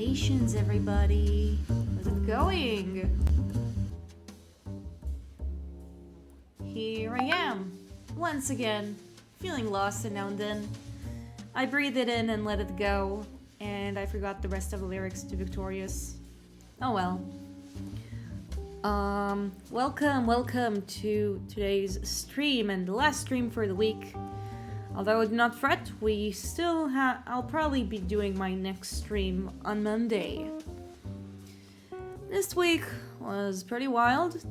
Salutations, everybody. How's it going? Here I am, once again, feeling lost and now and then. I breathe it in and let it go, and I forgot the rest of the lyrics to Victorious. Oh well. Welcome to today's stream and the last stream for the week. Although do not fret, we still I'll probably be doing my next stream on Monday. This week was pretty wild.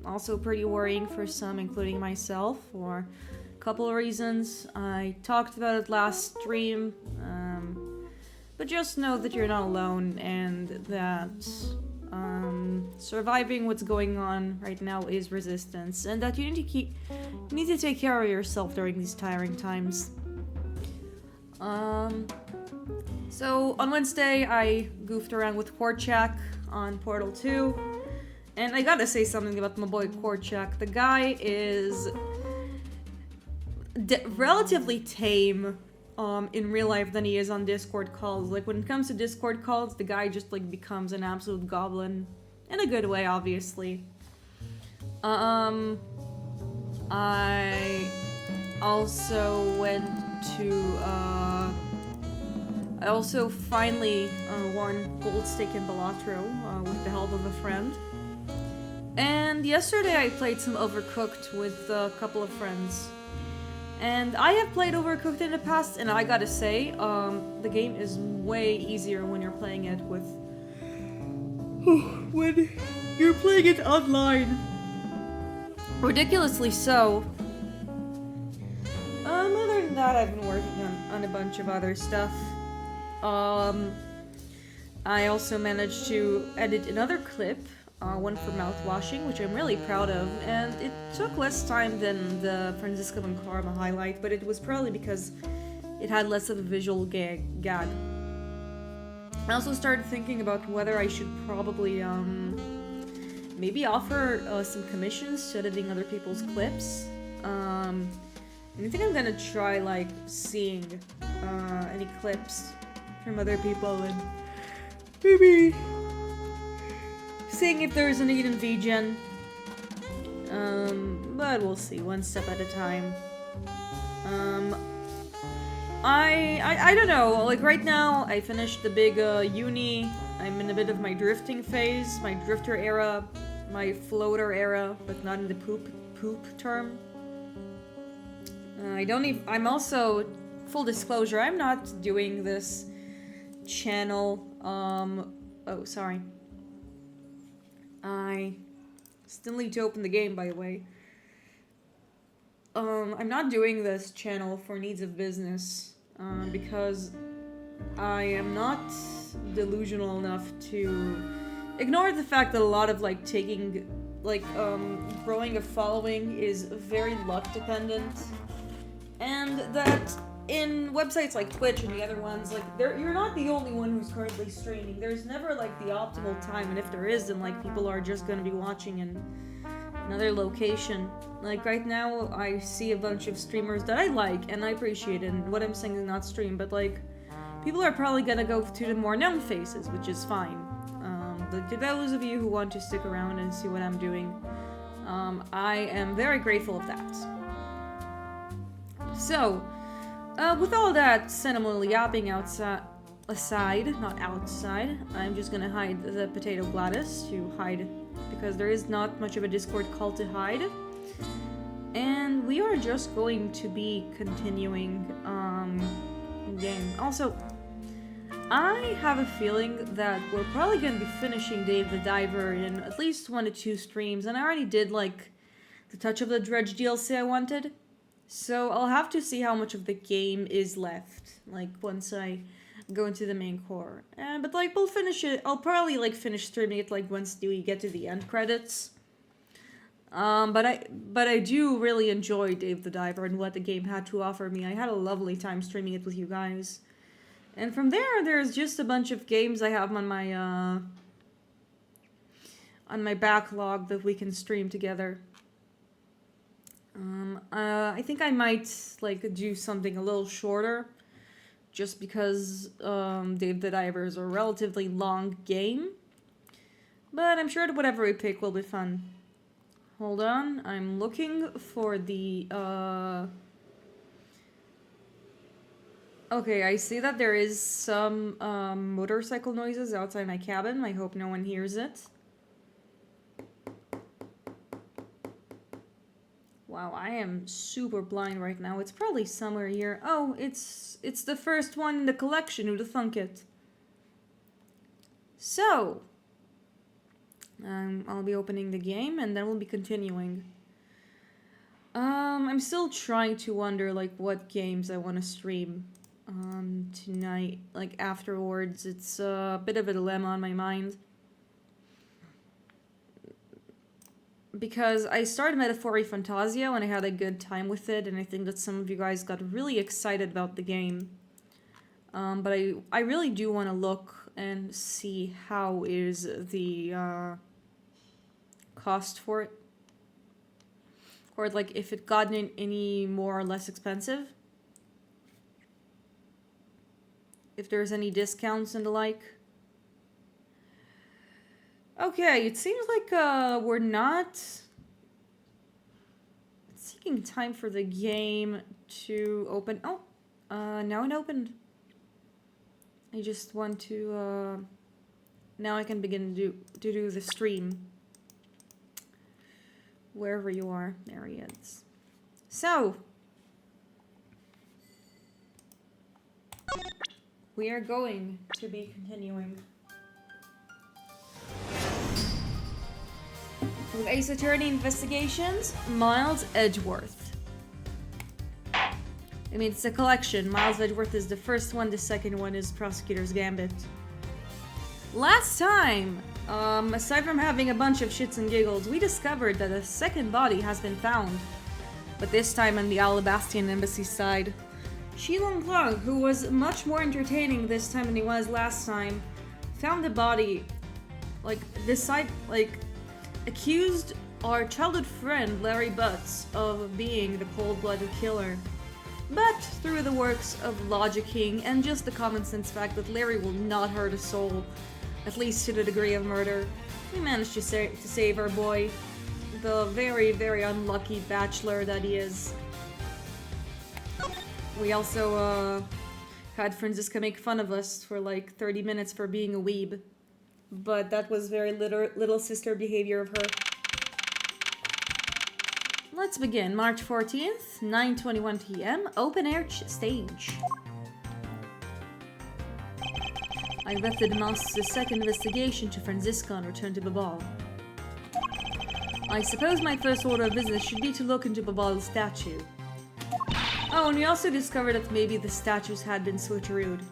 Also pretty worrying for some, including myself, for a couple of reasons. I talked about it last stream, but just know that you're not alone and that surviving what's going on right now is resistance, and that you need to take care of yourself during these tiring times. So on Wednesday I goofed around with Korchak on Portal 2, and I gotta say something about my boy Korchak. The guy is relatively tame in real life than he is on Discord calls. Like, when it comes to Discord calls, the guy just like becomes an absolute goblin. In a good way, obviously. I also went to I also finally won Gold Stake in Balatro with the help of a friend. And yesterday I played some Overcooked with a couple of friends. And I have played Overcooked in the past, and I gotta say, the game is way easier when you're playing it with... when you're playing it online. Ridiculously so. Other than that, I've been working on a bunch of other stuff. I also managed to edit another clip, one for mouthwashing, which I'm really proud of, and it took less time than the Francisco and Karma highlight, but it was probably because it had less of a visual gag. I also started thinking about whether I should probably maybe offer some commissions to editing other people's clips. And I think I'm gonna try like seeing any clips from other people and maybe seeing if there's a need in VGen. But we'll see, one step at a time. I don't know, like right now I finished the big uni. I'm in a bit of my drifting phase, my drifter era, my floater era, but not in the poop term. I'm also, full disclosure, I'm not doing this channel, oh, sorry. I still need to open the game, by the way. I'm not doing this channel for needs of business, because I am not delusional enough to ignore the fact that a lot of, like, growing a following is very luck dependent, and that in websites like Twitch and the other ones, like, you're not the only one who's currently streaming. There's never, like, the optimal time, and if there is, then, like, people are just gonna be watching in another location. Like, right now, I see a bunch of streamers that I like, and I appreciate it, and what I'm saying is not stream, but, like, people are probably gonna go to the more known faces, which is fine. But to those of you who want to stick around and see what I'm doing, I am very grateful of that. So, with all that sentimental yapping aside, not outside, I'm just gonna hide the potato Gladys to hide, because there is not much of a Discord call to hide. And we are just going to be continuing game. Also, I have a feeling that we're probably gonna be finishing Dave the Diver in at least 1 to 2 streams, and I already did like the Touch of the Dredge DLC I wanted. So I'll have to see how much of the game is left, like, once I go into the main core. But, like, we'll finish it. I'll probably, like, finish streaming it, like, once we get to the end credits. But I do really enjoy Dave the Diver and what the game had to offer me. I had a lovely time streaming it with you guys. And from there's just a bunch of games I have on my backlog that we can stream together. I think I might, like, do something a little shorter. just because Dave the Diver is a relatively long game. But I'm sure that whatever we pick will be fun. Hold on, I'm looking for the, Okay, I see that there is some motorcycle noises outside my cabin. I hope no one hears it. Wow, I am super blind right now. It's probably somewhere here. Oh, it's the first one in the collection. Who'da thunk it? So, I'll be opening the game and then we'll be continuing. I'm still trying to wonder like what games I want to stream tonight, like afterwards. It's a bit of a dilemma on my mind. Because I started Metaphori Fantasia and I had a good time with it, and I think that some of you guys got really excited about the game. But I really do want to look and see how is the cost for it. Or like if it gotten any more or less expensive. If there's any discounts and the like. Okay, it seems like we're not taking time for the game to open. Oh, now it opened. I just want to, now I can begin to do the stream. Wherever you are, there he is. So, we are going to be continuing with Ace Attorney Investigations, Miles Edgeworth. I mean, it's a collection. Miles Edgeworth is the first one, the second one is Prosecutor's Gambit. Last time, aside from having a bunch of shits and giggles, we discovered that a second body has been found. But this time on the Alabastian Embassy side. Shilong Plug, who was much more entertaining this time than he was last time, found the body, accused our childhood friend Larry Butts of being the cold-blooded killer. But through the works of logicking and just the common sense fact that Larry will not hurt a soul, at least to the degree of murder, we managed to save our boy, the very, very unlucky bachelor that he is. We also had Franziska make fun of us for like 30 minutes for being a weeb. But that was very little sister behavior of her. Let's begin. March 14th, 9:21 p.m. Open air stage. I left the Damascus' second investigation to Franziska and returned to Babal. I suppose my first order of business should be to look into Babal's statue. Oh, and we also discovered that maybe the statues had been switcherooed.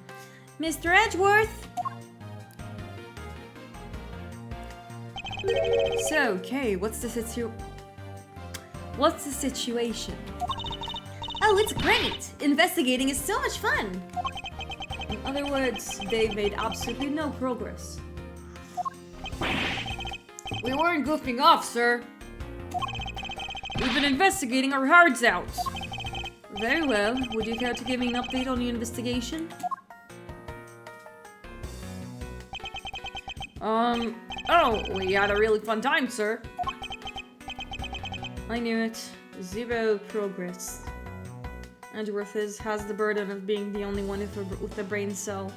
Mr. Edgeworth! So, Kay, what's the situation? Oh, it's great! Investigating is so much fun! In other words, they've made absolutely no progress. We weren't goofing off, sir. We've been investigating our hearts out. Very well. Would you care to give me an update on your investigation? Oh, we had a really fun time, sir. I knew it. Zero progress. Edgeworth has the burden of being the only one with a brain cell.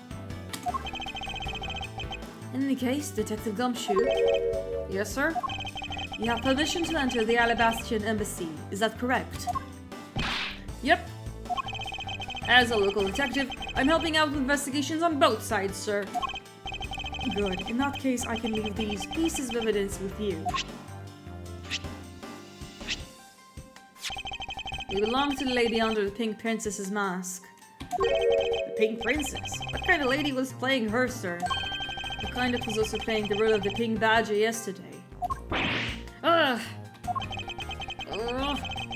In any case, Detective Gumshoe. Yes, sir? You have permission to enter the Alabastian Embassy. Is that correct? Yep. As a local detective, I'm helping out with investigations on both sides, sir. Good. In that case, I can leave these pieces of evidence with you. They belong to the lady under the Pink Princess's mask. The Pink Princess? What kind of lady was playing her, sir? The kind that was also playing the role of the Pink Badger yesterday.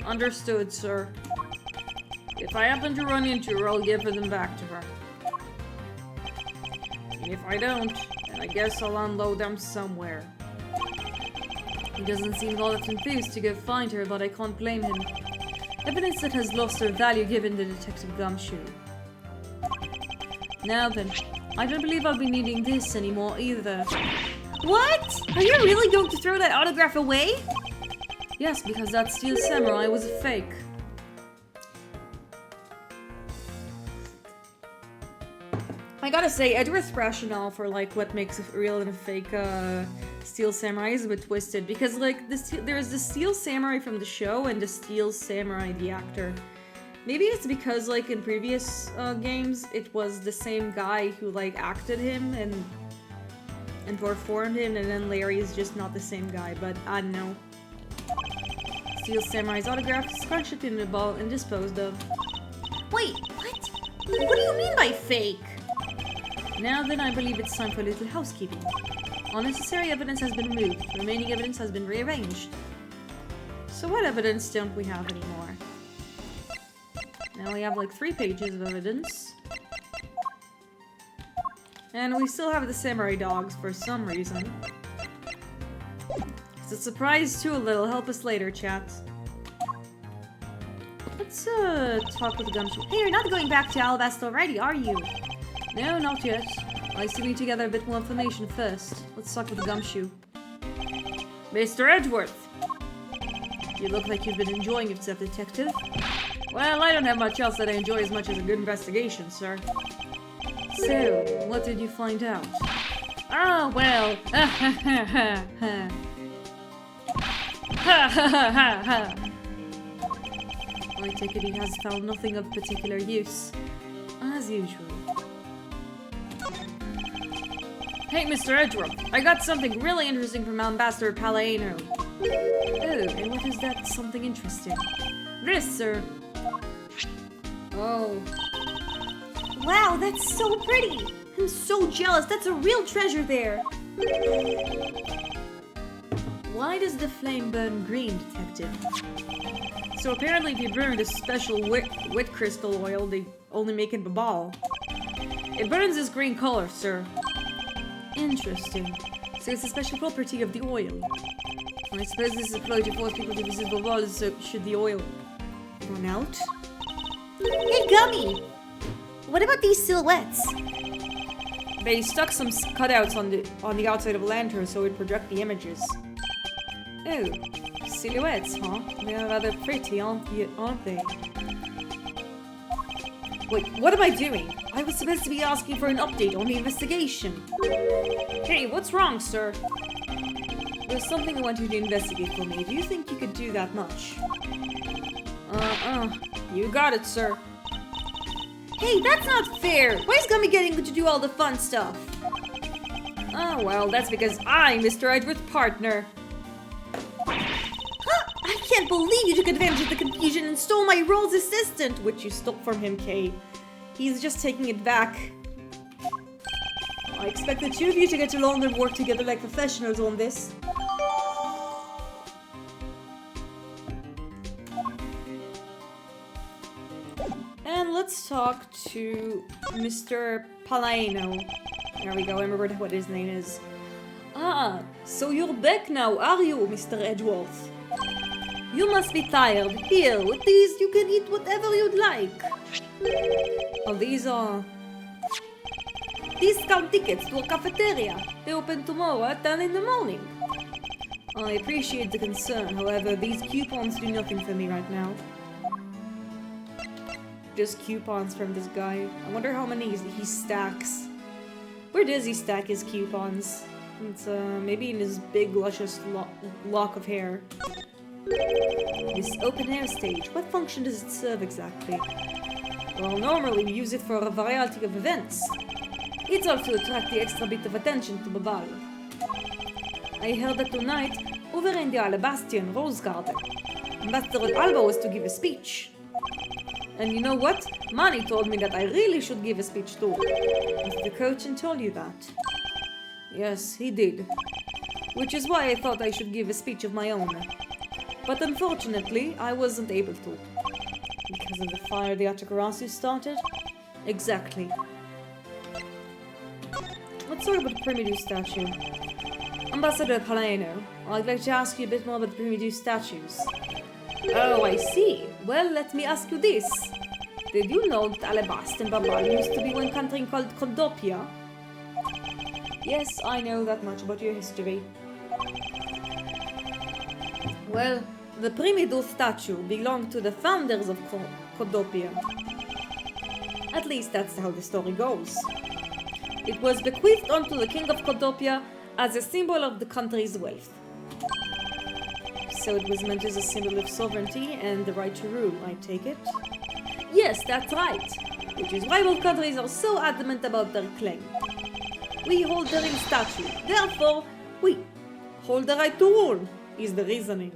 Understood, sir. If I happen to run into her, I'll give them back to her. If I don't, then I guess I'll unload them somewhere. He doesn't seem all that enthused to go find her, but I can't blame him. Evidence that has lost her value given the Detective Gumshoe. Now then, I don't believe I'll be needing this anymore either. What? Are you really going to throw that autograph away? Yes, because that steel samurai was a fake. I gotta say, Edgeworth's rationale for like what makes a real and a fake steel samurai is a bit twisted, because like there's the steel samurai from the show and the steel samurai the actor. Maybe it's because like in previous games it was the same guy who like acted him and performed him, and then Larry is just not the same guy, but I don't know. Steel Samurai's autograph, scrunched it in the ball and disposed of. Wait, what? What do you mean by fake? Now then, I believe it's time for a little housekeeping. Unnecessary evidence has been removed. Remaining evidence has been rearranged. So what evidence don't we have anymore? Now we have like 3 pages of evidence. And we still have the samurai dogs for some reason. It's a surprise too, a little. Help us later, chat. Let's talk with Gumshoe. Hey, you're not going back to Alabasta already, are you? No, not yet. I still need to gather a bit more information first. Let's talk with Gumshoe. Mr. Edgeworth! You look like you've been enjoying yourself, detective. Well, I don't have much else that I enjoy as much as a good investigation, sir. So, what did you find out? Oh, well... Ha ha ha ha ha. Ha ha ha ha ha. I take it he has found nothing of particular use. As usual. Hey, Mr. Edgeworth, I got something really interesting from Ambassador Palladino. Oh, and what is that something interesting? This, sir. Oh. Wow, that's so pretty! I'm so jealous, that's a real treasure there! Why does the flame burn green, detective? So apparently if you burn this special wit crystal oil, they only make it a ball. It burns this green color, sir. Interesting. So it's a special property of the oil. I suppose this is a ploy to force people to visit the walls, so should the oil run out? Hey, Gummy! What about these silhouettes? They stuck some cutouts on the outside of a lantern so it project the images. Oh, silhouettes, huh? They're rather pretty, aren't they? Wait, what am I doing? I was supposed to be asking for an update on the investigation. Hey, what's wrong, sir? There's something I want you to investigate for me. Do you think you could do that much? You got it, sir. Hey, that's not fair! Why is Gummy getting to do all the fun stuff? Oh, well, that's because I'm Mr. Edgeworth's partner. Huh? I can't believe you took advantage of the confusion and stole my role as assistant! Which you stole from him, Kay. He's just taking it back. I expect the 2 of you to get along and work together like professionals on this. And let's talk to Mr. Palladino. There we go, I remembered what his name is. Ah, so you're back now, are you, Mr. Edgeworth? You must be tired. Here, with these you can eat whatever you'd like. Oh, these are... discount tickets to a cafeteria. They open tomorrow at 10 in the morning. I appreciate the concern, however, these coupons do nothing for me right now. Just coupons from this guy. I wonder how many he stacks. Where does he stack his coupons? It's maybe in his big luscious lock of hair. This open air stage, what function does it serve exactly? Well, normally we use it for a variety of events. It's also to attract the extra bit of attention to the ball. I heard that tonight, over in the Alabastian Rose Garden, Ambassador Alba was to give a speech. And you know what? Manny told me that I really should give a speech too. Did the coach told you that? Yes, he did. Which is why I thought I should give a speech of my own. But unfortunately, I wasn't able to. Because of the fire the Atagarasu started? Exactly. Let's talk about the Primidu statue. Ambassador Palladino, I'd like to ask you a bit more about the Primidu statues. Oh, I see. Well, let me ask you this. Did you know that Amidst and Babal used to be one country called Condopia? Yes, I know that much about your history. Well, the Primido statue belonged to the founders of Condopia. At least that's how the story goes. It was bequeathed onto the king of Condopia as a symbol of the country's wealth. So it was meant as a symbol of sovereignty and the right to rule, I take it? Yes, that's right. Which is why both countries are so adamant about their claim. We hold the ring statue, therefore, we hold the right to rule, is the reasoning.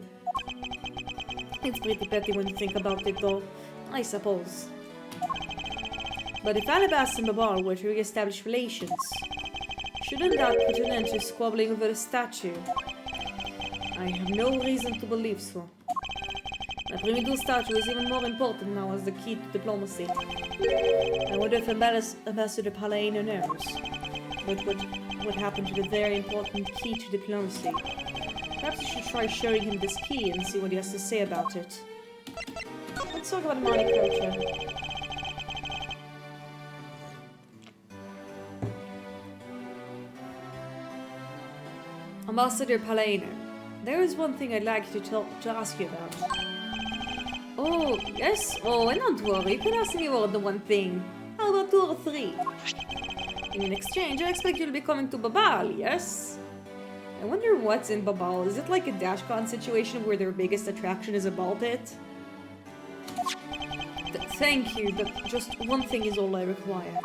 It's pretty petty when you think about it though, I suppose. But if Amidst and Babal were to re-establish relations, shouldn't that put an end to squabbling over a statue? I have no reason to believe so. The Primido statue is even more important now as the key to diplomacy. I wonder if Ambassador Palaino knows. But what happened to the very important key to diplomacy? Perhaps we should try showing him this key and see what he has to say about it. Let's talk about money culture. Ambassador Palaino, there is one thing I'd like to ask you about. Oh, yes? Oh, and don't worry, you can ask me more than one thing. How about 2 or 3? In exchange, I expect you'll be coming to Babal, yes? I wonder what's in Babal. Is it like a Dashcon situation where their biggest attraction is a ball pit? Thank you, but just one thing is all I require.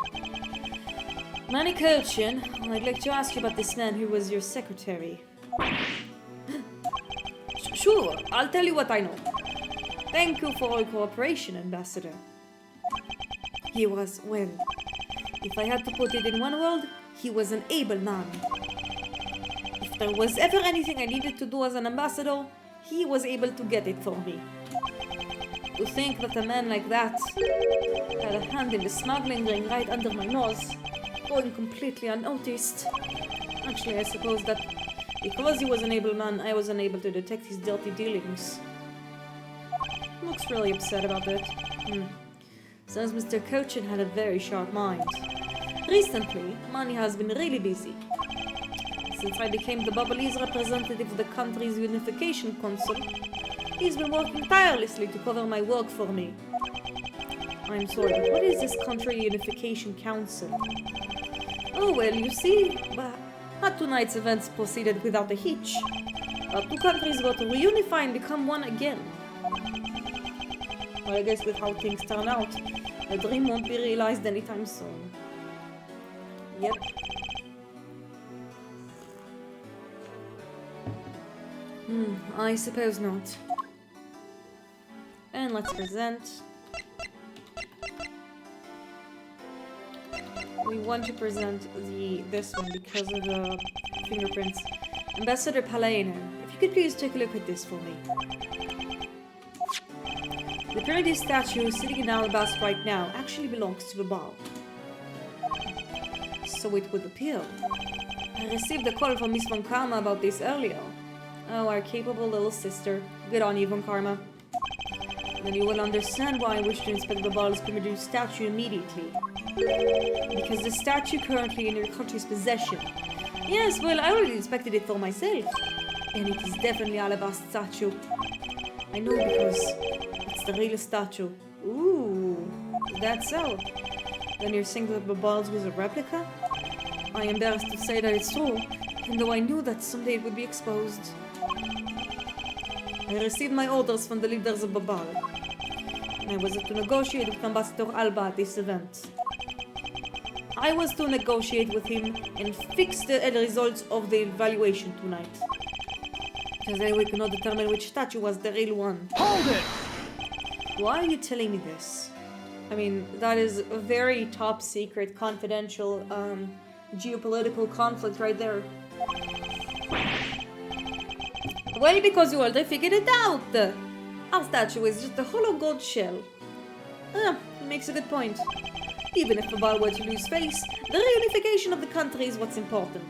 Manny Kirchen, I'd like to ask you about this man who was your secretary. Sure, I'll tell you what I know. Thank you for all cooperation, Ambassador. He was, well, if I had to put it in one word, he was an able man. If there was ever anything I needed to do as an ambassador, he was able to get it for me. To think that a man like that had a hand in the smuggling ring right under my nose, going completely unnoticed. Actually, I suppose that because he was an able man, I was unable to detect his dirty dealings. Looks really upset about it. Says Mr. Cochin had a very sharp mind. Recently, Manny has been really busy. Since I became the Babalese representative of the country's Unification Council, he's been working tirelessly to cover my work for me. I'm sorry, but what is this Country Unification Council? Oh well, you see, not tonight's events proceeded without a hitch. Our 2 countries were to reunify and become one again. Well, I guess with how things turn out, the dream won't be realized anytime soon. Yep. I suppose not. And let's present. We want to present this one because of the fingerprints. Ambassador Palaino, if you could please take a look at this for me. The Primido statue sitting in Amidst right now actually belongs to Babal. So it would appear. I received a call from Miss Von Karma about this earlier. Oh, our capable little sister. Good on you, Von Karma. Then you will understand why I wish to inspect Babal's Primido statue immediately. Because the statue currently in your country's possession. Yes, well, I already inspected it for myself. And it is definitely Amidst statue. I know because it's the real statue. Ooh, is that so? Then you're saying that Babal's was a replica? I am embarrassed to say that it's true, even though I knew that someday it would be exposed. I received my orders from the leaders of Babal, and I was to negotiate with Ambassador Alba at this event. I was to negotiate with him and fix the results of the evaluation tonight. Because then we cannot determine which statue was the real one. Hold it! Why are you telling me this? I mean, that is a very top secret, confidential, geopolitical conflict right there. Well, because you already figured it out! Our statue is just a hollow gold shell. Makes a good point. Even if Babal were to lose face, the reunification of the country is what's important.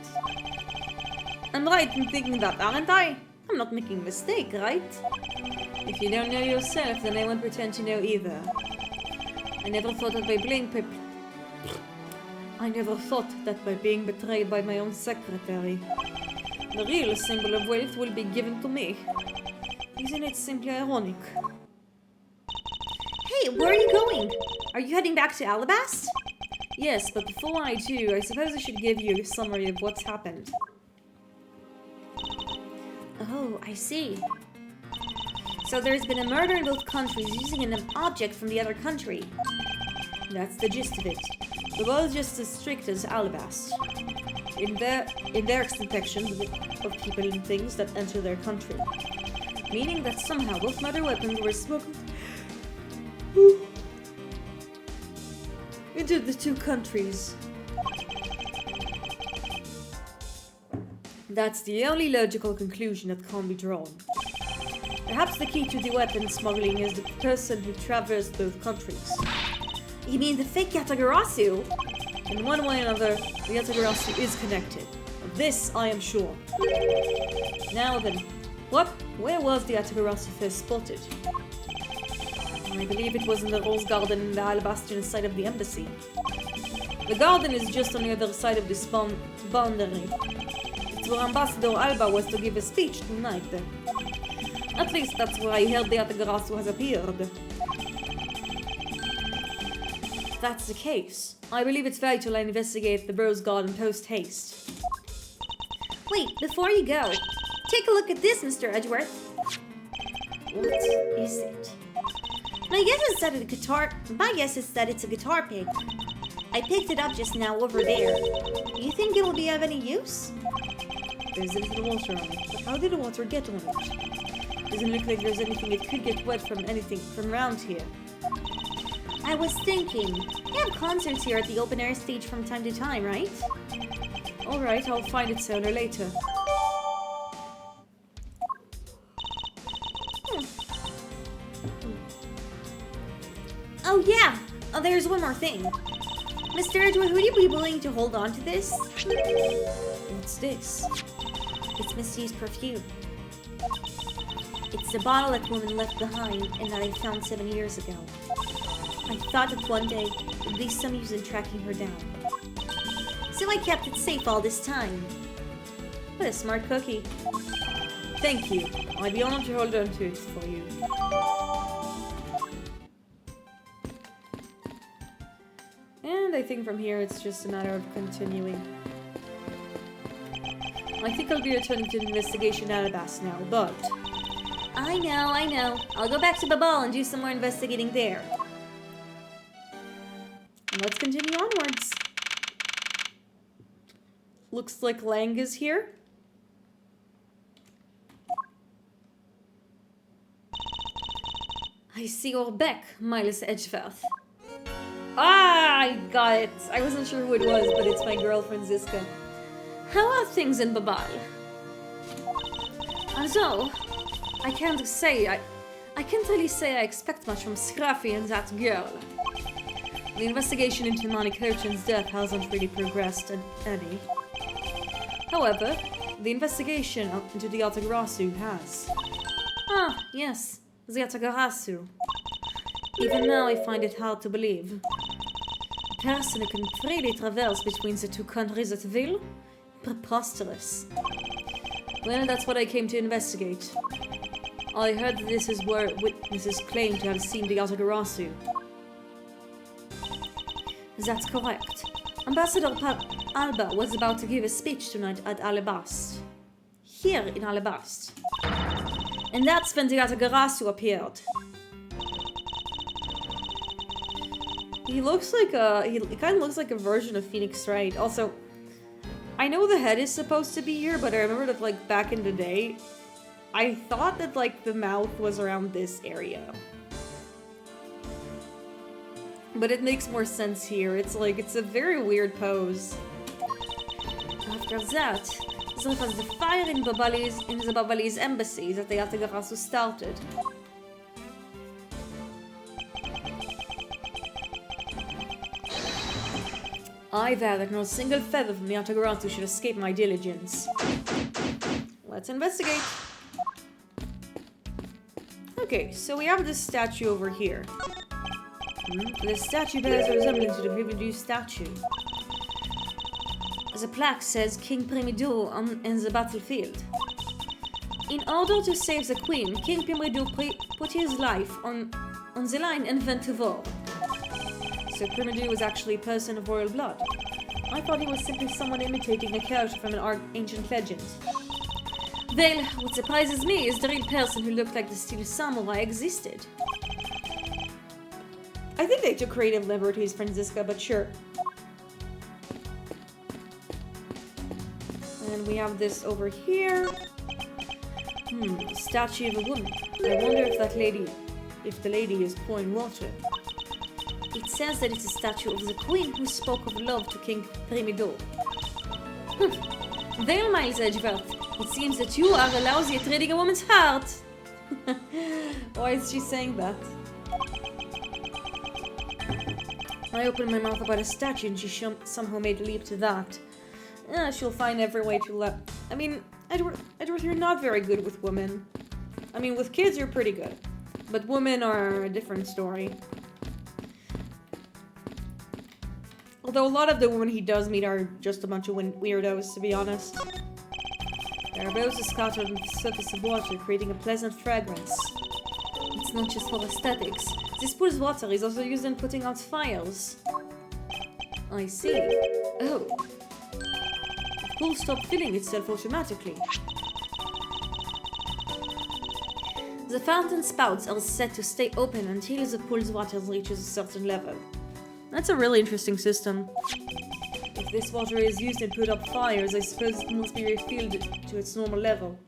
I'm right in thinking that, aren't I? I'm not making a mistake, right? If you don't know yourself, then I won't pretend to know either. I never thought that by being betrayed by my own secretary, the real symbol of wealth will be given to me. Isn't it simply ironic? Hey, where are you going? Are you heading back to Alabast? Yes, but before I do, I suppose I should give you a summary of what's happened. Oh, I see. So there's been a murder in both countries using an object from the other country. That's the gist of it. The law is just as strict as Alabast in their detection of people and things that enter their country. Meaning that somehow both murder weapons were smuggled into the two countries. That's the only logical conclusion that can be drawn. Perhaps the key to the weapon smuggling is the person who traversed both countries. You mean the fake Yatagarasu? In one way or another, the Yatagarasu is connected. Of this I am sure. Now then, where was the Yatagarasu first spotted? I believe it was in the Rose Garden in the Alabastian side of the embassy. The garden is just on the other side of this boundary. It's where Ambassador Alba was to give a speech tonight. At least that's where I heard the Yatagarasu has appeared. If that's the case, I believe it's vital I investigate the Rose Garden post-haste. Wait, before you go, take a look at this, Mr. Edgeworth. What is it? My guess is that it's a guitar pick. I picked it up just now over there. You think it will be of any use? There's a little water on it, but how did the water get on it? Doesn't look like there's anything it could get wet from around here. I was thinking, you have concerts here at the open air stage from time to time, right? Alright, I'll find it sooner or later. Oh yeah, there's one more thing. Mr. Edgeworth, would you be willing to hold on to this? What's this? It's Misty's perfume. It's the bottle that woman left behind and that I found 7 years ago. I thought that one day there'd be some use in tracking her down. So I kept it safe all this time. What a smart cookie. Thank you. I'd be honored to hold on to it for you. And I think from here it's just a matter of continuing. I think I'll be returning to the investigation Alabast now, but... I know. I'll go back to Babal and do some more investigating there. Let's continue onwards. Looks like Lang is here. I see you're back, Miles Edgeworth. Ah, I got it. I wasn't sure who it was, but it's my girlfriend Ziska. How are things in Babal? Also, I can't really say I expect much from Scruffy and that girl. The investigation into Mani Kirchen's death hasn't really progressed any. However, the investigation into the Yatagarasu has. Ah, yes, the Yatagarasu. Even now I find it hard to believe. A person who can freely traverse between the two countries at will? Preposterous. Well, that's what I came to investigate. I heard that this is where witnesses claim to have seen the Yatagarasu. That's correct. Ambassador Alba was about to give a speech tonight at Alabast. Here in Alabast. And that's when the Yatagarasu appeared. He looks like he kind of looks like a version of Phoenix Wright. Also, I know the head is supposed to be here, but I remember that like back in the day, I thought that like the mouth was around this area. But it makes more sense here. It's a very weird pose. After that, there was the fire in the Babalese embassy that the Yatagarasu started. I vow that not a single feather from the Yatagarasu should escape my diligence. Let's investigate. Okay, so we have this statue over here. The statue bears a resemblance to the Primedu statue. The plaque says King Primedu on the battlefield. In order to save the queen, King Primedu put his life on the line and went to war. So Primedu was actually a person of royal blood. I thought he was simply someone imitating a character from an ancient legend. Well, what surprises me is the real person who looked like the steel samurai existed. I think they took creative liberties, Franziska, but sure. And we have this over here. Statue of a woman. I wonder if the lady is pouring water. It says that it's a statue of the queen who spoke of love to King Primedu. Well, Miles Edgeworth, it seems that you are a lousy at reading a woman's heart. Why is she saying that? I opened my mouth about a statue and she somehow made a leap to that. She'll find every way to let... I mean, Edward, you're not very good with women. I mean, with kids you're pretty good. But women are a different story. Although a lot of the women he does meet are just a bunch of weirdos, to be honest. There are roses scattered on the surface of water, creating a pleasant fragrance. It's not just for aesthetics. This pool's water is also used in putting out fires. I see. Oh. The pool stopped filling itself automatically. The fountain spouts are set to stay open until the pool's water reaches a certain level. That's a really interesting system. If this water is used and put up fires, I suppose it must be refilled to its normal level.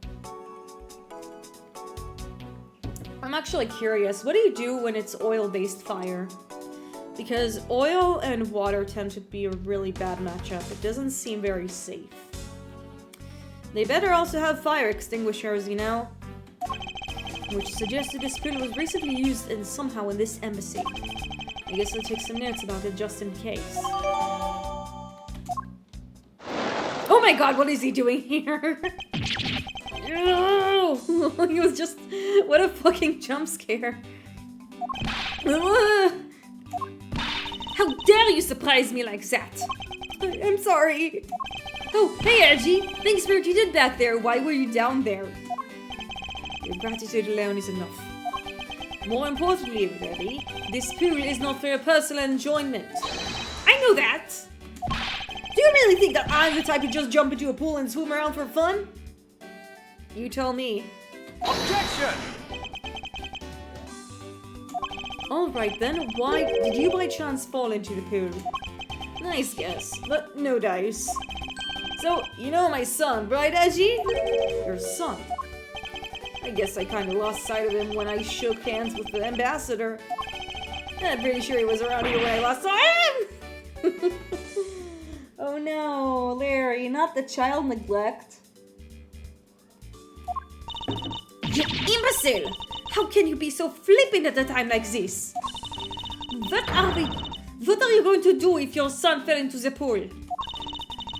I'm actually curious, what do you do when it's oil-based fire? Because oil and water tend to be a really bad matchup. It doesn't seem very safe. They better also have fire extinguishers, you know? Which suggested this pool was recently used somehow in this embassy. I guess I'll take some notes about it just in case. Oh my god, what is he doing here? No! He was just... What a fucking jump scare. How dare you surprise me like that? I'm sorry. Oh, hey Edgy! Thanks for what you did back there. Why were you down there? Your gratitude alone is enough. More importantly, Debbie, this pool is not for your personal enjoyment. I know that! Do you really think that I'm the type to just jump into a pool and swim around for fun? You tell me. Objection! Alright then, why did you by chance fall into the pool? Nice guess, but no dice. So, you know my son, right, Edgy? Your son? I guess I kinda lost sight of him when I shook hands with the ambassador. I'm pretty sure he was around here when I last saw him! Oh no, Larry, not the child neglect. You imbecile! How can you be so flippant at a time like this? What are you going to do if your son fell into the pool?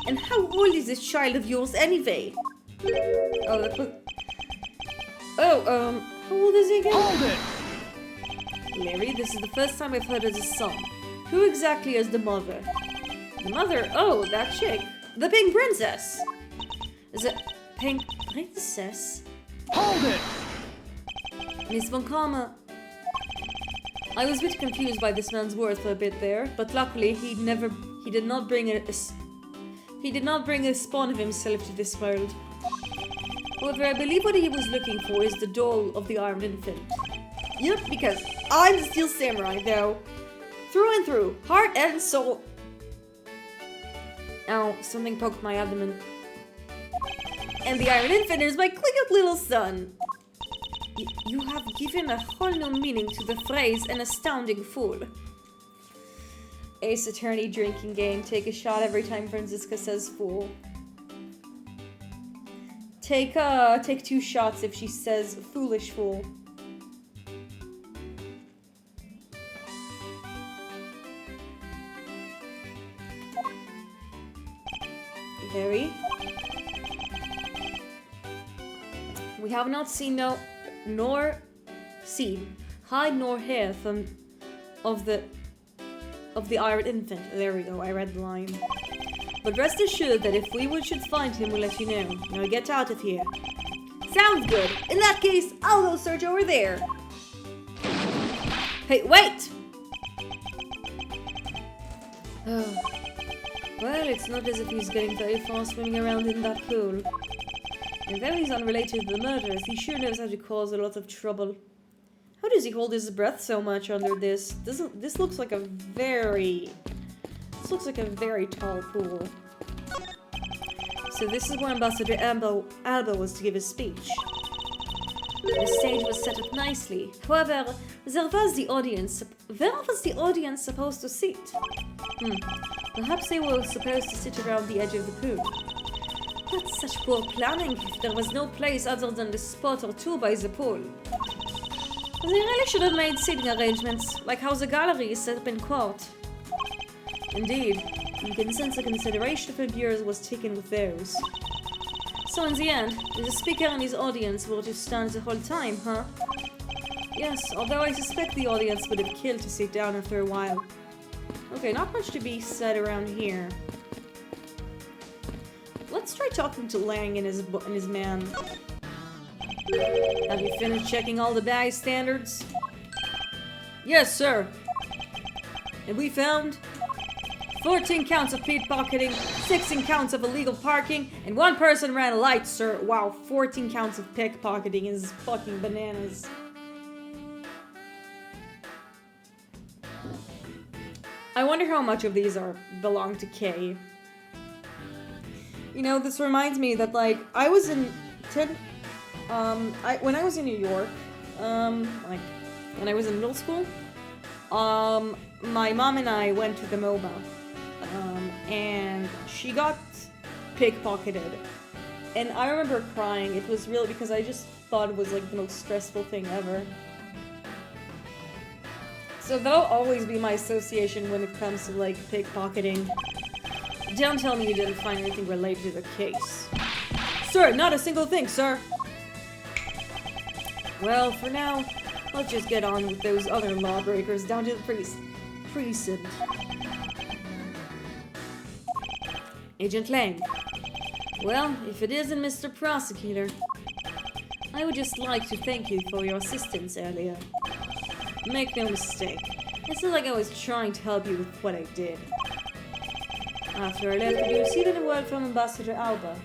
And how old is this child of yours anyway? How old is he again? Hold it! Larry, this is the first time I've heard of the son. Who exactly is the mother? The mother? Oh, that chick. The pink princess. The pink princess? Hold it! Miss Von Karma. I was a bit confused by this man's words for a bit there, but luckily he did not bring a spawn of himself to this world. However, I believe what he was looking for is the doll of the Iron Infant. Yep, because I'm the Steel Samurai, though. Through and through, heart and soul. Ow, something poked my abdomen. And the Iron Infant is my click-up little son. You have given a whole new meaning to the phrase an astounding fool. Ace Attorney drinking game. Take a shot every time Franziska says fool. Take 2 shots if she says foolish fool. Harry? We have not seen hide nor hair from of the Iron Infant. There we go, I read the line. But rest assured that if we should find him, we'll let you know. Now get out of here. Sounds good. In that case, I'll go search over there. Hey, wait! Oh. Well, it's not as if he's getting very far swimming around in that pool. And though he's unrelated to the murders, he sure knows how to cause a lot of trouble. How does he hold his breath so much under this? This looks like a very... This looks like a very tall pool. So this is where Ambassador Alba was to give his speech. The stage was set up nicely. However, where was the audience supposed to sit? Perhaps they were supposed to sit around the edge of the pool. That's such poor planning if there was no place other than the spot or two by the pool. They really should have made seating arrangements, like how the gallery is set up in court. Indeed, you can sense the consideration for viewers was taken with those. So in the end, the speaker and his audience were to stand the whole time, huh? Yes, although I suspect the audience would have killed to sit down after a while. Okay, not much to be said around here. Let's try talking to Lang and his man. Have you finished checking all the bag standards? Yes, sir. And we found 14 counts of pickpocketing, 16 counts of illegal parking, and 1 person ran a light, sir. Wow, 14 counts of pickpocketing is fucking bananas. I wonder how much of these belong to Kay. You know, this reminds me that, like, I was in when I was in New York, like, when I was in middle school, my mom and I went to the MOBA, and she got pickpocketed, and I remember crying. It was really because I just thought it was, like, the most stressful thing ever. So that'll always be my association when it comes to, like, pickpocketing. Don't tell me you didn't find anything related to the case. Sir, not a single thing, sir! Well, for now, let's just get on with those other lawbreakers down to the precinct. Agent Lang. Well, if it isn't Mr. Prosecutor, I would just like to thank you for your assistance earlier. Make no mistake, it's not like I was trying to help you with what I did. After I left, you received a word from Ambassador Alba.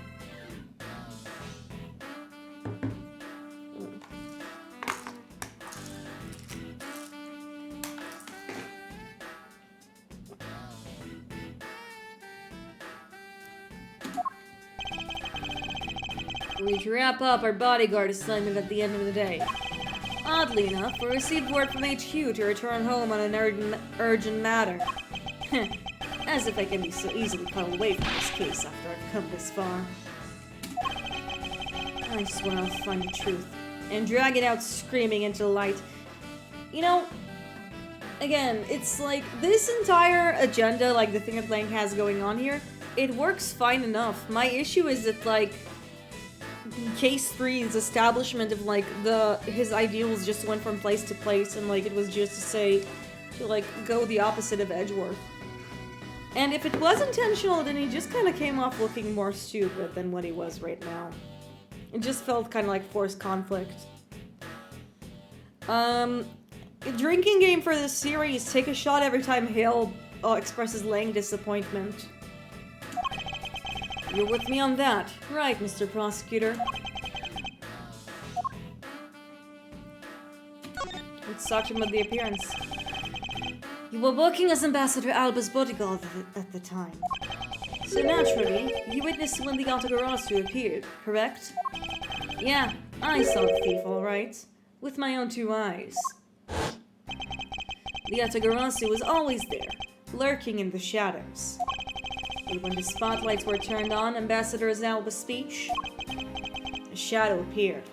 We'd wrap up our bodyguard assignment at the end of the day. Oddly enough, we received word from HQ to return home on an urgent matter. As if I can be so easily cut away from this case after I've come this far. I swear I'll find the truth and drag it out screaming into the light. You know, again, it's like this entire agenda, like the thing that Lang has going on here, it works fine enough. My issue is that, like, Case 3's establishment of, like, his ideals just went from place to place, and, like, it was just to say, to, like, go the opposite of Edgeworth. And if it was intentional, then he just kind of came off looking more stupid than what he was right now. It just felt kind of like forced conflict. Drinking game for this series, take a shot every time Hale expresses Lang disappointment. You're with me on that, right, Mr. Prosecutor? Let's talk to him about the appearance. You were working as Ambassador Alba's bodyguard at the time. So naturally, you witnessed when the Yatagarasu appeared, correct? Yeah, I saw the thief, alright. With my own 2 eyes. The Yatagarasu was always there, lurking in the shadows. But when the spotlights were turned on Ambassador Alba's speech, a shadow appeared.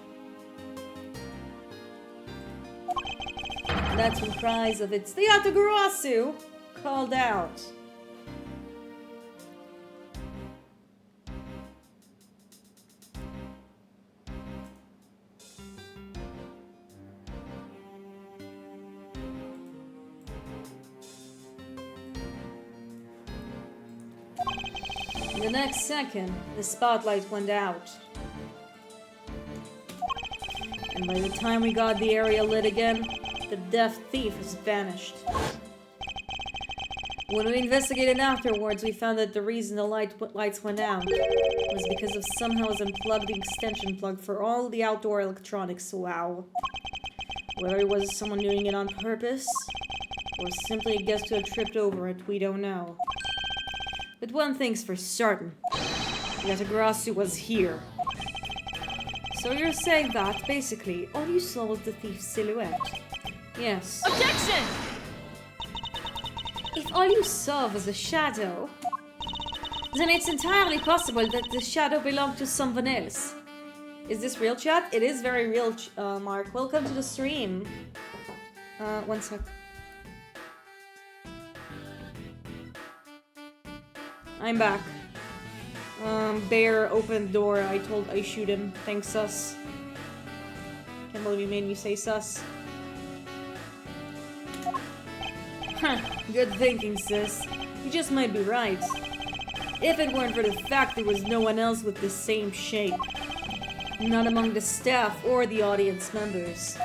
And that's when cries of "It's the Yatagarasu!" called out. The next second, the spotlight went out. And by the time we got the area lit again, the deaf thief has vanished. When we investigated afterwards, we found that the reason the lights went out was because of somehow has unplugged the extension plug for all the outdoor electronics. Wow. Whether it was someone doing it on purpose, or simply a guest who had tripped over it, we don't know. But one thing's for certain. Yatagrasu was here. So you're saying that, basically, all you saw was the thief's silhouette? Yes. Objection! If all you saw was a shadow, then it's entirely possible that the shadow belonged to someone else. Is this real, chat? It is very real, Mark. Welcome to the stream. One sec. I'm back. Bear opened door. I shoot him. Thanks, sus. Can't believe you made me say sus. Huh, good thinking, sis. You just might be right. If it weren't for the fact there was no one else with the same shape. Not among the staff or the audience members.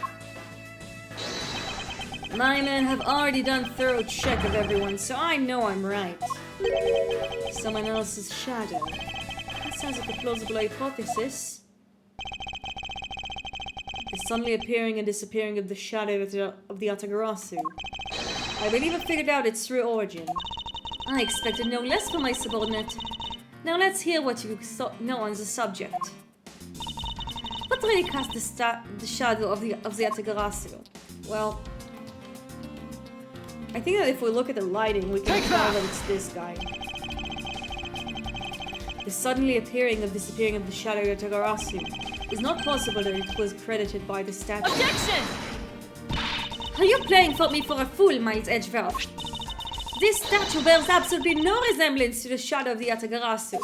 My men have already done thorough check of everyone, so I know I'm right. Someone else's shadow. That sounds like a plausible hypothesis. The suddenly appearing and disappearing of the shadow of the Atagarasu. I believe I figured out its true origin. I expected no less from my subordinate. Now let's hear what you know on the subject. What really cast the shadow of the Atagarasu? Well, I think that if we look at the lighting, we can tell that it's this guy. The suddenly appearing and disappearing of the shadow of Atagarasu. It's not possible that it was credited by the statue. Objection! Are you playing me for a fool, Miles Edgeworth? This statue bears absolutely no resemblance to the shadow of the Atagarasu.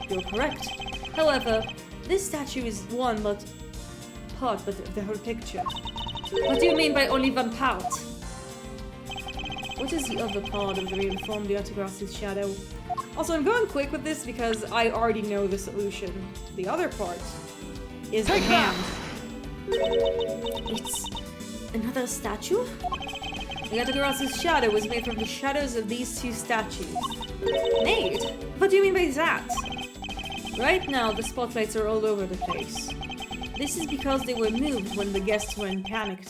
You're correct. However, this statue is one part of the whole picture. What do you mean by only one part? What is the other part of the real form of the Atagarasu's shadow? Also, I'm going quick with this because I already know the solution. The other part is the hand. It's another statue? The Atagarasu's shadow was made from the shadows of these two statues. Made? What do you mean by that? Right now, the spotlights are all over the place. This is because they were moved when the guests were in a panic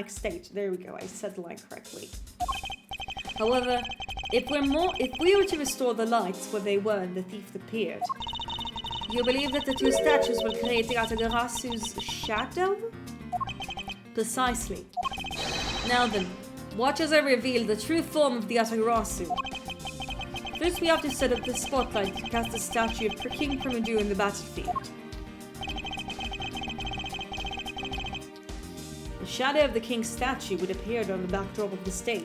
state. There we go, I said the line correctly. However, if we were to restore the lights where they were and the thief appeared, you believe that the two statues will create the Atagarasu's shadow? Precisely. Now then, watch as I reveal the true form of the Atagarasu. First, we have to set up the spotlight to cast the statue of King Primadou in the battlefield. The shadow of the king's statue would appear on the backdrop of the stage.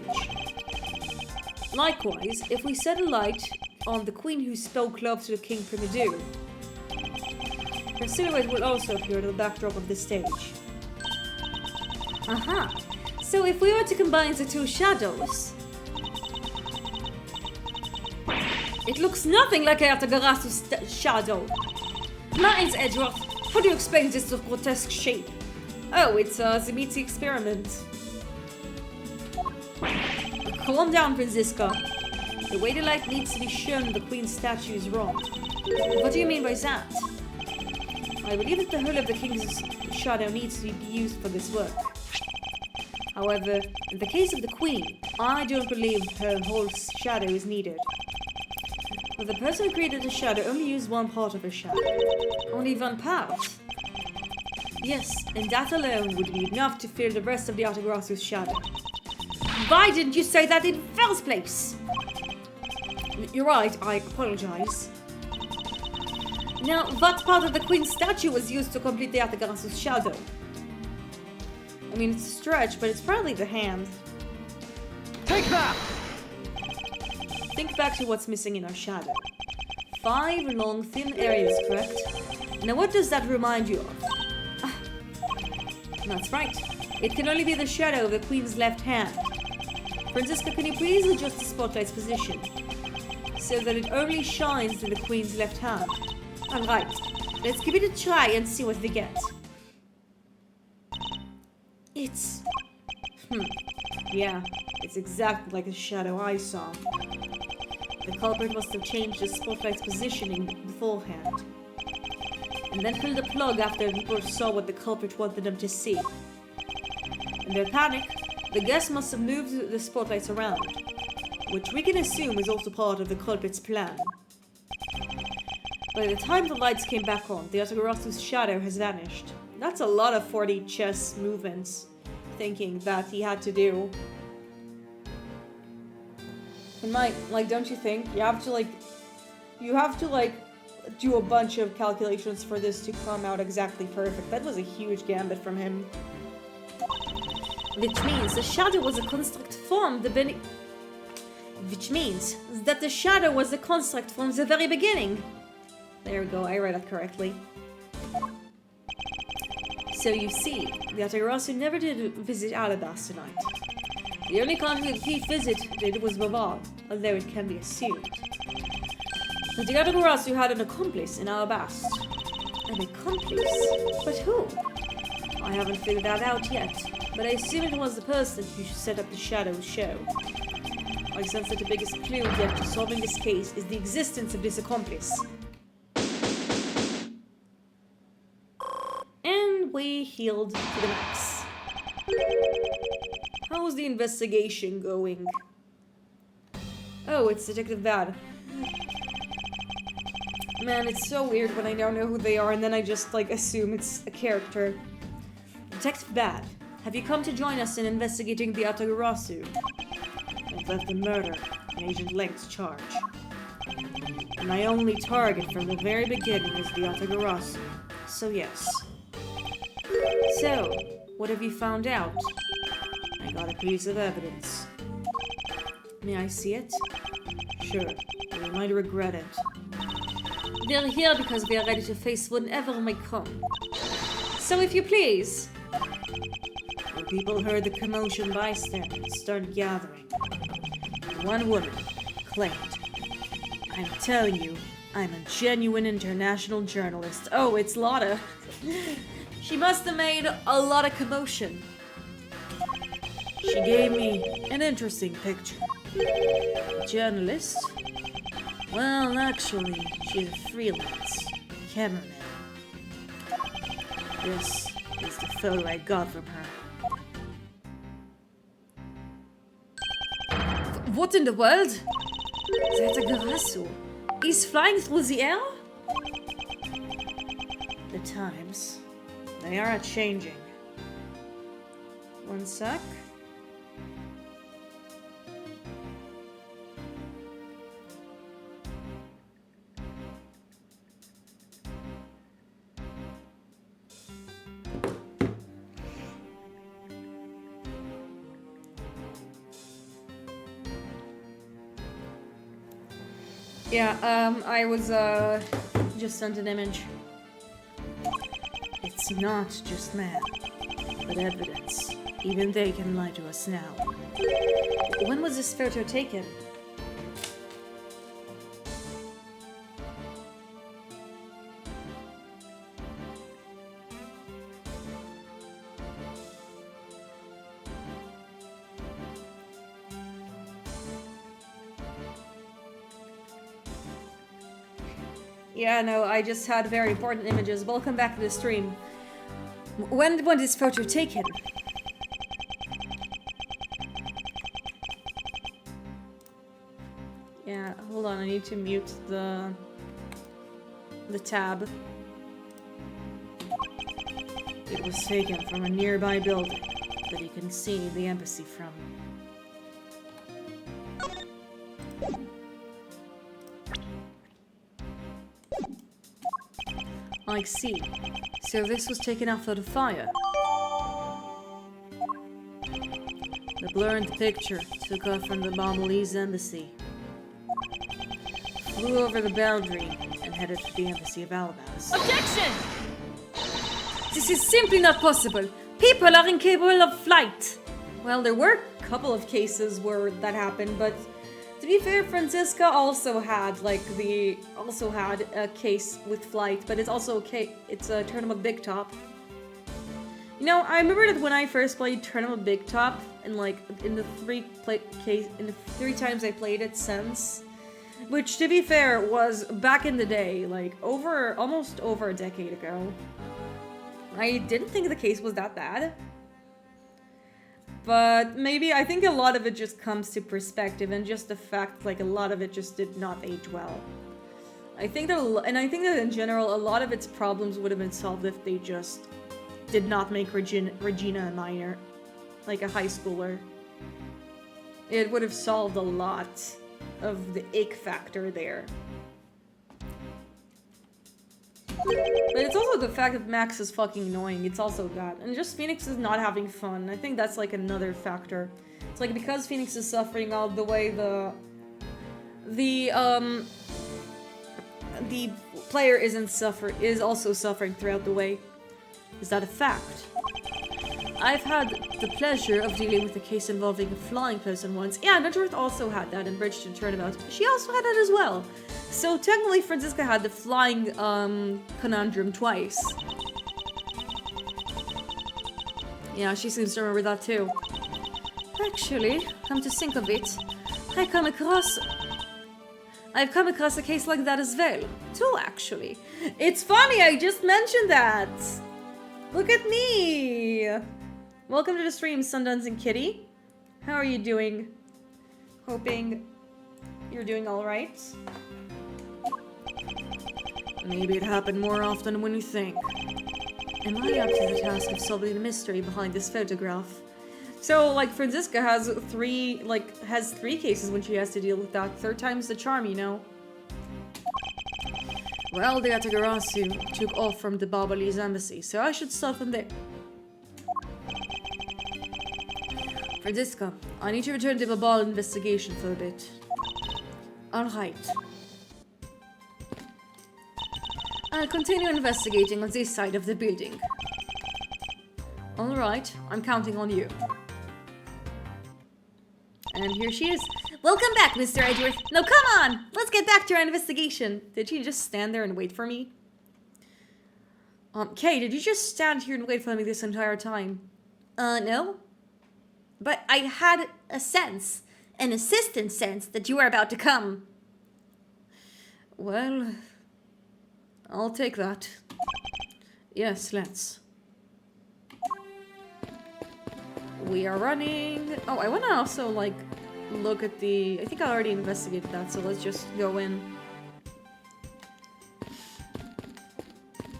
Likewise, if we set a light on the queen who spoke love to the King Primadou, her silhouette will also appear on the backdrop of the stage. Aha! So if we were to combine the two shadows, it looks nothing like Atagarasu's shadow. Miles Edgeworth, how do you explain this grotesque shape? Oh, it's a Zimitzi experiment. Calm down, Franziska. The way the light needs to be shown the queen's statue is wrong. What do you mean by that? I believe that the whole of the king's shadow needs to be used for this work. However, in the case of the queen, I don't believe her whole shadow is needed. But the person who created the shadow only used one part of her shadow. Only one part? Yes, and that alone would be enough to fill the rest of the Atagarasu's shadow. Why didn't you say that in the first place? You're right, I apologize. Now, what part of the queen's statue was used to complete the Atagarasu's shadow? I mean, it's a stretch, but it's probably the hand. Take that! Think back to what's missing in our shadow. 5 long, thin areas, correct? Now, what does that remind you of? That's right. It can only be the shadow of the queen's left hand. Franziska, can you please adjust the spotlight's position? so that it only shines in the Queen's left hand. Alright, let's give it a try and see what we get. It's... Yeah, it's exactly like the shadow I saw. The culprit must have changed the spotlight's positioning beforehand, and then pulled the plug after people saw what the culprit wanted them to see. In their panic, the guests must have moved the spotlights around, which we can assume is also part of the culprit's plan. By the time the lights came back on, the Atagarasu's shadow has vanished. That's a lot of 4D chess movements thinking that he had to do. And don't you think? You have to do a bunch of calculations for this to come out exactly perfect. That was a huge gambit from him. Which means the shadow was a construct from the very beginning. There we go, I read that correctly. So you see, the Atagarasu never did visit Alabas tonight. The only contact he visited was Baval, although it can be assumed that the Atagarasu had an accomplice in Alabas. An accomplice? But who? I haven't figured that out yet, but I assume it was the person who set up the shadow show. I sense that the biggest clue yet to solving this case is the existence of this accomplice. And we healed to the max. How's the investigation going? Oh, it's Detective Vad. Man, it's so weird when I don't know who they are and then I just, assume it's a character. Detective Vad, have you come to join us in investigating the Atagarasu? I've left the murder and Agent Length's charge. And my only target from the very beginning is the Atagarasu. So yes. So, what have you found out? I got a piece of evidence. May I see it? Sure, but you might regret it. We're here because we are ready to face whatever may come. So if you please. When people heard the commotion, bystanders started gathering. One woman claimed, I'm telling you, I'm a genuine international journalist. Oh, it's Lotta. She must have made a lot of commotion. She gave me an interesting picture. A journalist? Well, actually, she's a freelance cameraman. This is the photo I got from her. What in the world? The Atagarasu. He's flying through the air? The times, they are changing. One sec. Yeah, I was, just sent an image. It's not just man, but evidence. Even they can lie to us now. When was this photo taken? Yeah, no, I just had very important images. Welcome back to the stream. When was this photo taken? Yeah, hold on, I need to mute the tab. It was taken from a nearby building that you can see the embassy from. I see. So this was taken after the fire. The blur in the picture took off from the Bombalese embassy, flew over the boundary, and headed to the embassy of Alabas. Objection! This is simply not possible. People are incapable of flight. Well, there were a couple of cases where that happened, but To be fair, Franziska also had a case with flight, but it's also okay. It's a Tournament Big Top. You know, I remember that when I first played Tournament Big Top, and like in the three times I played it since, which to be fair was back in the day, like almost over a decade ago. I didn't think the case was that bad. But maybe, I think a lot of it just comes to perspective and just the fact, like, a lot of it just did not age well. I think that in general, a lot of its problems would have been solved if they just did not make Regina a minor. Like a high schooler. It would have solved a lot of the ick factor there. But it's also the fact that Max is fucking annoying. It's also that. And just Phoenix is not having fun. I think that's like another factor. It's like because Phoenix is suffering all the way, the player is also suffering throughout the way. Is that a fact? I've had the pleasure of dealing with a case involving a flying person once. Yeah, Edgeworth also had that in Bridgeton Turnabout. She also had that as well. So technically Franziska had the flying conundrum twice. Yeah, she seems to remember that too. Actually, come to think of it, I've come across a case like that as well. Too, actually. It's funny, I just mentioned that. Look at me. Welcome to the stream, Sundance and Kitty. How are you doing? Hoping you're doing alright. Maybe it happened more often than you think. Am I up to the task of solving the mystery behind this photograph? So, like, Franziska has three cases when she has to deal with that. Third time's the charm, you know? Well, the Atagarasu took off from the Babalese embassy, so I should stop them there. Franziska, I need to return to the Babal investigation for a bit. Alright. I'll continue investigating on this side of the building. Alright, I'm counting on you. And here she is. Welcome back, Mr. Edgeworth. No, come on! Let's get back to our investigation. Did she just stand there and wait for me? Kay, did you just stand here and wait for me this entire time? No. But I had a sense, an assistant sense, that you were about to come. Well, I'll take that. Yes, let's. We are running. Oh, I want to also, like, look at the... I think I already investigated that, so let's just go in.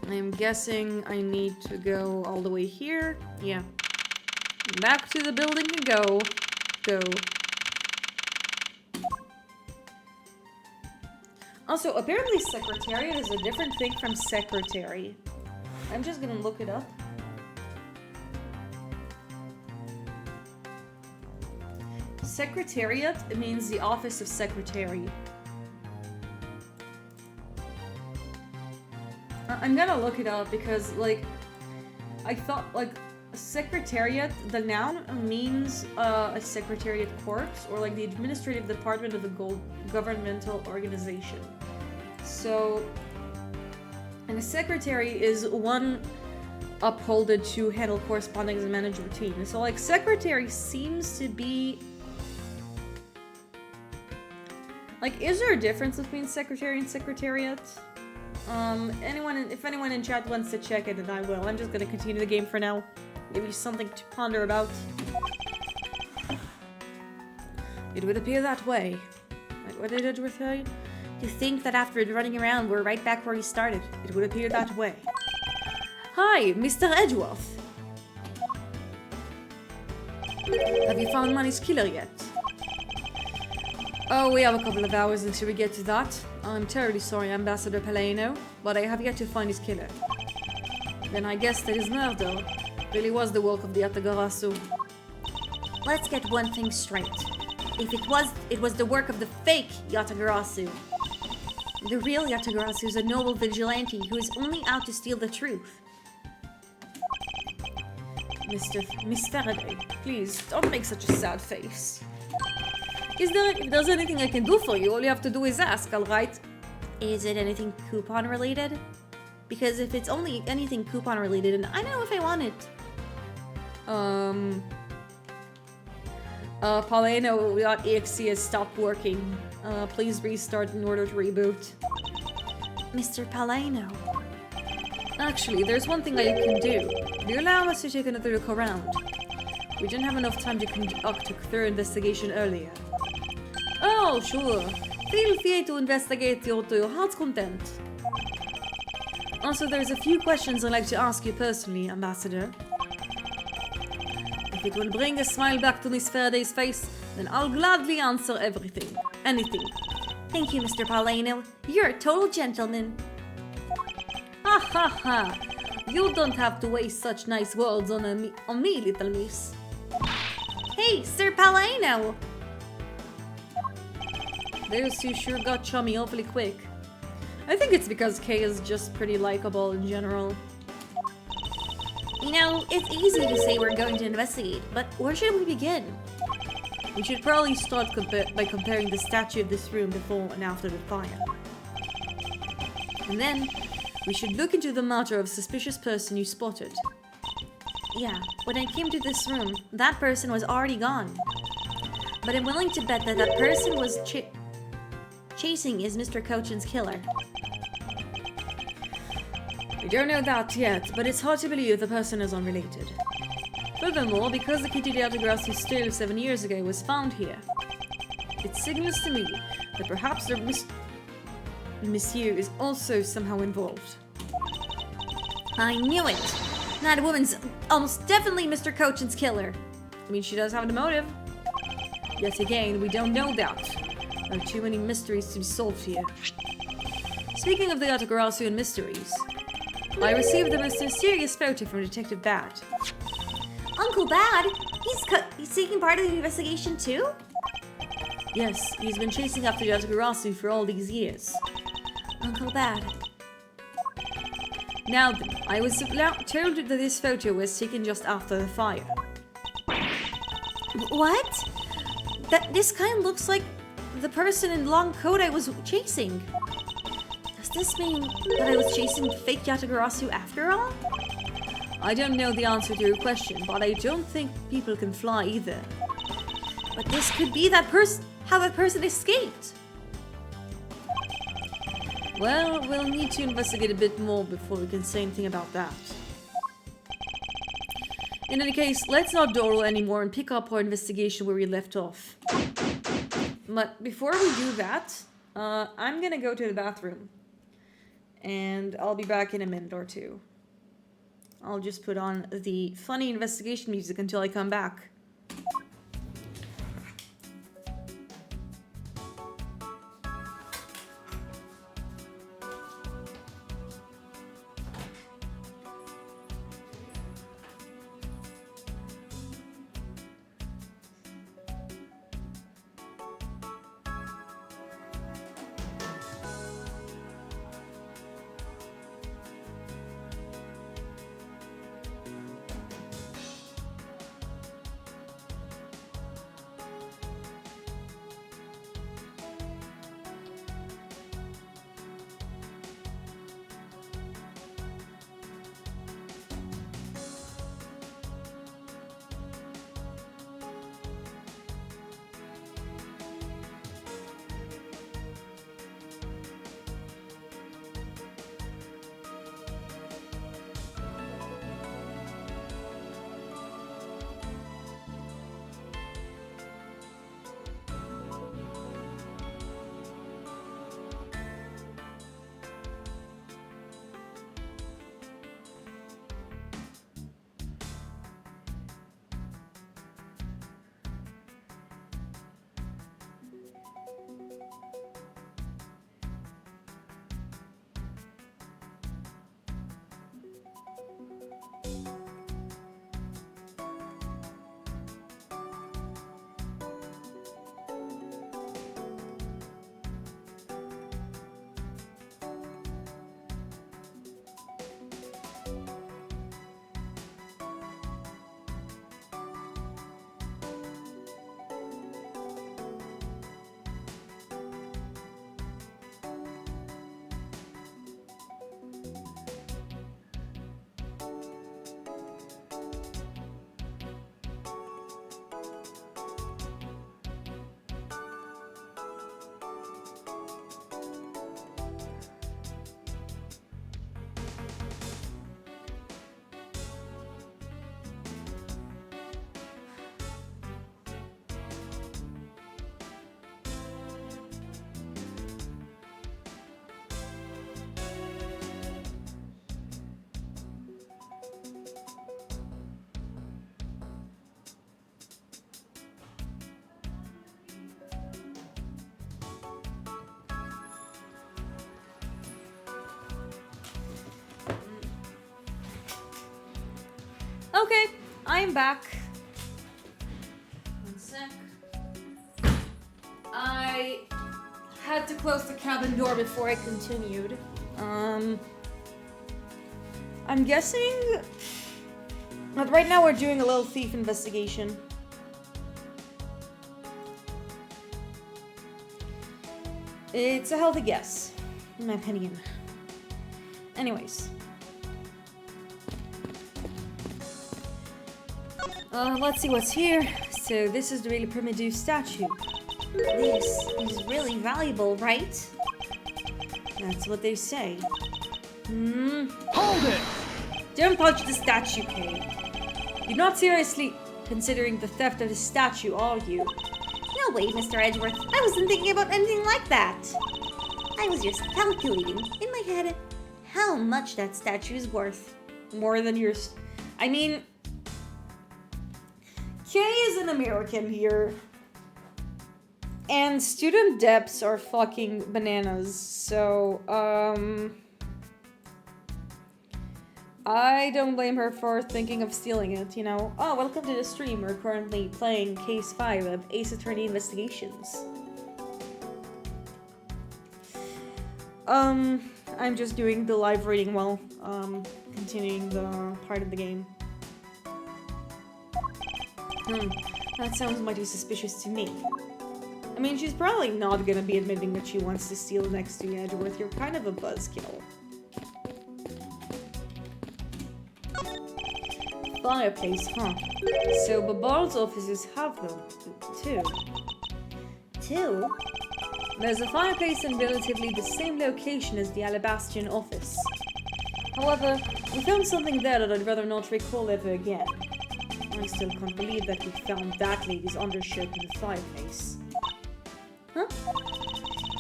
I'm guessing I need to go all the way here. Yeah. Back to the building and go. Go. Also, apparently Secretariat is a different thing from Secretary. I'm just gonna look it up. Secretariat, it means the office of secretary. I'm gonna look it up because, like, I thought, like, Secretariat, the noun means a secretariat corps or like the administrative department of a governmental organization. So, and a secretary is one upholded to handle correspondence and manage routine. So, like, secretary seems to be... Like, is there a difference between secretary and secretariat? If anyone in chat wants to check it, then I will. I'm just gonna continue the game for now. Maybe something to ponder about. It would appear that way. Wait, what did Edgeworth say? To think that after running around, we're right back where we started. It would appear that way. Hi, Mr. Edgeworth. Have you found Manny's killer yet? Oh, we have a couple of hours until we get to that. I'm terribly sorry, Ambassador Paleno, but I have yet to find his killer. Then I guess that his murder really was the work of the Atagarasu. Let's get one thing straight. If it was the work of the fake Yatagarasu. The real Yatagarasu is a noble vigilante who is only out to steal the truth. Miss Faraday, please don't make such a sad face. If there's anything I can do for you, all you have to do is ask, alright? Is it anything coupon related? Because if it's only anything coupon related, and I don't know if I want it. Paleno.exe has stopped working. Please restart in order to reboot. Mr. Paleno. Actually, there's one thing I can do. Do you allow us to take another look around? We didn't have enough time to conduct a thorough investigation earlier. Oh, sure. Feel free to investigate to your heart's content. Also, there's a few questions I'd like to ask you personally, Ambassador. If it will bring a smile back to Miss Faraday's face, then I'll gladly answer everything. Anything. Thank you, Mr. Paleno. You're a total gentleman. Ha ha ha! You don't have to waste such nice words on me, little miss. Hey, Sir Paleno! Those two sure got chummy awfully quick. I think it's because Kay is just pretty likable in general. You know, it's easy to say we're going to investigate, but where should we begin? We should probably start by comparing the statue of this room before and after the fire. And then, we should look into the matter of suspicious person you spotted. Yeah, when I came to this room, that person was already gone. But I'm willing to bet that that person was chasing is Mr. Cochin's killer. We don't know that yet, but it's hard to believe the person is unrelated. Furthermore, because the kitty the autographs you stole 7 years ago was found here, it signals to me that perhaps the Monsieur is also somehow involved. I knew it! That woman's almost definitely Mr. Cochin's killer. I mean, she does have the motive. Yet again, we don't know that. There are too many mysteries to be solved here. Speaking of the Yatagarasu and mysteries, I received the most mysterious photo from Detective Bad. Uncle Bad? He's taking part in the investigation too? Yes, he's been chasing after Yatagarasu for all these years. Uncle Bad. Now then, I was told that this photo was taken just after the fire. What? This kind of looks like the person in the long coat I was chasing. Does this mean that I was chasing fake Yatagarasu after all? I don't know the answer to your question, but I don't think people can fly either. But this could be how that person escaped. Well, we'll need to investigate a bit more before we can say anything about that. In any case, let's not dawdle anymore and pick up our investigation where we left off. But before we do that, I'm gonna go to the bathroom. And I'll be back in a minute or two. I'll just put on the funny investigation music until I come back. Okay, I'm back. One sec. I had to close the cabin door before I continued. I'm guessing that right now we're doing a little thief investigation. It's a healthy guess, in my opinion. Anyways. Let's see what's here. So this is the really primitive statue. This is really valuable, right? That's what they say. Hold it! Don't touch the statue, Kay. You're not seriously considering the theft of the statue, are you? No way, Mr. Edgeworth. I wasn't thinking about anything like that. I was just calculating in my head how much that statue is worth. More than yours. I mean, Kay is an American here. And student debts are fucking bananas. So, I don't blame her for thinking of stealing it, you know. Oh, welcome to the stream. We're currently playing Case 5 of Ace Attorney Investigations. I'm just doing the live reading while, continuing the part of the game. That sounds mighty suspicious to me. I mean, she's probably not gonna be admitting that she wants to steal next to you, Edgeworth. You're kind of a buzzkill. Fireplace, huh? So Babal's offices have them, too. Two? There's a fireplace in relatively the same location as the Alabastian office. However, we found something there that I'd rather not recall ever again. I still can't believe that we found that lady's undershirt in the fireplace. Huh?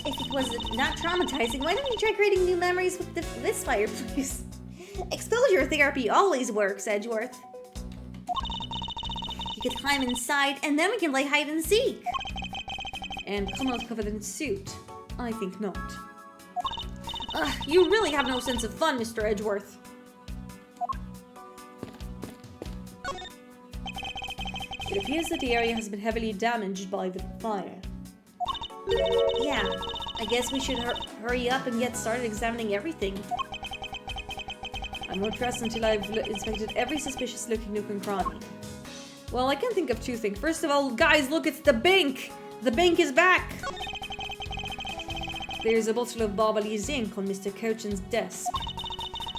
If it was not traumatizing, why don't you try creating new memories with this fireplace? Exposure therapy always works, Edgeworth. You could climb inside, and then we can play hide and seek. And come out covered in soot? I think not. Ugh, you really have no sense of fun, Mr. Edgeworth. It appears that the area has been heavily damaged by the fire. Yeah, I guess we should hurry up and get started examining everything. I won't rest until I've inspected every suspicious-looking nook and cranny. Well, I can think of two things. First of all, guys, look, it's the bank! The bank is back! There's a bottle of Barbalese ink on Mr. Cochin's desk.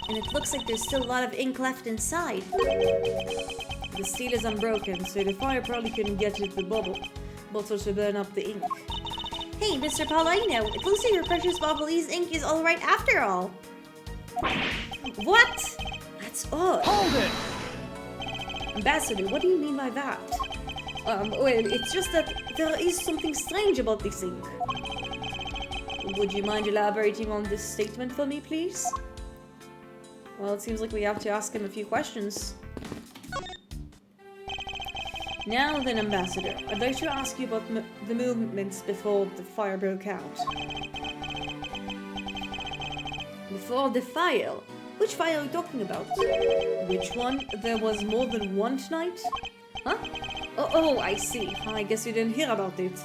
And it looks like there's still a lot of ink left inside. The seal is unbroken, so the fire probably couldn't get to the bottle to burn up the ink. Hey, Mr. Paulino, it looks like your precious Barbalese ink is alright after all. What? That's odd. Hold it! Ambassador, what do you mean by that? Well, it's just that there is something strange about this ink. Would you mind elaborating on this statement for me, please? Well, it seems like we have to ask him a few questions. Now then, Ambassador, I'd like to ask you about the movements before the fire broke out. Before the fire? Which fire are you talking about? Which one? There was more than one tonight? Huh? Oh, I see. I guess you didn't hear about it.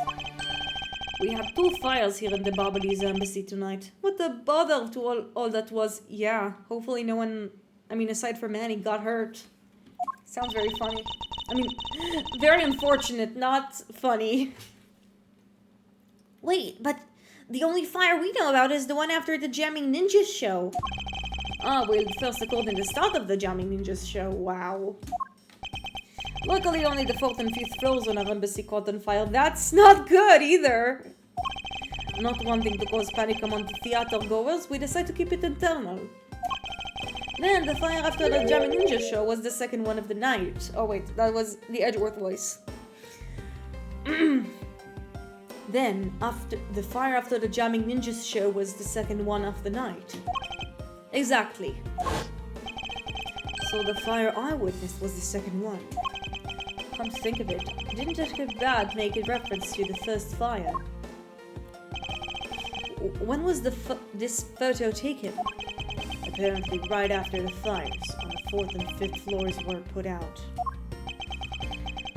We had 2 fires here in the Barbalese embassy tonight. What the bother to all that was? Yeah, hopefully no one, I mean, aside from Annie, got hurt. Sounds very funny. I mean, very unfortunate, not funny. Wait, but the only fire we know about is the one after the Jamming Ninjas show. Ah, well, first according to the start of the Jamming Ninjas show, wow. Luckily, only the 4th and 5th floors on our embassy caught on fire. That's not good, either. Not wanting to cause panic among the theater goers, we decided to keep it internal. Then, the fire after the Jamming Ninja show was the second one of the night. Oh wait, that was the Edgeworth voice. Then, the fire after the Jamming Ninjas show was the second one of the night. Exactly. So the fire I witnessed was the second one. Come to think of it, didn't Detective Bad make a reference to the first fire? When was this photo taken? Apparently right after the fires, on the 4th and 5th floors were put out.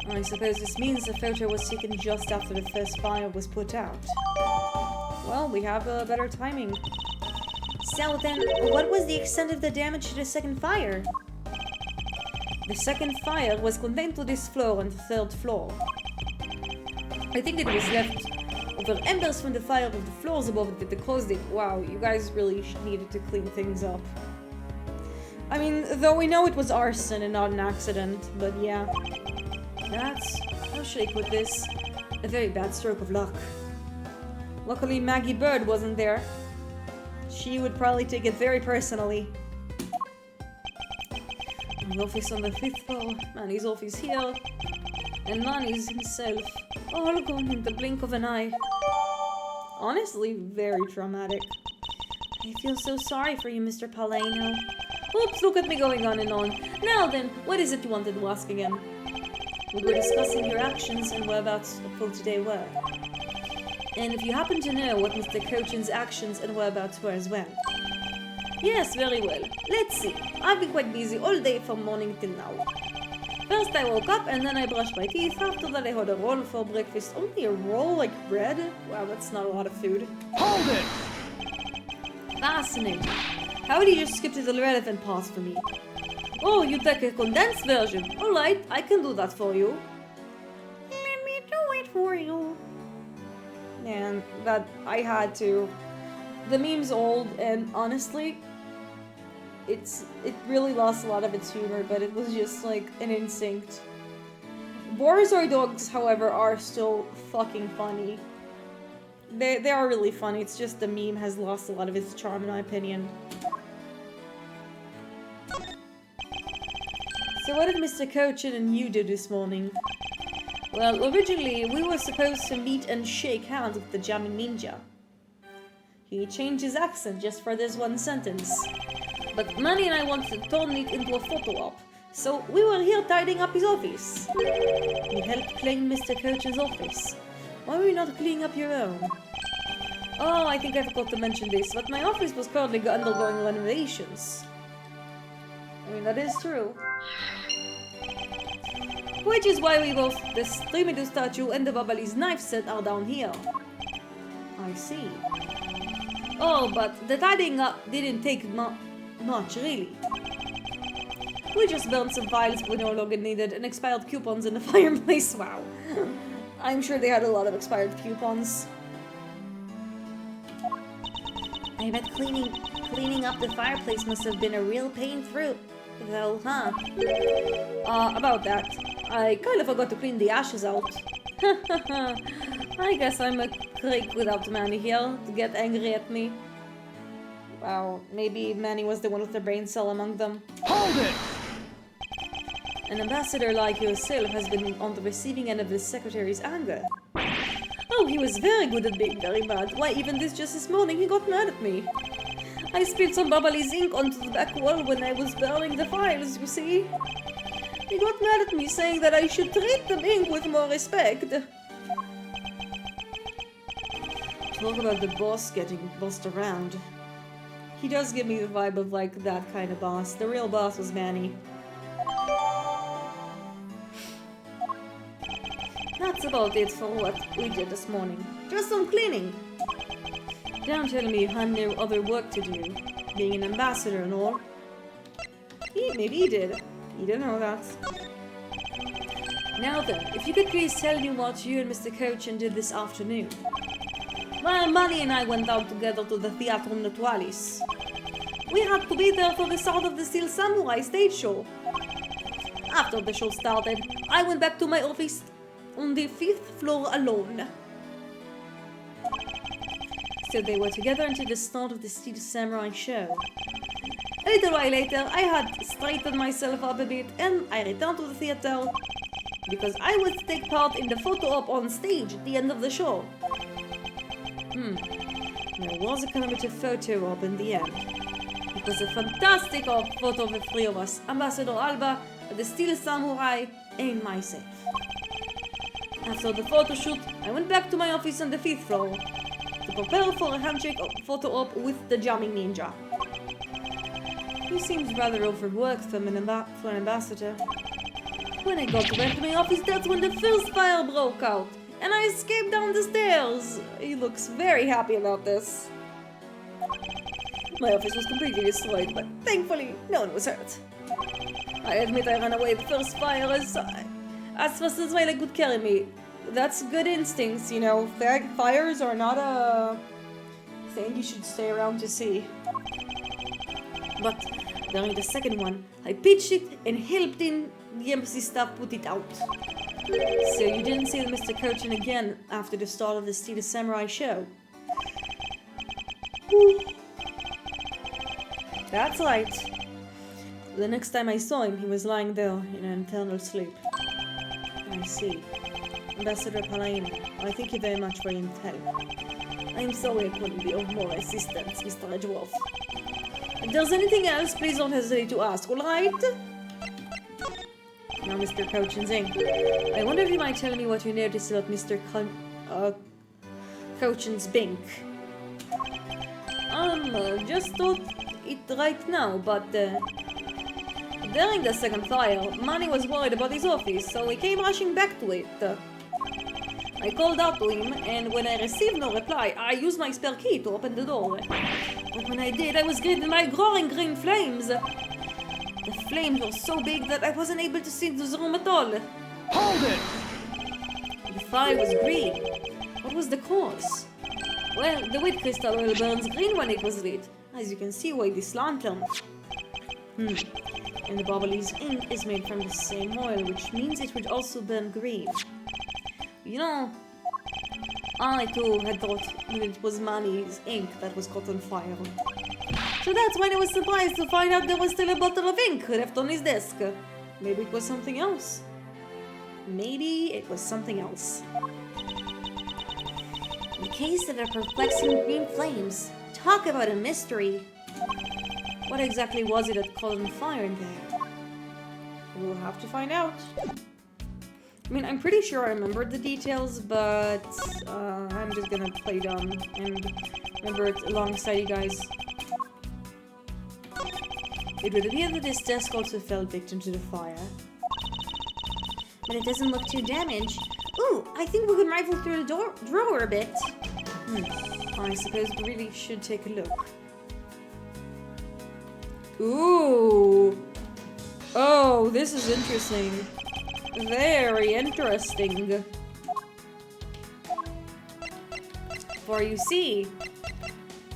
I suppose this means the photo was taken just after the first fire was put out. Well, we have better timing. So then, what was the extent of the damage to the second fire? The second fire was contained to this floor and the 3rd floor. I think it was left over embers from the fire of the floors above it that caused it. Wow, you guys really needed to clean things up. I mean, though we know it was arson and not an accident, but yeah. That's, how should I put this? A very bad stroke of luck. Luckily, Maggie Bird wasn't there. She would probably take it very personally. My office on the 5th floor, Manny's office here, and Manny's himself, all gone in the blink of an eye. Honestly, very traumatic. I feel so sorry for you, Mr. Paleno. Oops, look at me going on and on. Now then, what is it you wanted to ask again? We were discussing your actions and whereabouts for today were. And if you happen to know what Mr. Cochin's actions and whereabouts were as well. Yes, very well. Let's see. I've been quite busy all day from morning till now. First I woke up and then I brushed my teeth. After that I had a roll for breakfast. Only a roll like bread? Wow, that's not a lot of food. Hold it! Fascinating. How would you just skip to the relevant parts for me? Oh, you take a condensed version. Alright, I can do that for you. Let me do it for you. Man, that I had to. The meme's old, and honestly, it really lost a lot of its humor, but it was just like an instinct. Borzoi dogs, however, are still fucking funny. They are really funny, it's just the meme has lost a lot of its charm in my opinion. So what did Mr. Cochin and you do this morning? Well, originally we were supposed to meet and shake hands with the jamming ninja. He changed his accent just for this one sentence. But Manny and I wanted to turn it into a photo op, so we were here tidying up his office. You helped clean Mr. Cochin's office. Why were you not cleaning up your own? Oh, I think I forgot to mention this, but my office was currently undergoing renovations. I mean, that is true. Which is why we both, the Streamido statue and the Babali's knife set are down here. I see. Oh, but the tidying up didn't take much, really. We just burned some files we no longer needed and expired coupons in the fireplace. Wow. I'm sure they had a lot of expired coupons. I bet cleaning up the fireplace must have been a real pain through, though, huh? About that. I kind of forgot to clean the ashes out. I guess I'm a creep without Manny here to get angry at me. Wow, maybe Manny was the one with the brain cell among them. Hold it! An ambassador like yourself has been on the receiving end of the secretary's anger. Oh, he was very good at being very mad. Why, even just this morning he got mad at me. I spilled some Babali's ink onto the back wall when I was burning the files, you see? He got mad at me, saying that I should treat the ink with more respect. Talk about the boss getting bossed around. He does give me the vibe of like that kind of boss. The real boss was Manny. That's about it for what we did this morning. Just some cleaning. Don't tell me you had no other work to do, being an ambassador and all. Maybe he did. You didn't know that. Now then, if you could please tell me what you and Mr. Cochin did this afternoon. Well, Manny and I went out together to the Teatro Natualis. We had to be there for the start of the Steel Samurai stage show. After the show started, I went back to my office on the 5th floor alone. So they were together until the start of the Steel Samurai show. A little while later, I had straightened myself up a bit and I returned to the theater because I was to take part in the photo op on stage at the end of the show. There was a commemorative photo op in the end. It was a fantastic photo of the three of us, Ambassador Alba, the Steel Samurai, and myself. After the photo shoot, I went back to my office on the 5th floor to prepare for a handshake photo op with the jamming ninja. He seems rather overworked for an ambassador. When I got to back to my office, that's when the first fire broke out, and I escaped down the stairs. He looks very happy about this. My office was completely destroyed, but thankfully, no one was hurt. I admit I ran away the first fire as fast as my leg could carry me. That's good instincts, you know. Fires are not a thing you should stay around to see. But during the second one, I pitched it and helped in the embassy staff put it out. So you didn't see Mr. Cochin again after the start of the Steed Samurai show? Whew. That's right. The next time I saw him, he was lying there in an eternal sleep. I see. Ambassador Palaino, I thank you very much for your help. I am sorry I couldn't be of more assistance, Mr. Edgeworth. If there's anything else, please don't hesitate to ask, alright? Now, Mr. Cochin's ink. I wonder if you might tell me what you noticed about Mr. Cochin's Bink. Just thought it right now, but during the second fire, Manny was worried about his office, so he came rushing back to it. I called out to him, and when I received no reply, I used my spare key to open the door. But when I did, I was greeted by glowing green flames. The flames were so big that I wasn't able to see into the room at all. Hold it! The fire was green. What was the cause? Well, the wheat crystal oil burns green when it was lit, as you can see by this lantern. And the bubbly's ink is made from the same oil, which means it would also burn green. You know, I too had thought it was Manny's ink that was caught on fire. So that's when I was surprised to find out there was still a bottle of ink left on his desk. Maybe it was something else. Maybe it was something else. In the case of the perplexing green flames, talk about a mystery. What exactly was it that caught on fire in there? We'll have to find out. I mean, I'm pretty sure I remembered the details, but I'm just gonna play dumb and remember it alongside you guys. It would appear that this desk also fell victim to the fire. But it doesn't look too damaged. Ooh, I think we could rifle through the drawer a bit. I suppose we really should take a look. Ooh! Oh, this is interesting. Very interesting. For you see,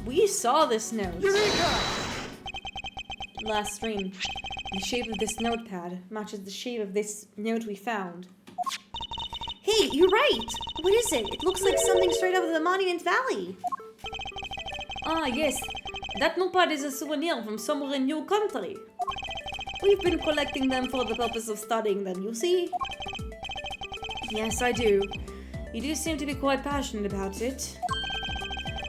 we saw this note. Eureka! Last stream. The shape of this notepad matches the shape of this note we found. Hey, you're right! What is it? It looks like something straight out of the Monument Valley. Ah, yes. That notepad is a souvenir from somewhere in your country. We've been collecting them for the purpose of studying them, you see? Yes, I do. You do seem to be quite passionate about it.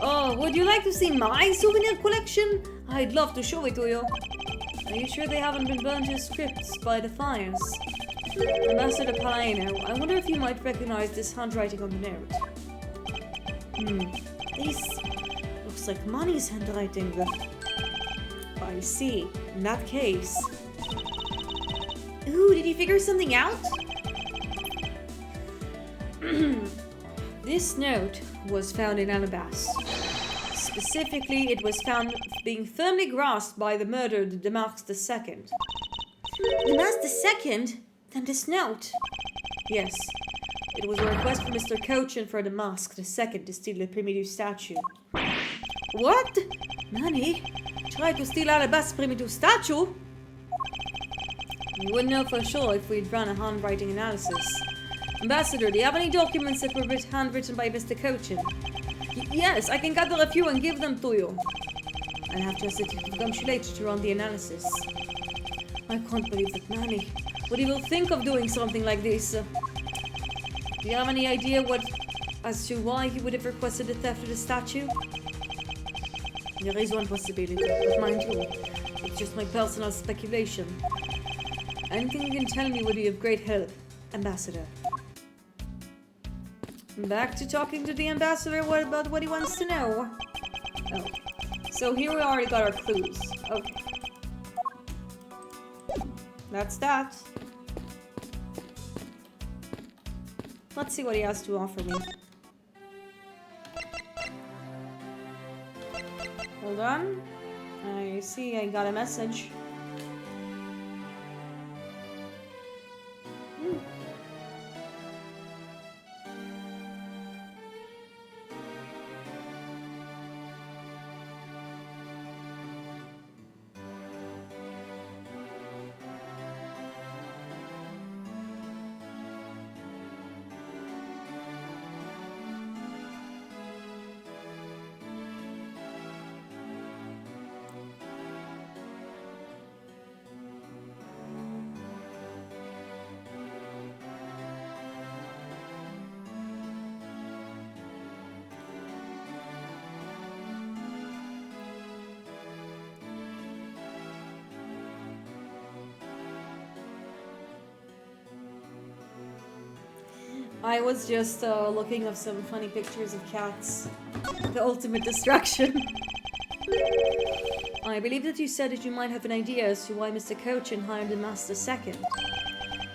Oh, would you like to see my souvenir collection? I'd love to show it to you. Are you sure they haven't been burned to scripts by the fires? Ambassador Palaino, I wonder if you might recognize this handwriting on the note. This looks like Manny's handwriting. I see. In that case... Ooh, did he figure something out? This note was found in Amidst. Specifically, it was found being firmly grasped by the murdered Amidst II. Amidst II? Then this note. Yes, it was a request from Mr. Cochin for the Mask II to steal the primitive statue. What? Manny? Tried to steal Alabast's primitive statue? We wouldn't know for sure if we'd run a handwriting analysis. Ambassador, do you have any documents that were handwritten by Mr. Cochin? Yes, I can gather a few and give them to you. I'll have to ask it to come later to run the analysis. I can't believe that Manny would even think of doing something like this. Do you have any idea as to why he would have requested the theft of the statue? There is one possibility, but mind you, it's just my personal speculation. Anything you can tell me would be of great help, Ambassador. Back to talking to the Ambassador about what he wants to know. Oh, so here we already got our clues. Okay. that's that. Let's see what he has to offer me. Hold on. I see I got a message. I was just looking up some funny pictures of cats. The ultimate distraction. I believe that you said that you might have an idea as to why Mr. Cochin hired the master second.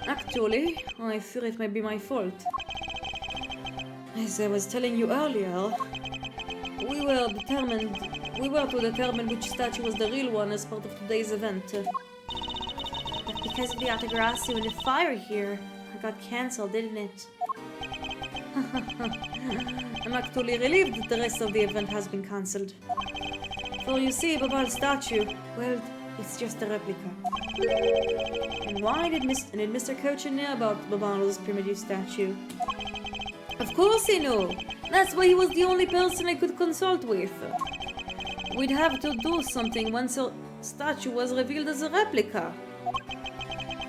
Actually, I fear it may be my fault. As I was telling you earlier, we were to determine which statue was the real one as part of today's event. But because of the Atagrasu and the fire here, it got cancelled, didn't it? I'm actually relieved that the rest of the event has been cancelled. For you see, Babal's statue, well, it's just a replica. And why did Mr. Cochin know about Babal's primitive statue? Of course he knew! That's why he was the only person I could consult with. We'd have to do something once a statue was revealed as a replica.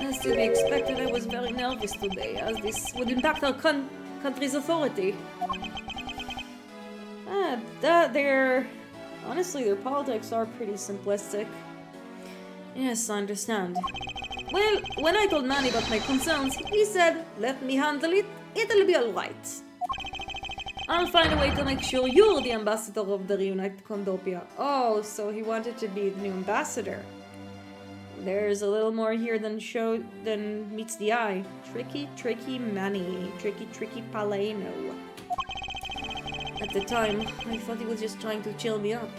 As to be expected, I was very nervous today, as this would impact our country's authority. Honestly, their politics are pretty simplistic. Yes, I understand. Well, when I told Manny about my concerns, he said, let me handle it, it'll be alright. I'll find a way to make sure you're the ambassador of the reunited Condopia. Oh, so he wanted to be the new ambassador. There's a little more here than meets the eye. Tricky Manny. Tricky Paleno. At the time, I thought he was just trying to chill me up.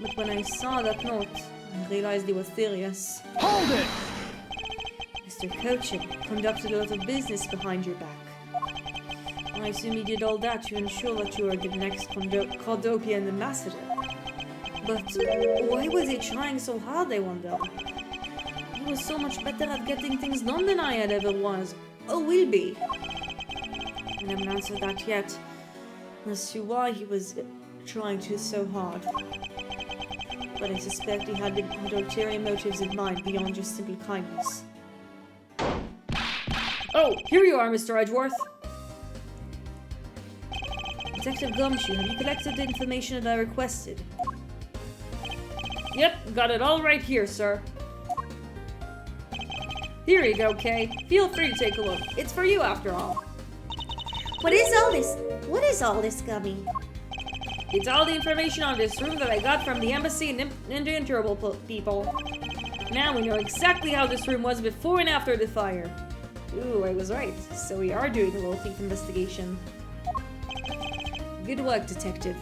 But when I saw that note, I realized he was serious. Hold it! Mr. Cochin conducted a lot of business behind your back. I assume he did all that to ensure that you were the next Cordopian ambassador. But why was he trying so hard, I wonder? He was so much better at getting things done than I had ever was, or will be. I haven't answered that yet, as to why he was trying to so hard. But I suspect he had ulterior motives in mind beyond just simple kindness. Oh, here you are, Mr. Edgeworth. Detective Gumshoe, have you collected the information that I requested? Yep, got it all right here, sir. Here you go, Kay. Feel free to take a look. It's for you, after all. What is all this? What is all this, Gummy? It's all the information on this room that I got from the embassy and the Interpol people. Now we know exactly how this room was before and after the fire. Ooh, I was right. So we are doing a little thief investigation. Good work, detective.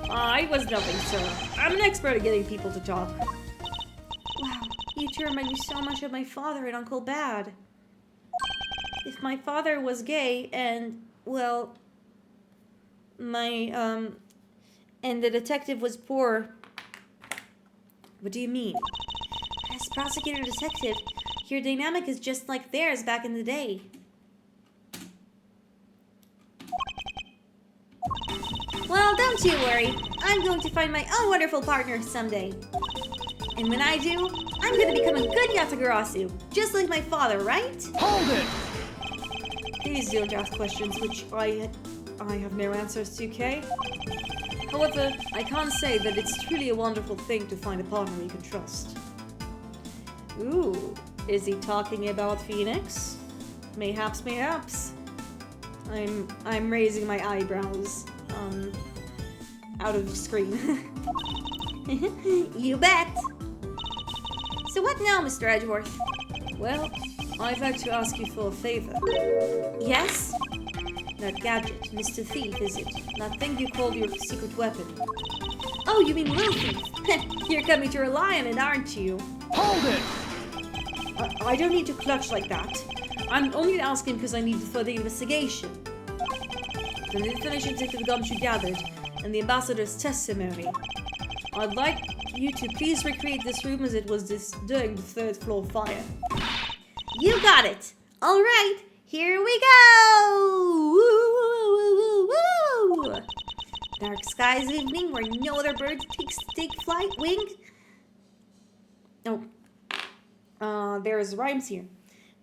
It was nothing, sir. I'm an expert at getting people to talk. Wow, you two remind me so much of my father and Uncle Bad. If my father was gay and, well, and the detective was poor. What do you mean? As prosecutor detective, your dynamic is just like theirs back in the day. Well, don't you worry. I'm going to find my own wonderful partner someday. And when I do, I'm going to become a good Yatagarasu, just like my father, right? Hold it! Please don't ask questions which I have no answers to, Kay. However, I can't say that it's truly a wonderful thing to find a partner you can trust. Ooh, is he talking about Phoenix? Mayhaps. I'm raising my eyebrows. Out of screen. You bet. So what now, Mr. Edgeworth? Well, I'd like to ask you for a favor. Yes? That gadget, Mr. Thief, is it? That thing you called your secret weapon. Oh, you mean Little Thief? You're coming to rely on it, aren't you? Hold it! I don't need to clutch like that. I'm only asking because I need for the investigation. The information Detective Gumshoe gathered and the ambassador's testimony. I'd like you to please recreate this room as it was during the third floor fire. You got it. All right, here we go. Woo, woo, woo, woo. Dark skies of evening where no other birds take flight, wing. There's rhymes here.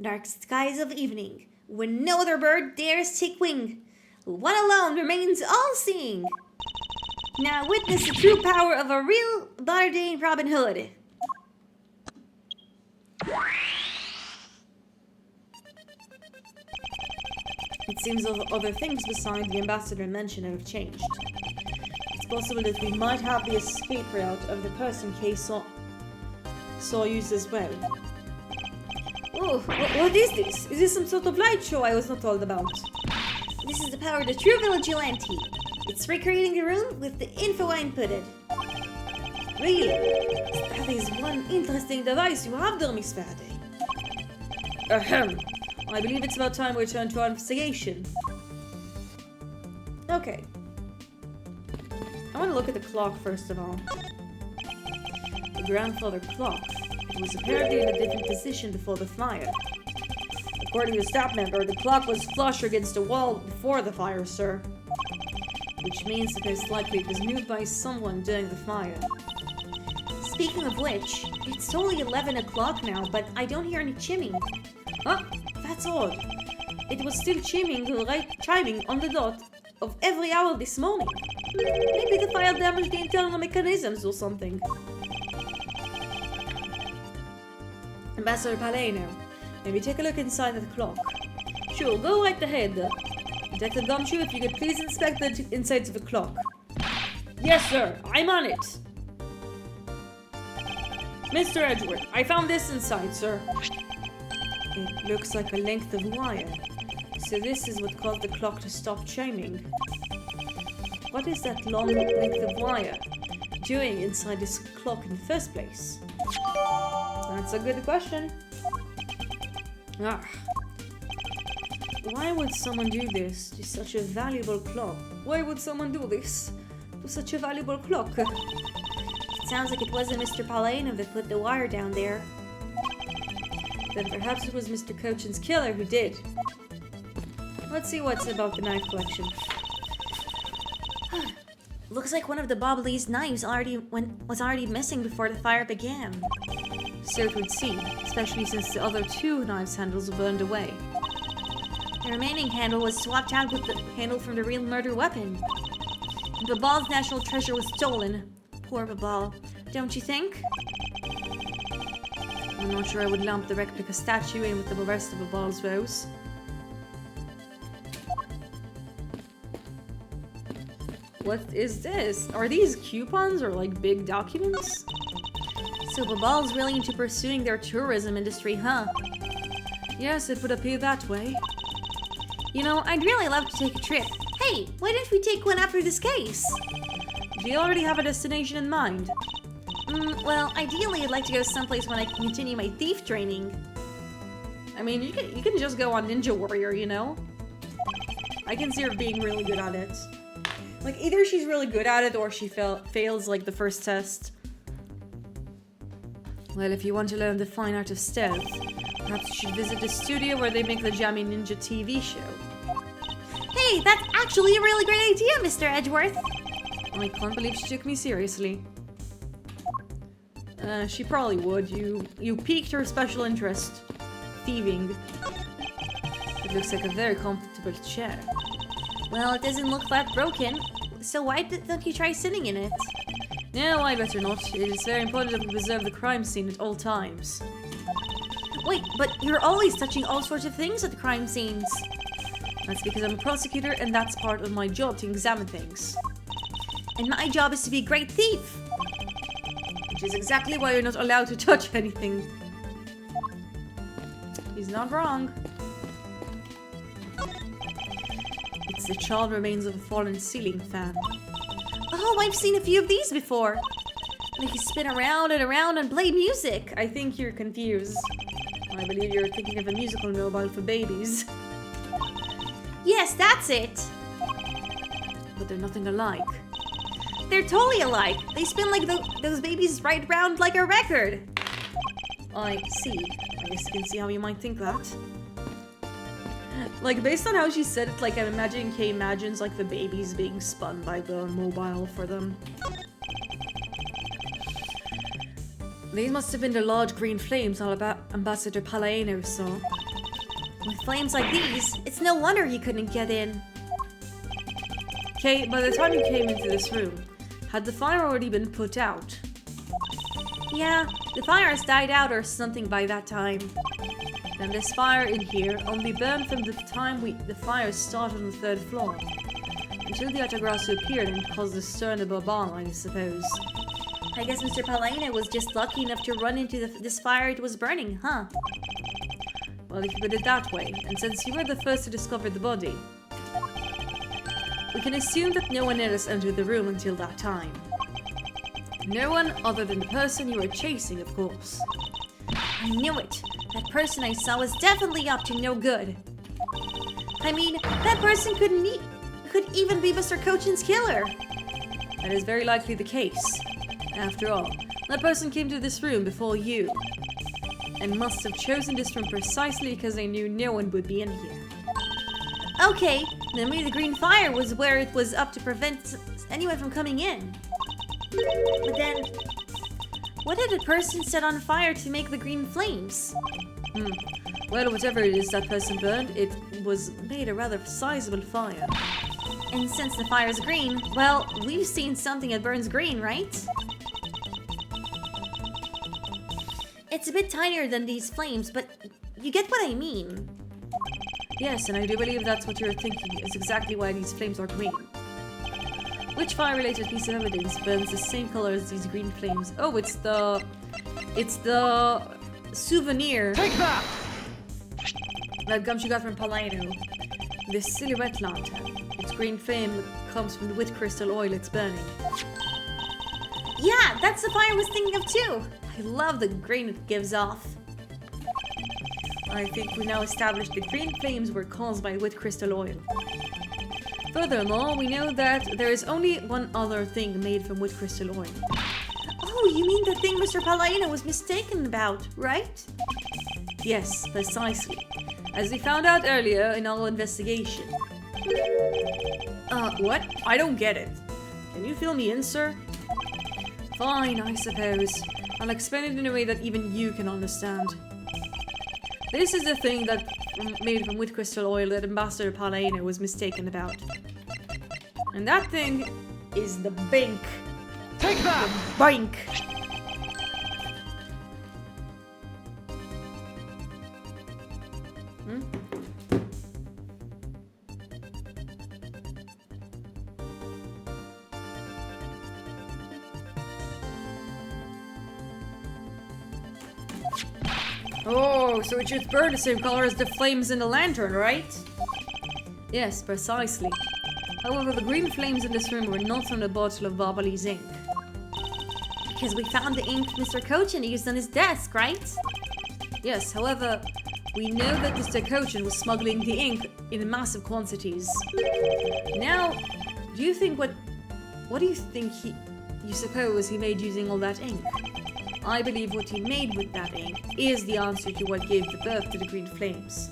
Dark skies of evening when no other bird dares take wing. One alone remains all-seeing. Now witness the true power of a real modern-day Robin Hood. It seems other things besides the ambassador mentioned have changed. It's possible that we might have the escape route of the person Kay saw used as well. Oh, what is this? Is this some sort of light show I was not told about? This is the power of the true vigilante. It's recreating the room with the info I inputted. Really? That is one interesting device you have there, Miss Faraday. Ahem. I believe it's about time we return to our investigation. Okay. I want to look at the clock first of all. The grandfather clock. It was apparently in a different position before the fire. According to the staff member, the clock was flush against the wall before the fire, sir. Which means that most likely it was moved by someone during the fire. Speaking of which, it's only 11 o'clock now, but I don't hear any chiming. Huh? That's odd. It was still chiming on the dot of every hour this morning. Maybe the fire damaged the internal mechanisms or something. Ambassador Paleno, maybe take a look inside the clock. Sure, go right ahead. Detective Gumshoe, if you could please inspect the insides of the clock. Yes, sir. I'm on it. Mr. Edgeworth, I found this inside, sir. It looks like a length of wire. So this is what caused the clock to stop chiming. What is that long length of wire doing inside this clock in the first place? That's a good question. Why would someone do this to such a valuable clock? Why would someone do this to such a valuable clock? It sounds like it wasn't Mr. Paleno that put the wire down there. Then perhaps it was Mr. Cochin's killer who did. Let's see what's about the knife collection. Looks like one of the Bob-Lee's knives was already missing before the fire began. So it would seem, especially since the other two knives handles were burned away. The remaining handle was swapped out with the handle from the real murder weapon. And Babal's national treasure was stolen. Poor Babal, don't you think? I'm not sure I would lump the replica statue in with the rest of Babal's woes. What is this? Are these coupons or like big documents? So Babal's really into pursuing their tourism industry, huh? Yes, it would appear that way. You know, I'd really love to take a trip. Hey, why don't we take one after this case? Do you already have a destination in mind? Well, ideally I'd like to go someplace when I can continue my thief training. I mean, you can just go on Ninja Warrior, you know? I can see her being really good at it. Like, either she's really good at it or she fails, like, the first test. Well, if you want to learn the fine art of stealth, perhaps you should visit the studio where they make the Jammy Ninja TV show. Hey, that's actually a really great idea, Mr. Edgeworth! I can't believe she took me seriously. She probably would. You piqued her special interest. Thieving. It looks like a very comfortable chair. Well, it doesn't look that broken, so why don't you try sitting in it? No, I better not. It is very important that we preserve the crime scene at all times. Wait, but you're always touching all sorts of things at the crime scenes. That's because I'm a prosecutor and that's part of my job to examine things. And my job is to be a great thief! Which is exactly why you're not allowed to touch anything. He's not wrong. It's the charred remains of a fallen ceiling fan. Oh, I've seen a few of these before. They can spin around and around and play music. I think you're confused. I believe you're thinking of a musical mobile for babies. Yes, that's it. But they're nothing alike. They're totally alike. They spin like those babies right round like a record. I see. I guess you can see how you might think that. Like, based on how she said it, like, I'm imagining Kay imagines, like, the babies being spun by the mobile for them. These must have been the large green flames Ambassador Palladino saw. With flames like these, it's no wonder he couldn't get in. Kay, by the time you came into this room, had the fire already been put out? Yeah, the fire has died out or something by that time. And this fire in here only burned from the time the fire started on the 3rd floor. Until the Atagrasu appeared and caused a stir in the Babal, I suppose. I guess Mr. Palladino was just lucky enough to run into this fire it was burning, huh? Well, if you put it that way, and since you were the first to discover the body, we can assume that no one else entered the room until that time. No one other than the person you were chasing, of course. I knew it. That person I saw was definitely up to no good. I mean, that person could even be Mr. Cochin's killer. That is very likely the case. After all, that person came to this room before you, and must have chosen this room precisely because they knew no one would be in here. Okay, then maybe the green fire was where it was up to prevent anyone from coming in. But then, what did the person set on fire to make the green flames? Well, whatever it is that person burned, it was made a rather sizable fire. And since the fire is green, well, we've seen something that burns green, right? It's a bit tinier than these flames, but you get what I mean. Yes, and I do believe that's what you're thinking, is exactly why these flames are green. Which fire-related piece of evidence burns the same color as these green flames? Oh, it's the souvenir. Take that! That Gumshoe got from Palladino. This silhouette lantern. Its green flame comes from the wit crystal oil it's burning. Yeah, that's the fire I was thinking of too. I love the green it gives off. I think we now established the green flames were caused by wit crystal oil. Furthermore, we know that there is only one other thing made from wit crystal oil. Oh, you mean the thing Mr. Palladino was mistaken about, right? Yes, precisely. As we found out earlier in our investigation. What? I don't get it. Can you fill me in, sir? Fine, I suppose. I'll explain it in a way that even you can understand. This is the thing that made from wit crystal oil that Ambassador Palladino was mistaken about. And that thing is the bank. Take that! Bank! Oh, so it should burn the same color as the flames in the lantern, right? Yes, precisely. However, the green flames in this room were not from the bottle of Barbali's ink. Because we found the ink Mr. Cochin used on his desk, right? Yes, however, we know that Mr. Cochin was smuggling the ink in massive quantities. Now, do you think what do you think you suppose he made using all that ink? I believe what he made with that ink is the answer to what gave the birth to the green flames.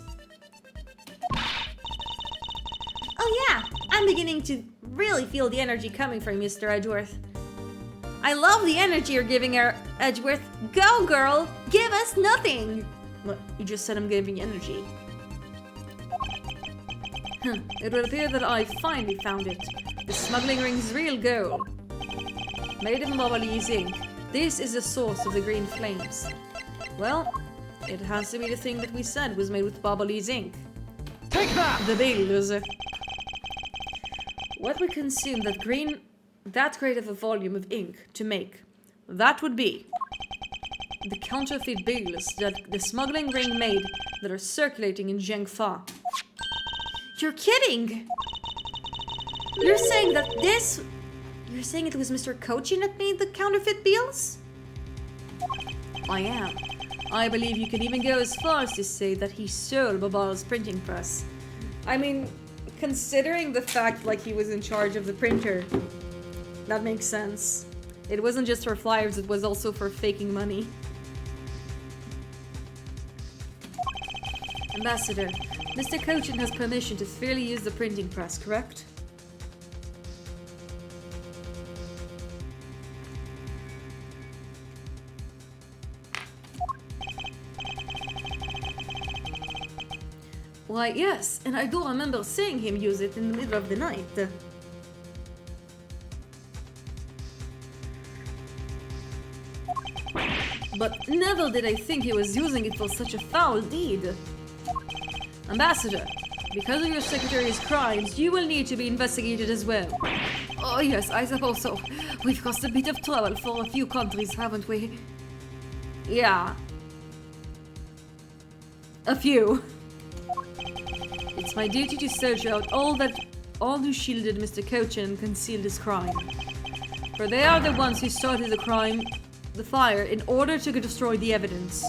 Oh yeah, I'm beginning to really feel the energy coming from Mr. Edgeworth. I love the energy you're giving her, Edgeworth. Go, girl! Give us nothing! What? You just said I'm giving energy. It would appear that I finally found it. The smuggling ring's real goal. Made in Barbali's ink. This is the source of the green flames. Well, it has to be the thing that we said was made with Barbali's ink. Take that! The bills. What would consume that great of a volume of ink to make? That would be the counterfeit bills that the smuggling ring made that are circulating in Zhengfa. You're kidding! You're saying that this... You're saying it was Mr. Kochin that made the counterfeit bills? I am. I believe you can even go as far as to say that he stole Babal's printing press. I mean, considering the fact like he was in charge of the printer, that makes sense. It wasn't just for flyers, it was also for faking money. Ambassador, Mr. Kochin has permission to freely use the printing press, correct? Why, yes, and I do remember seeing him use it in the middle of the night. But never did I think he was using it for such a foul deed. Ambassador, because of your secretary's crimes, you will need to be investigated as well. Oh yes, I suppose so. We've caused a bit of trouble for a few countries, haven't we? Yeah. A few. It's my duty to search out all who shielded Mr. Kochin and concealed his crime. For they are the ones who started the fire, in order to destroy the evidence.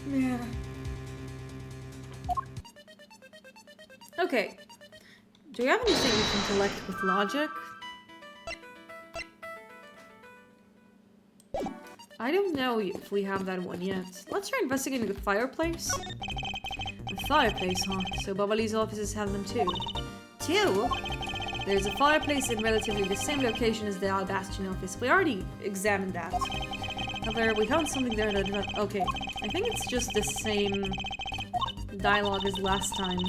Man. Okay. Do you have anything you can collect with logic? I don't know if we have that one yet. Let's try investigating the fireplace. The fireplace, huh? So Babali's offices have them too. Two? There's a fireplace in relatively the same location as the Bastion office. We already examined that. However, we found something there that... Okay, I think it's just the same dialogue as last time.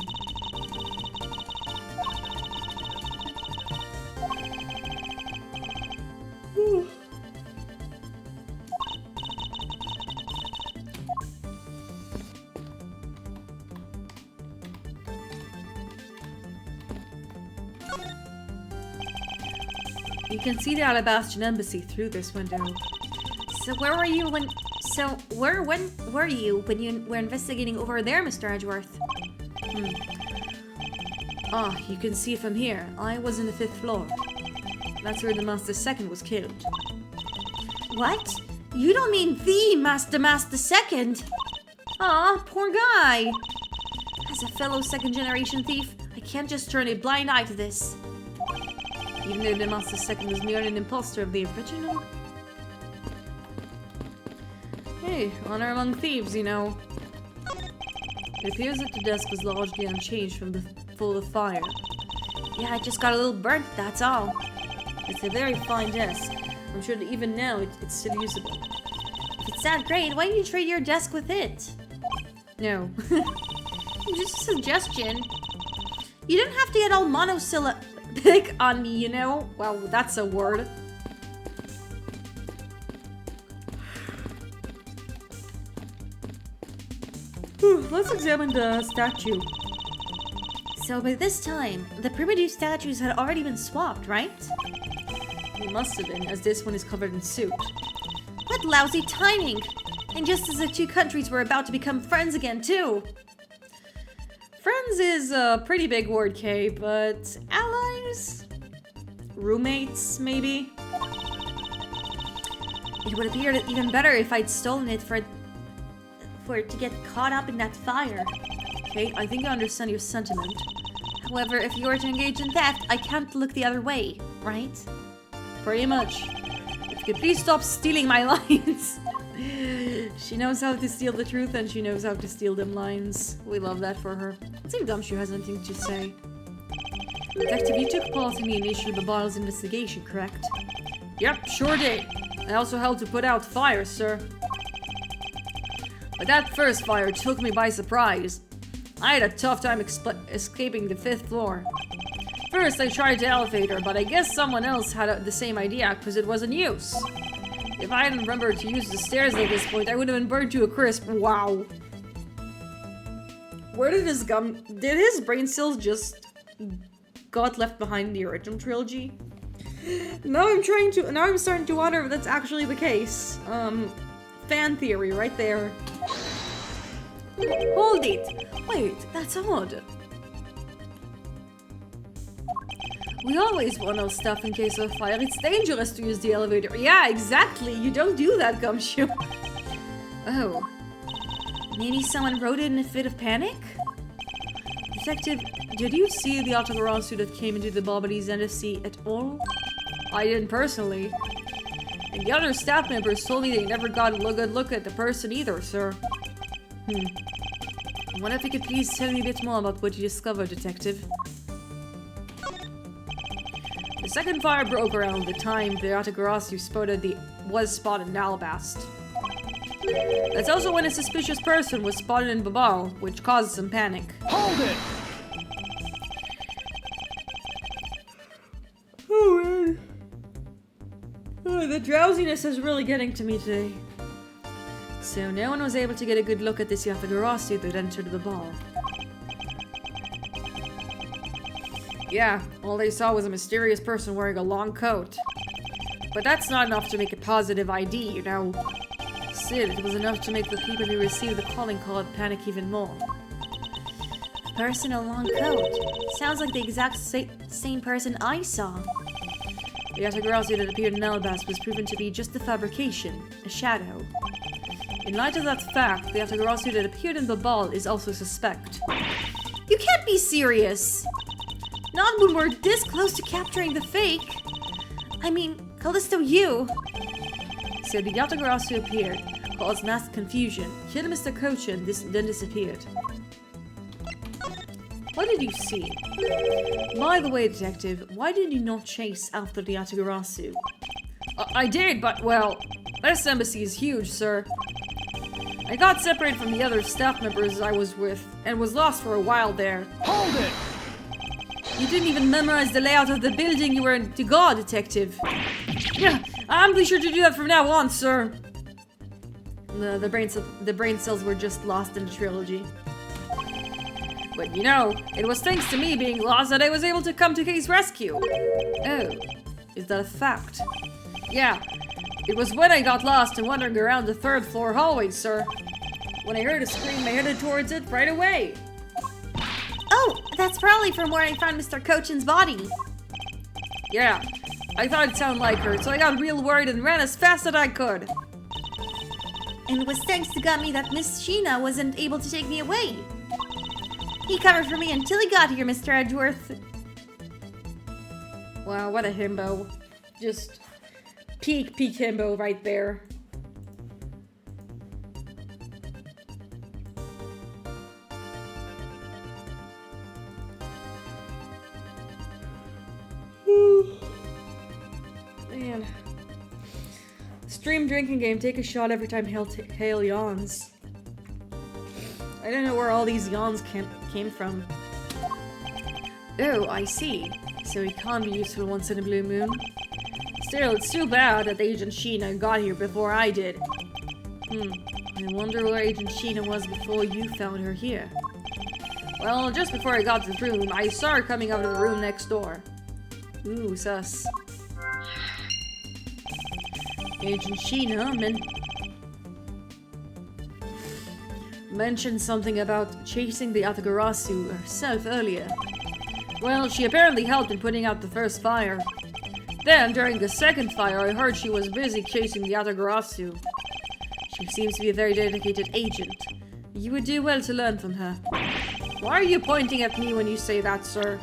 You can see the Alabastion embassy through this window. So where were you when... when were you when you were investigating over there, Mr. Edgeworth? Ah, you can see from here. I was in the 5th floor. That's where the Master Second was killed. What? You don't mean the Master Second? Aw, poor guy. As a fellow second-generation thief, I can't just turn a blind eye to this. Even though the Master Second was merely an imposter of the original. Hey, honor among thieves, you know. It appears that the desk was largely unchanged from before the fire. Yeah, it just got a little burnt, that's all. It's a very fine desk. I'm sure that even now it's still usable. If it's that great, why don't you trade your desk with it? No. Just a suggestion. You don't have to get all monosyllabic on me, you know? Wow, that's a word. Let's examine the statue. So by this time, the primitive statues had already been swapped, right? It must have been, as this one is covered in soot. What lousy timing! And just as the two countries were about to become friends again, too! Friends is a pretty big word, Kay, but allies? Roommates, maybe? It would appear even better if I'd stolen it for it to get caught up in that fire. Okay, I think I understand your sentiment. However, if you were to engage in theft, I can't look the other way, right? Pretty much. If you could please stop stealing my lines. She knows how to steal the truth and she knows how to steal them lines. We love that for her. It's even dumb she has anything to say. Detective, you took part in the initial Babal's investigation, correct? Yep, sure did. I also helped to put out fires, sir. But that first fire took me by surprise. I had a tough time escaping the 5th floor. First, I tried the elevator, but I guess someone else had the same idea because it wasn't use. If I hadn't remembered to use the stairs at this point, I would have been burned to a crisp. Wow. Where did his gum... Did his brain cells just got left behind in the original trilogy? Now I'm starting to wonder if that's actually the case. Fan theory right there. Hold it! Wait, that's odd. We always want our stuff in case of fire. It's dangerous to use the elevator. Yeah, exactly. You don't do that, Gumshoe. Oh. Maybe someone wrote it in a fit of panic? Detective, did you see the autograph that came into the Bobbity's NFC at all? I didn't personally. And the other staff members told me they never got a good look at the person either, sir. I wonder if you could please tell me a bit more about what you discovered, Detective. The second fire broke around the time the Autogarasu was spotted in Alabast. That's also when a suspicious person was spotted in Babal, which caused some panic. Hold it! Oh man. Oh, the drowsiness is really getting to me today. So no one was able to get a good look at this Yatagarasu that entered the ball. Yeah, all they saw was a mysterious person wearing a long coat. But that's not enough to make a positive ID, you know. Still, it was enough to make the people who received the calling card panic even more. A person in a long coat. Sounds like the exact same person I saw. The Yatagarasu that appeared in Albas was proven to be just a fabrication, a shadow. In light of that fact, the Yatagarasu that appeared in the ball is also suspect. You can't be serious! Not when we're this close to capturing the fake! I mean, Callisto, you! So the Yatagarasu appeared, caused mass confusion, killed Mr. Kocha, and then disappeared. What did you see? By the way, Detective, why did you not chase after the Yatagarasu? I did, but, well, this embassy is huge, sir. I got separated from the other staff members I was with, and was lost for a while there. Hold it! You didn't even memorize the layout of the building you were to guard, Detective. Yeah, I'm be sure to do that from now on, sir. The brain cells were just lost in the trilogy. But you know, it was thanks to me being lost that I was able to come to Kay's rescue. Oh, is that a fact? Yeah, it was when I got lost and wandering around the third floor hallway, sir. When I heard a scream, I headed towards it right away. Oh, that's probably from where I found Mr. Cochin's body. Yeah, I thought it sounded like her, so I got real worried and ran as fast as I could. And it was thanks to Gummy that Miss Sheena wasn't able to take me away. He covered for me until he got here, Mr. Edgeworth. Wow, what a himbo. Just peak himbo right there. Man. Stream drinking game, take a shot every time Hale yawns. I don't know where all these yawns came from. Oh, I see. So it can't be useful once in a blue moon. Still, it's too bad that Agent Sheena got here before I did. I wonder where Agent Sheena was before you found her here. Well, just before I got to the room, I saw her coming out of the room next door. Ooh, sus. Agent Sheena mentioned something about chasing the Atagarasu herself earlier. Well, she apparently helped in putting out the first fire. Then, during the second fire, I heard she was busy chasing the Atagarasu. She seems to be a very dedicated agent. You would do well to learn from her. Why are you pointing at me when you say that, sir?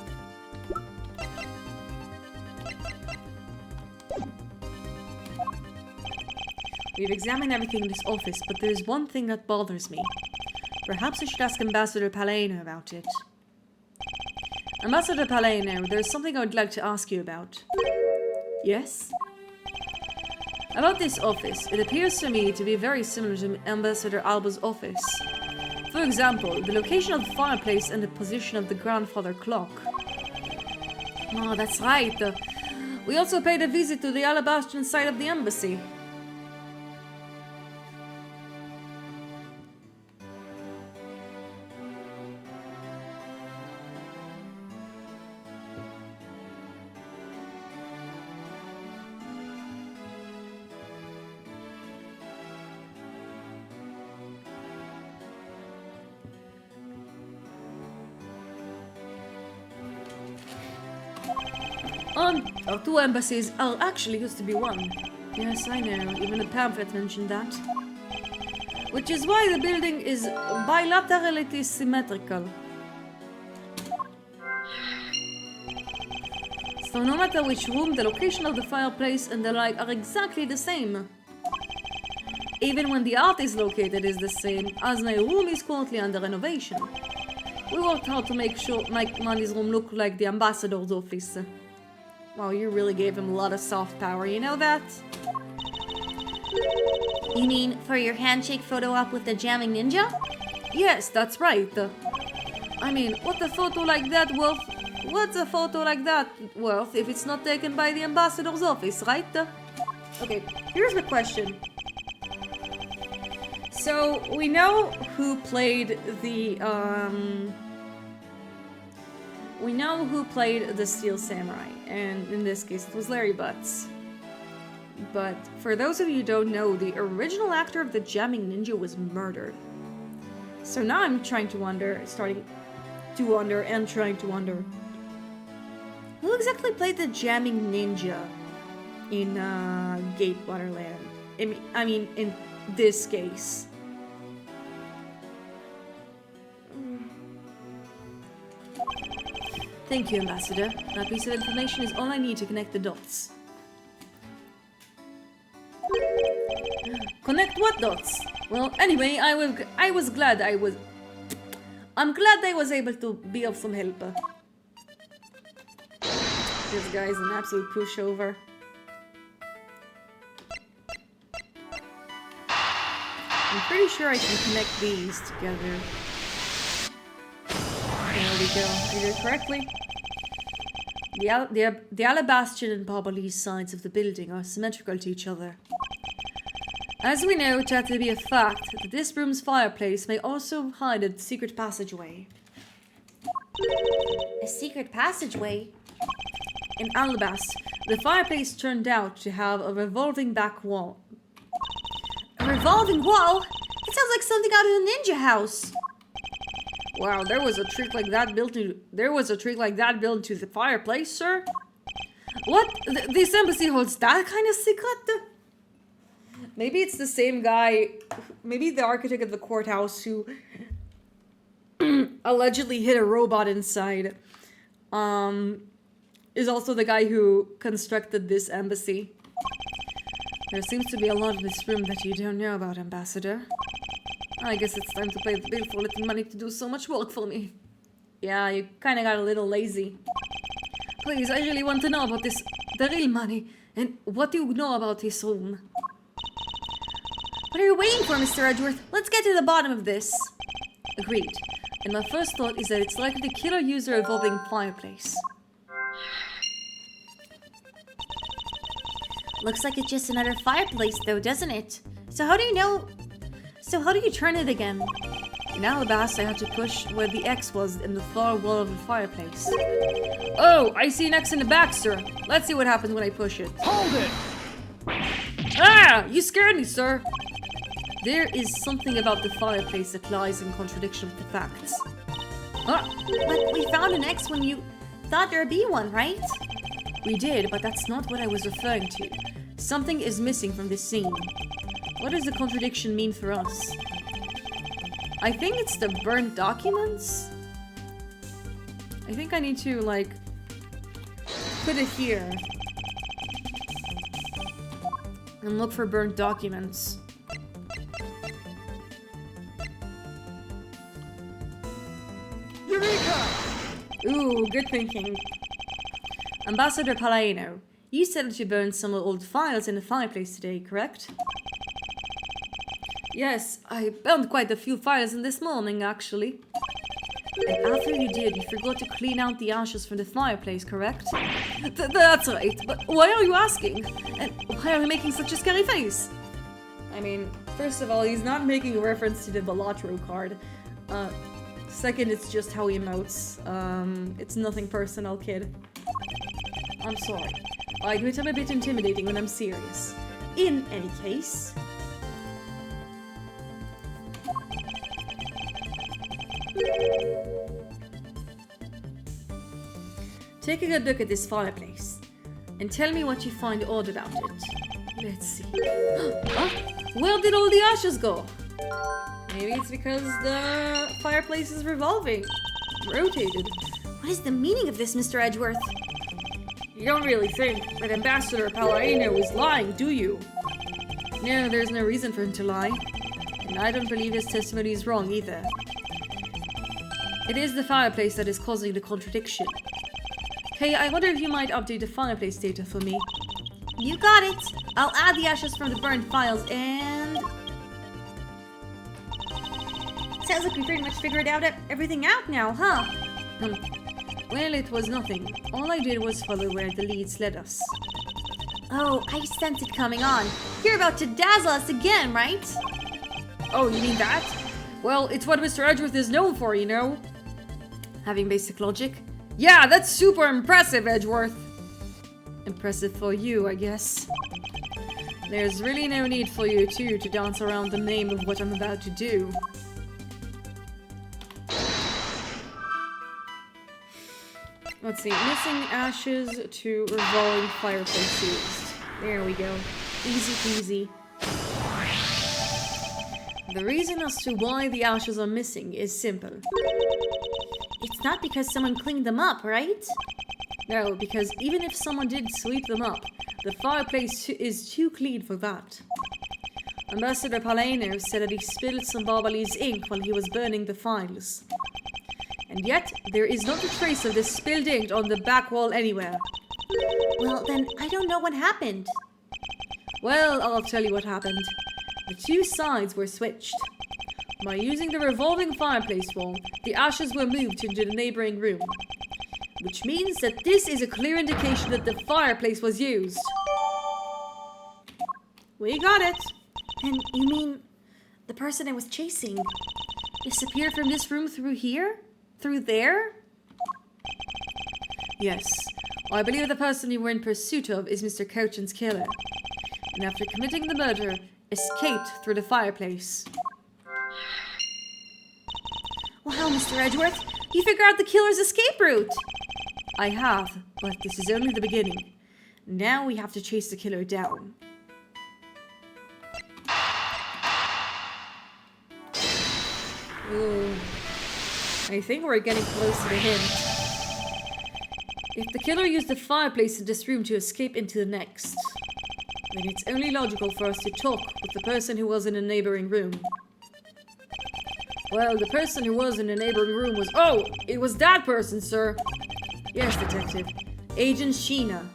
We've examined everything in this office, but there's one thing that bothers me. Perhaps I should ask Ambassador Paleno about it. Ambassador Paleno, there's something I would like to ask you about. Yes? About this office, it appears to me to be very similar to Ambassador Alba's office. For example, the location of the fireplace and the position of the grandfather clock. Oh, that's right. We also paid a visit to the Alabastrian side of the embassy. Two embassies actually used to be one. Yes, I know, even the pamphlet mentioned that. Which is why the building is bilaterally symmetrical. So no matter which room, the location of the fireplace and the light are exactly the same. Even when the art is located is the same, as my room is currently under renovation. We worked hard to make Mandy's room look like the ambassador's office. Wow, you really gave him a lot of soft power, you know that? You mean for your handshake photo op with the jamming ninja? Yes, that's right. I mean, what's a photo like that worth if it's not taken by the ambassador's office, right? Okay, here's the question. So, we know who played the Steel Samurai, and in this case it was Larry Butts. But for those of you who don't know, the original actor of the Jamming Ninja was murdered. So now I'm trying to wonder, who exactly played the Jamming Ninja in Gatewaterland? I mean, in this case. Thank you, Ambassador. That piece of information is all I need to connect the dots. Connect what dots? Well, anyway, I'm glad I was able to be of some help. This guy's an absolute pushover. I'm pretty sure I can connect these together. There we go. I did it correctly. The Alabastian and Barbalese sides of the building are symmetrical to each other. As we know, it had to be a fact that this room's fireplace may also hide a secret passageway. A secret passageway? In Alabast, the fireplace turned out to have a revolving back wall. A revolving wall? It sounds like something out of a ninja house. Wow, there was a trick like that built into the fireplace, sir? What? This embassy holds that kind of secret? Maybe it's the same guy, maybe the architect of the courthouse who allegedly hid a robot inside, is also the guy who constructed this embassy. There seems to be a lot in this room that you don't know about, Ambassador. I guess it's time to pay the bill for letting money to do so much work for me. Yeah, you kinda got a little lazy. Please, I really want to know about the real money, and what do you know about this room? What are you waiting for, Mr. Edgeworth? Let's get to the bottom of this. Agreed. And my first thought is that it's likely the killer used a revolving fireplace. Looks like it's just another fireplace though, doesn't it? So how do you turn it again? In Alabast, I had to push where the X was in the far wall of the fireplace. Oh, I see an X in the back, sir. Let's see what happens when I push it. Hold it! Ah! You scared me, sir! There is something about the fireplace that lies in contradiction with the facts. But we found an X when you thought there'd be one, right? We did, but that's not what I was referring to. Something is missing from this scene. What does the contradiction mean for us? I think it's the burnt documents? I think I need to, like, put it here. And look for burnt documents. Eureka! Ooh, good thinking. Ambassador Palladino, you said that you burned some old files in the fireplace today, correct? Yes, I burned quite a few files in this morning, actually. And after you did, you forgot to clean out the ashes from the fireplace, correct? That's right, but why are you asking? And why are you making such a scary face? I mean, first of all, he's not making a reference to the Balatro card. Second, it's just how he emotes. It's nothing personal, kid. I'm sorry. I admit I'm a bit intimidating when I'm serious. In any case... Take a good look at this fireplace. and tell me what you find odd about it. Let's see. Oh, where did all the ashes go? Maybe it's because the fireplace is revolving. Rotated. What is the meaning of this, Mr. Edgeworth? You don't really think that Ambassador Palladino is lying, do you? No, there's no reason for him to lie. And I don't believe his testimony is wrong either. It is the fireplace that is causing the contradiction. Hey, I wonder if you might update the fireplace data for me. You got it. I'll add the ashes from the burned files and... Sounds like we pretty much figured out everything out now, huh? Well, it was nothing. All I did was follow where the leads led us. Oh, I sense it coming on. You're about to dazzle us again, right? Oh, you mean that? Well, it's what Mr. Edgeworth is known for, you know? Having basic logic? Yeah, that's super impressive, Edgeworth! Impressive for you, I guess. There's really no need for you two to dance around the name of what I'm about to do. Let's see, missing ashes to revolving fireplace used. There we go. Easy peasy. The reason as to why the ashes are missing is simple. It's not because someone cleaned them up, right? No, because even if someone did sweep them up, the fireplace is too clean for that. Ambassador Palladino said that he spilled some Barbalese ink while he was burning the files. And yet, there is not a trace of this spilled ink on the back wall anywhere. Well, then I don't know what happened. Well, I'll tell you what happened. The two sides were switched. By using the revolving fireplace wall, the ashes were moved into the neighboring room. Which means that this is a clear indication that the fireplace was used. We got it. And you mean the person I was chasing disappeared from this room through here? Through there? Yes. I believe the person you were in pursuit of is Mr. Cochin's killer. And after committing the murder, escaped through the fireplace. Wow, Mr. Edgeworth, you figured out the killer's escape route! I have, but this is only the beginning. Now we have to chase the killer down. Ooh. I think we're getting close to the hint. If the killer used the fireplace in this room to escape into the next, then it's only logical for us to talk with the person who was in a neighboring room. Well, the person who was in the neighboring room was... Oh! It was that person, sir! Yes, detective. Agent Sheena.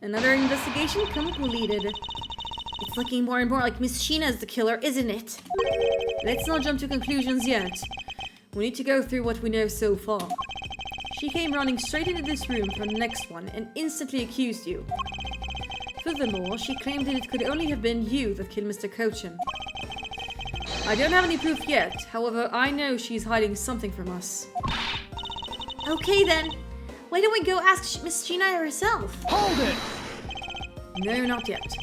Another investigation completed. It's looking more and more like Miss Sheena is the killer, isn't it? Let's not jump to conclusions yet. We need to go through what we know so far. She came running straight into this room from the next one and instantly accused you. Furthermore, she claimed that it could only have been you that killed Mr. Cochin. I don't have any proof yet, however, I know she's hiding something from us. Okay then. Why don't we go ask Miss Sheena herself? Hold it! No, not yet.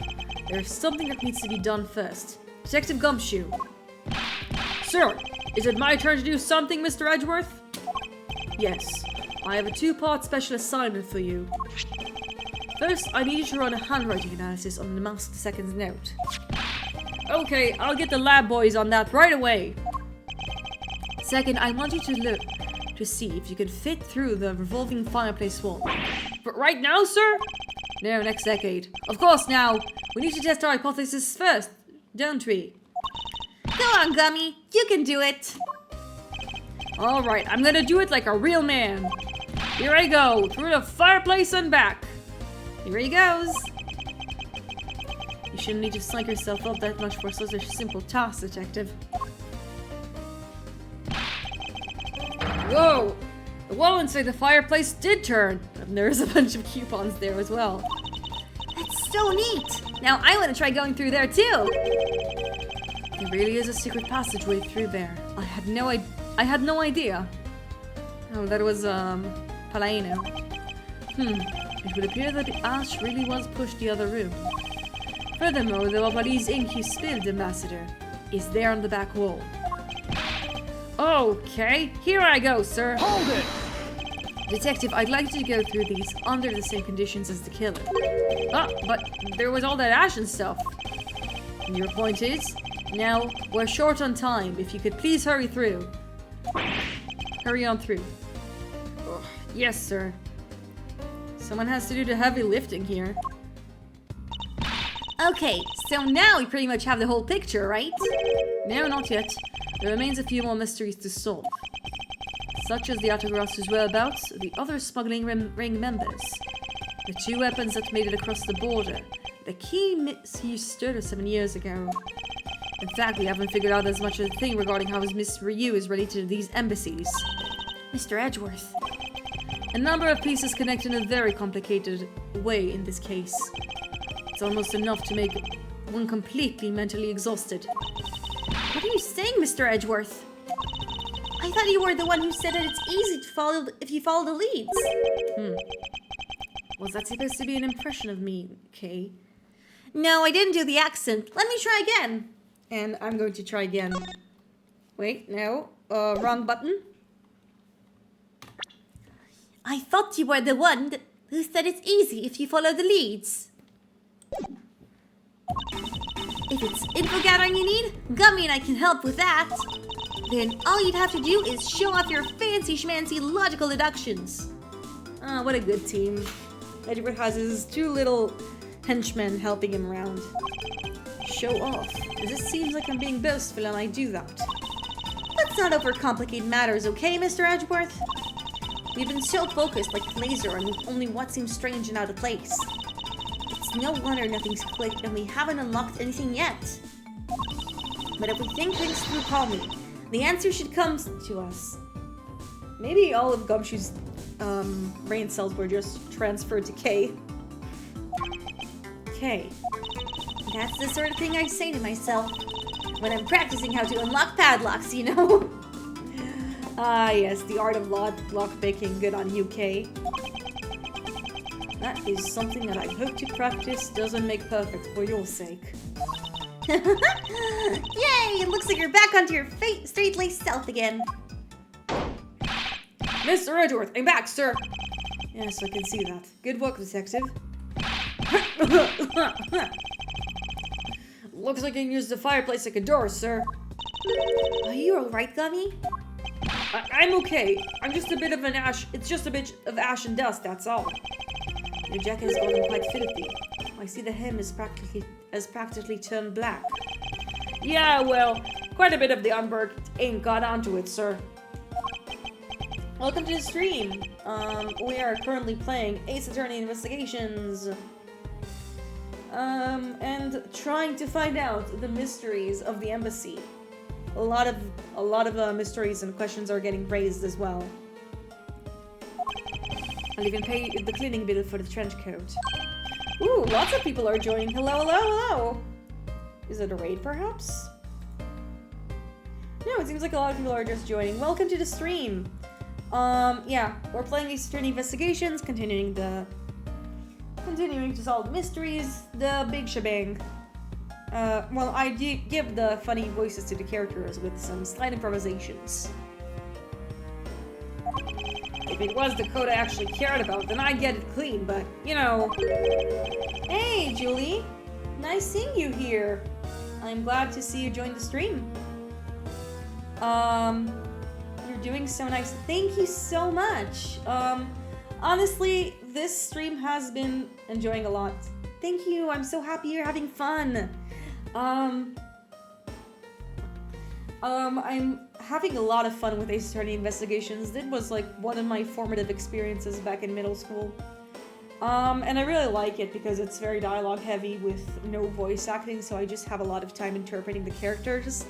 There's something that needs to be done first. Detective Gumshoe. Sir, is it my turn to do something, Mr. Edgeworth? Yes. I have a two-part special assignment for you. First, I need you to run a handwriting analysis on the masked second's note. Okay, I'll get the lab boys on that right away. Second, I want you to look to see if you can fit through the revolving fireplace wall. But right now, sir? No, next decade. Of course now. We need to test our hypothesis first, don't we? Go on, Gummy. You can do it. Alright, I'm gonna do it like a real man. Here I go, through the fireplace and back. Here he goes. You shouldn't need to psych yourself up that much for such a simple task, detective. Whoa! The wall inside the fireplace did turn, and there's a bunch of coupons there as well. That's so neat. Now I want to try going through there too. There really is a secret passageway through there. I had no idea. Oh, that was, Palladino. It would appear that the ash really was pushed the other room. Furthermore, the Barbalese ink you spilled, Ambassador, is there on the back wall. Okay, here I go, sir. Hold it! Detective, I'd like you to go through these under the same conditions as the killer. Ah, but there was all that ash and stuff. And your point is? Now, we're short on time. If you could please hurry through. Hurry on through. Oh, yes, sir. Someone has to do the heavy lifting here. Okay, so now we pretty much have the whole picture, right? No, not yet. There remains a few more mysteries to solve. Such as the Autogros's whereabouts, the other smuggling ring members, the 2 weapons that made it across the border, the key misuse 7 years ago. In fact, we haven't figured out as much as a thing regarding how Miss Ryu is related to these embassies. Mr. Edgeworth. A number of pieces connect in a very complicated way in this case. It's almost enough to make one completely mentally exhausted. What are you saying, Mr. Edgeworth? I thought you were the one who said that it's easy to follow if you follow the leads. Was that supposed to be an impression of me, Kay? No, I didn't do the accent. Let me try again. And I'm going to try again. Wait, no. Wrong button. I thought you were the one who said it's easy if you follow the leads. If it's info gathering you need, Gummy and I can help with that. Then all you'd have to do is show off your fancy schmancy logical deductions. Ah, what a good team. Edgeworth has his 2 little henchmen helping him around. Show off. It just seems like I'm being boastful and I do that. Let's not overcomplicate matters, okay, Mr. Edgeworth? We've been so focused like laser on only what seems strange and out of place. It's no wonder nothing's clicked and we haven't unlocked anything yet. But if we think things through calmly, the answer should come to us. Maybe all of Gumshoe's brain cells were just transferred to Kay. Kay. That's the sort of thing I say to myself when I'm practicing how to unlock padlocks, you know? Ah, yes, the art of lockpicking. Good on you, Kay. That is something that I hope to practice doesn't make perfect for your sake. Yay! It looks like you're back onto your straight-laced self again. Mr. Edgeworth, I'm back, sir. Yes, I can see that. Good work, detective. Looks like you can use the fireplace like a door, sir. Are you alright, Gummy? I'm okay. I'm just a bit of an ash. It's just a bit of ash and dust, that's all. Your jacket has gotten quite filthy. I see the hem is practically turned black. Yeah, well, quite a bit of the unburnt ink got onto it, sir. Welcome to the stream. We are currently playing Ace Attorney Investigations. And trying to find out the mysteries of the embassy. A lot of mysteries and questions are getting raised as well. I'll even pay the cleaning bill for the trench coat. Ooh, lots of people are joining. Hello, hello, hello. Is it a raid, perhaps? No, it seems like a lot of people are just joining. Welcome to the stream. Yeah, we're playing Ace Attorney Investigations, continuing to solve the mysteries, the big shebang. Well, I give the funny voices to the characters with some slight improvisations. If it was the code I actually cared about, then I'd get it clean, but, you know. Hey, Julie. Nice seeing you here. I'm glad to see you join the stream. You're doing so nice. Thank you so much. Honestly, this stream has been enjoying a lot. Thank you. I'm so happy you're having fun. I'm having a lot of fun with Ace Attorney Investigations. It was like one of my formative experiences back in middle school. And I really like it because it's very dialogue heavy with no voice acting, so I just have a lot of time interpreting the characters.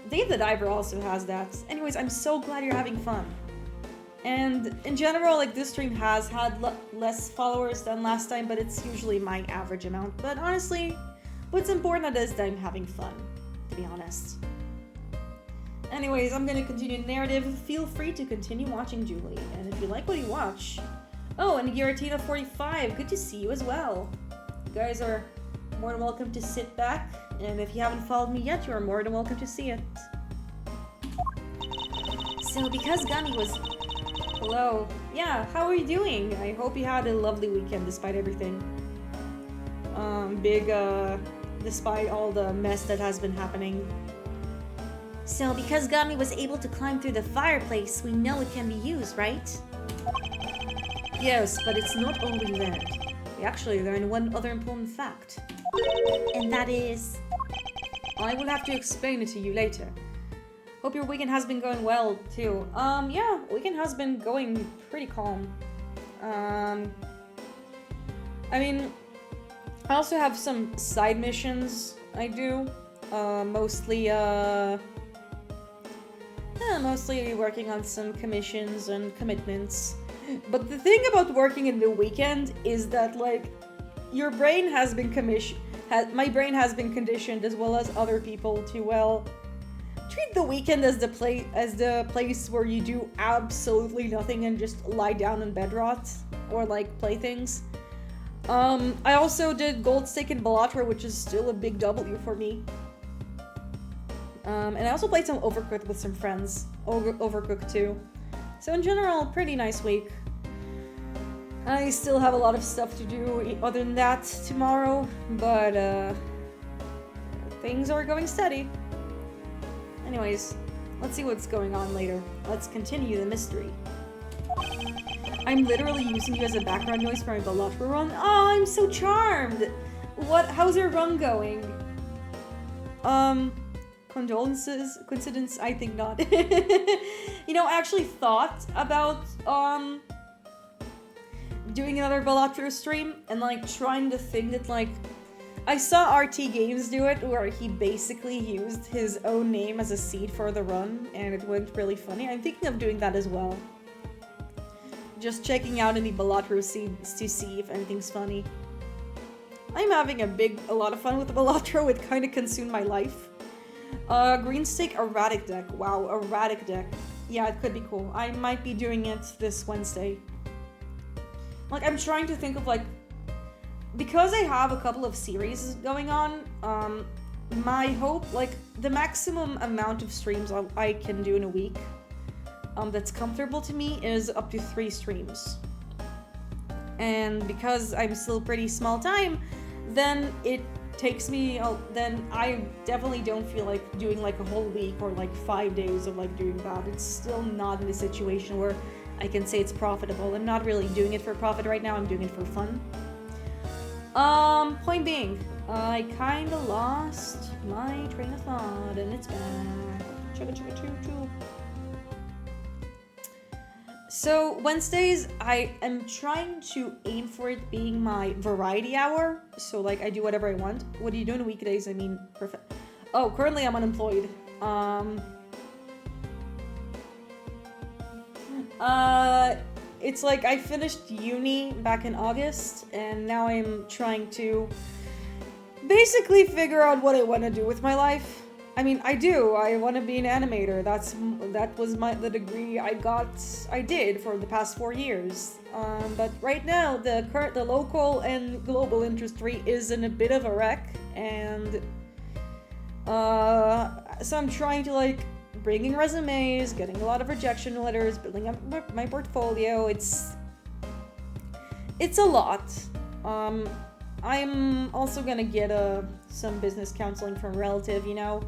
Dave the Diver also has that. Anyways, I'm so glad you're having fun. And in general, like, this stream has had less followers than last time, but it's usually my average amount. But honestly, what's important is that I'm having fun, to be honest. Anyways, I'm gonna continue the narrative. Feel free to continue watching, Julie. And if you like what you watch... Oh, and Giratina45, good to see you as well. You guys are more than welcome to sit back. And if you haven't followed me yet, you are more than welcome to see it. So because Gummy was... Hello. Yeah, how are you doing? I hope you had a lovely weekend despite everything. Despite all the mess that has been happening. So because Gummy was able to climb through the fireplace, we know it can be used, right? Yes, but it's not only that. We actually learned one other important fact. And that is... I will have to explain it to you later. Hope your weekend has been going well, too. Yeah, weekend has been going pretty calm. I mean, I also have some side missions I do. Mostly working on some commissions and commitments. But the thing about working in the weekend is that, like, your brain has been my brain has been conditioned, as well as other people, to, well, treat the weekend as the place where you do absolutely nothing and just lie down and bed rot or like play things. I also did Gold Stake in Balatro, which is still a big W for me. And I also played some Overcooked with some friends. Overcooked 2. So in general, pretty nice week. I still have a lot of stuff to do other than that tomorrow, but things are going steady. Anyways, let's see what's going on later. Let's continue the mystery. I'm literally using you as a background noise for my Balatro run. Oh, I'm so charmed! How's your run going? Condolences? Coincidence? I think not. You know, I actually thought about, doing another Balatro stream and, like, trying to think that, like, I saw RT Games do it, where he basically used his own name as a seed for the run, and it went really funny. I'm thinking of doing that as well. Just checking out any Balatro seeds to see if anything's funny. I'm having a lot of fun with the Balatro. It kind of consumed my life. Green Stake Erratic deck. Wow, Erratic deck. Yeah, it could be cool. I might be doing it this Wednesday. Like, I'm trying to think of, like, because I have a couple of series going on, my hope, like, the maximum amount of streams I can do in a week, that's comfortable to me is up to 3 streams. And because I'm still pretty small time, then it takes me, then I definitely don't feel like doing, like, a whole week or, like, 5 days of, like, doing that. It's still not in a situation where I can say it's profitable. I'm not really doing it for profit right now, I'm doing it for fun. Point being, I kinda lost my train of thought, and it's back. Chugga chugga choo choo. So, Wednesdays, I am trying to aim for it being my variety hour. So, like, I do whatever I want. What do you do on weekdays? I mean, perfect. Oh, currently I'm unemployed. It's like I finished uni back in August, and now I'm trying to basically figure out what I want to do with my life. I mean, I want to be an animator. That was the degree I did for the past 4 years. But right now, the local and global industry is in a bit of a wreck, and so I'm trying to, like, bringing resumes, getting a lot of rejection letters, building up my portfolio. It's a lot. I'm also gonna get some business counseling from a relative, you know,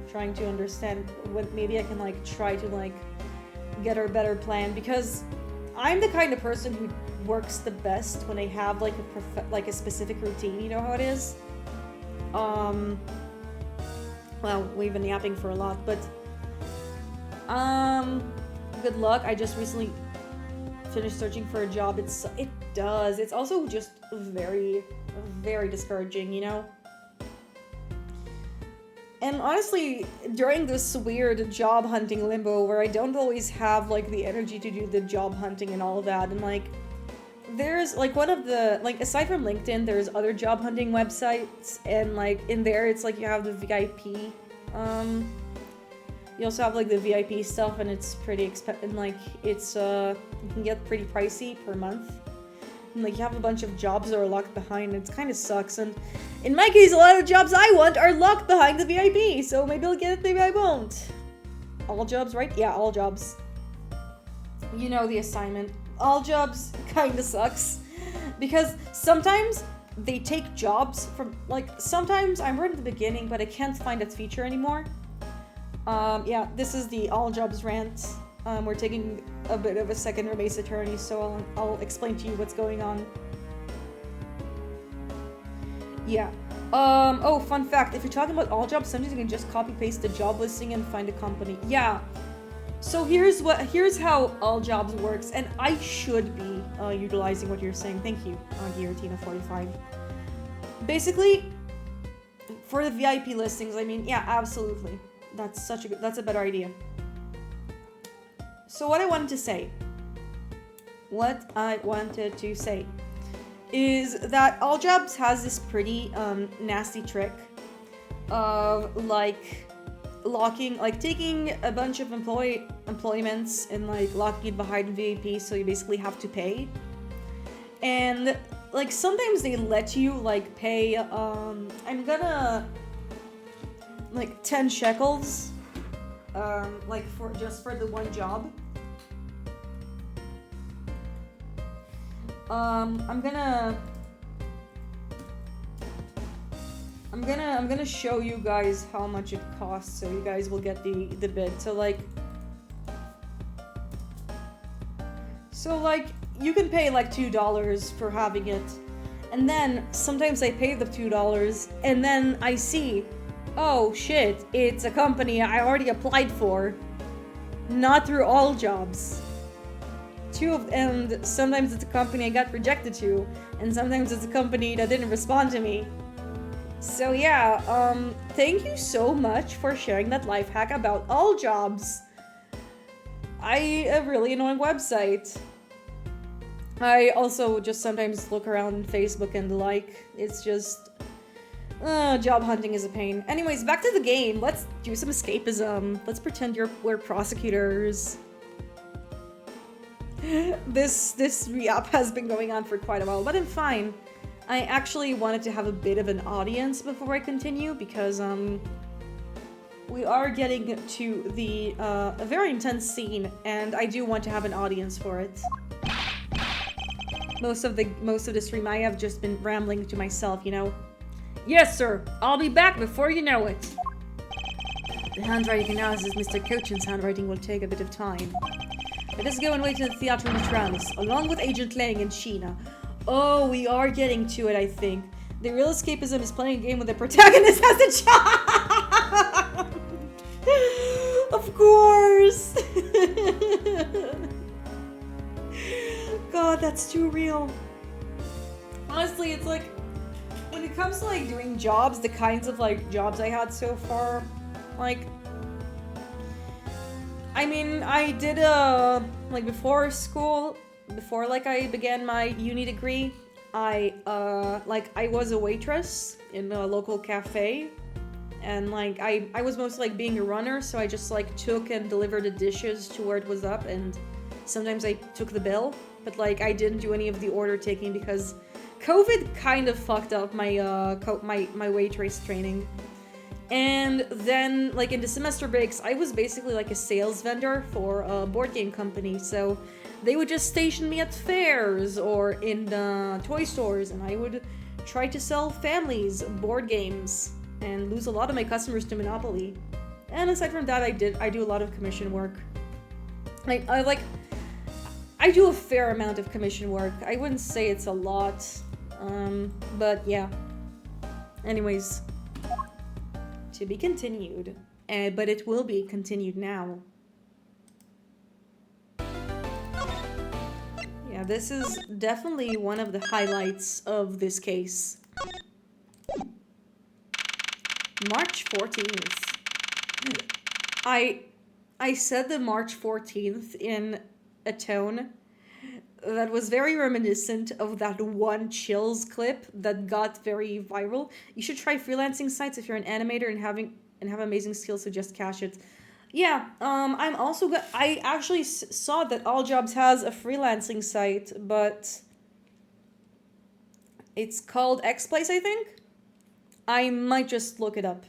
trying to understand what maybe I can, like, try to, like, get a better plan, because I'm the kind of person who works the best when I have, like, a specific routine. You know how it is? Well, we've been yapping for a lot, but good luck. I just recently finished searching for a job. It's also just very, very discouraging, you know? And honestly, during this weird job hunting limbo where I don't always have, like, the energy to do the job hunting and all of that, and, like, there's, like, one of the, like, aside from LinkedIn, there's other job hunting websites, and, like, in there, it's like you have the VIP, you also have, like, the VIP stuff, and it's pretty and, like, it's, you can get pretty pricey per month. And, like, you have a bunch of jobs that are locked behind. It kind of sucks. And in my case, a lot of jobs I want are locked behind the VIP. So maybe I'll get it, maybe I won't. All jobs, right? Yeah, all jobs. you know the assignment. All jobs kinda sucks. Because sometimes they take jobs from, like, sometimes I'm right at the beginning, but I can't find that feature anymore. Yeah, this is the all jobs rant. We're taking a bit of a second base attorney, so I'll explain to you what's going on. Yeah. Oh, fun fact, if you're talking about all jobs, sometimes you can just copy paste the job listing and find a company. Yeah. So here's how all jobs works, and I should be utilizing what you're saying. Thank you, Guillotina45. Basically, for the VIP listings, I mean, yeah, absolutely. That's a better idea. So what I wanted to say is that all jobs has this pretty nasty trick of like locking, like taking a bunch of employments and like locking it behind VIP, so you basically have to pay. And like sometimes they let you like pay I'm gonna like 10 shekels like for the one job. I'm gonna show you guys how much it costs, so you guys will get the bid. So like you can pay like $2 for having it, and then sometimes I pay the $2 and then I see, oh shit, it's a company I already applied for, not through all jobs. And sometimes it's a company I got rejected to, and sometimes it's a company that didn't respond to me. So yeah, thank you so much for sharing that life hack about all jobs. A really annoying website. I also just sometimes look around Facebook and the like. It's just job hunting is a pain. Anyways, back to the game. Let's do some escapism. Let's pretend we're prosecutors. This re-up has been going on for quite a while, but I'm fine. I actually wanted to have a bit of an audience before I continue, because we are getting to the a very intense scene, and I do want to have an audience for it. Most of the stream I have just been rambling to myself, you know. Yes, sir. I'll be back before you know it. The handwriting analysis, Mr. Cochin's handwriting, will take a bit of time. Let us go and wait in the Theatre Neutralis, along with Agent Lang and Sheena. Oh, we are getting to it, I think. The real escapism is playing a game with the protagonist as a child! Of course! God, that's too real. Honestly, it's like, when it comes to like doing jobs, the kinds of like jobs I had so far, like, I mean, I did like before school, before like I began my uni degree, I was a waitress in a local cafe, and like I was mostly like being a runner, so I just like took and delivered the dishes to where it was up, and sometimes I took the bill, but like I didn't do any of the order taking because COVID kind of fucked up my my waitress training. And then, like, in the semester breaks, I was basically like a sales vendor for a board game company. So they would just station me at fairs or in toy stores, and I would try to sell families board games and lose a lot of my customers to Monopoly. And aside from that, I do a lot of commission work. I do a fair amount of commission work. I wouldn't say it's a lot, but yeah. Anyways. To be continued, but it will be continued now. Yeah, this is definitely one of the highlights of this case. March 14th. I said the March 14th in a tone that was very reminiscent of that one Chills clip that got very viral. You should try freelancing sites if you're an animator and have amazing skills, so just cash it. Yeah, I'm also I actually saw that All Jobs has a freelancing site, but it's called X-Place, I think. I might just look it up.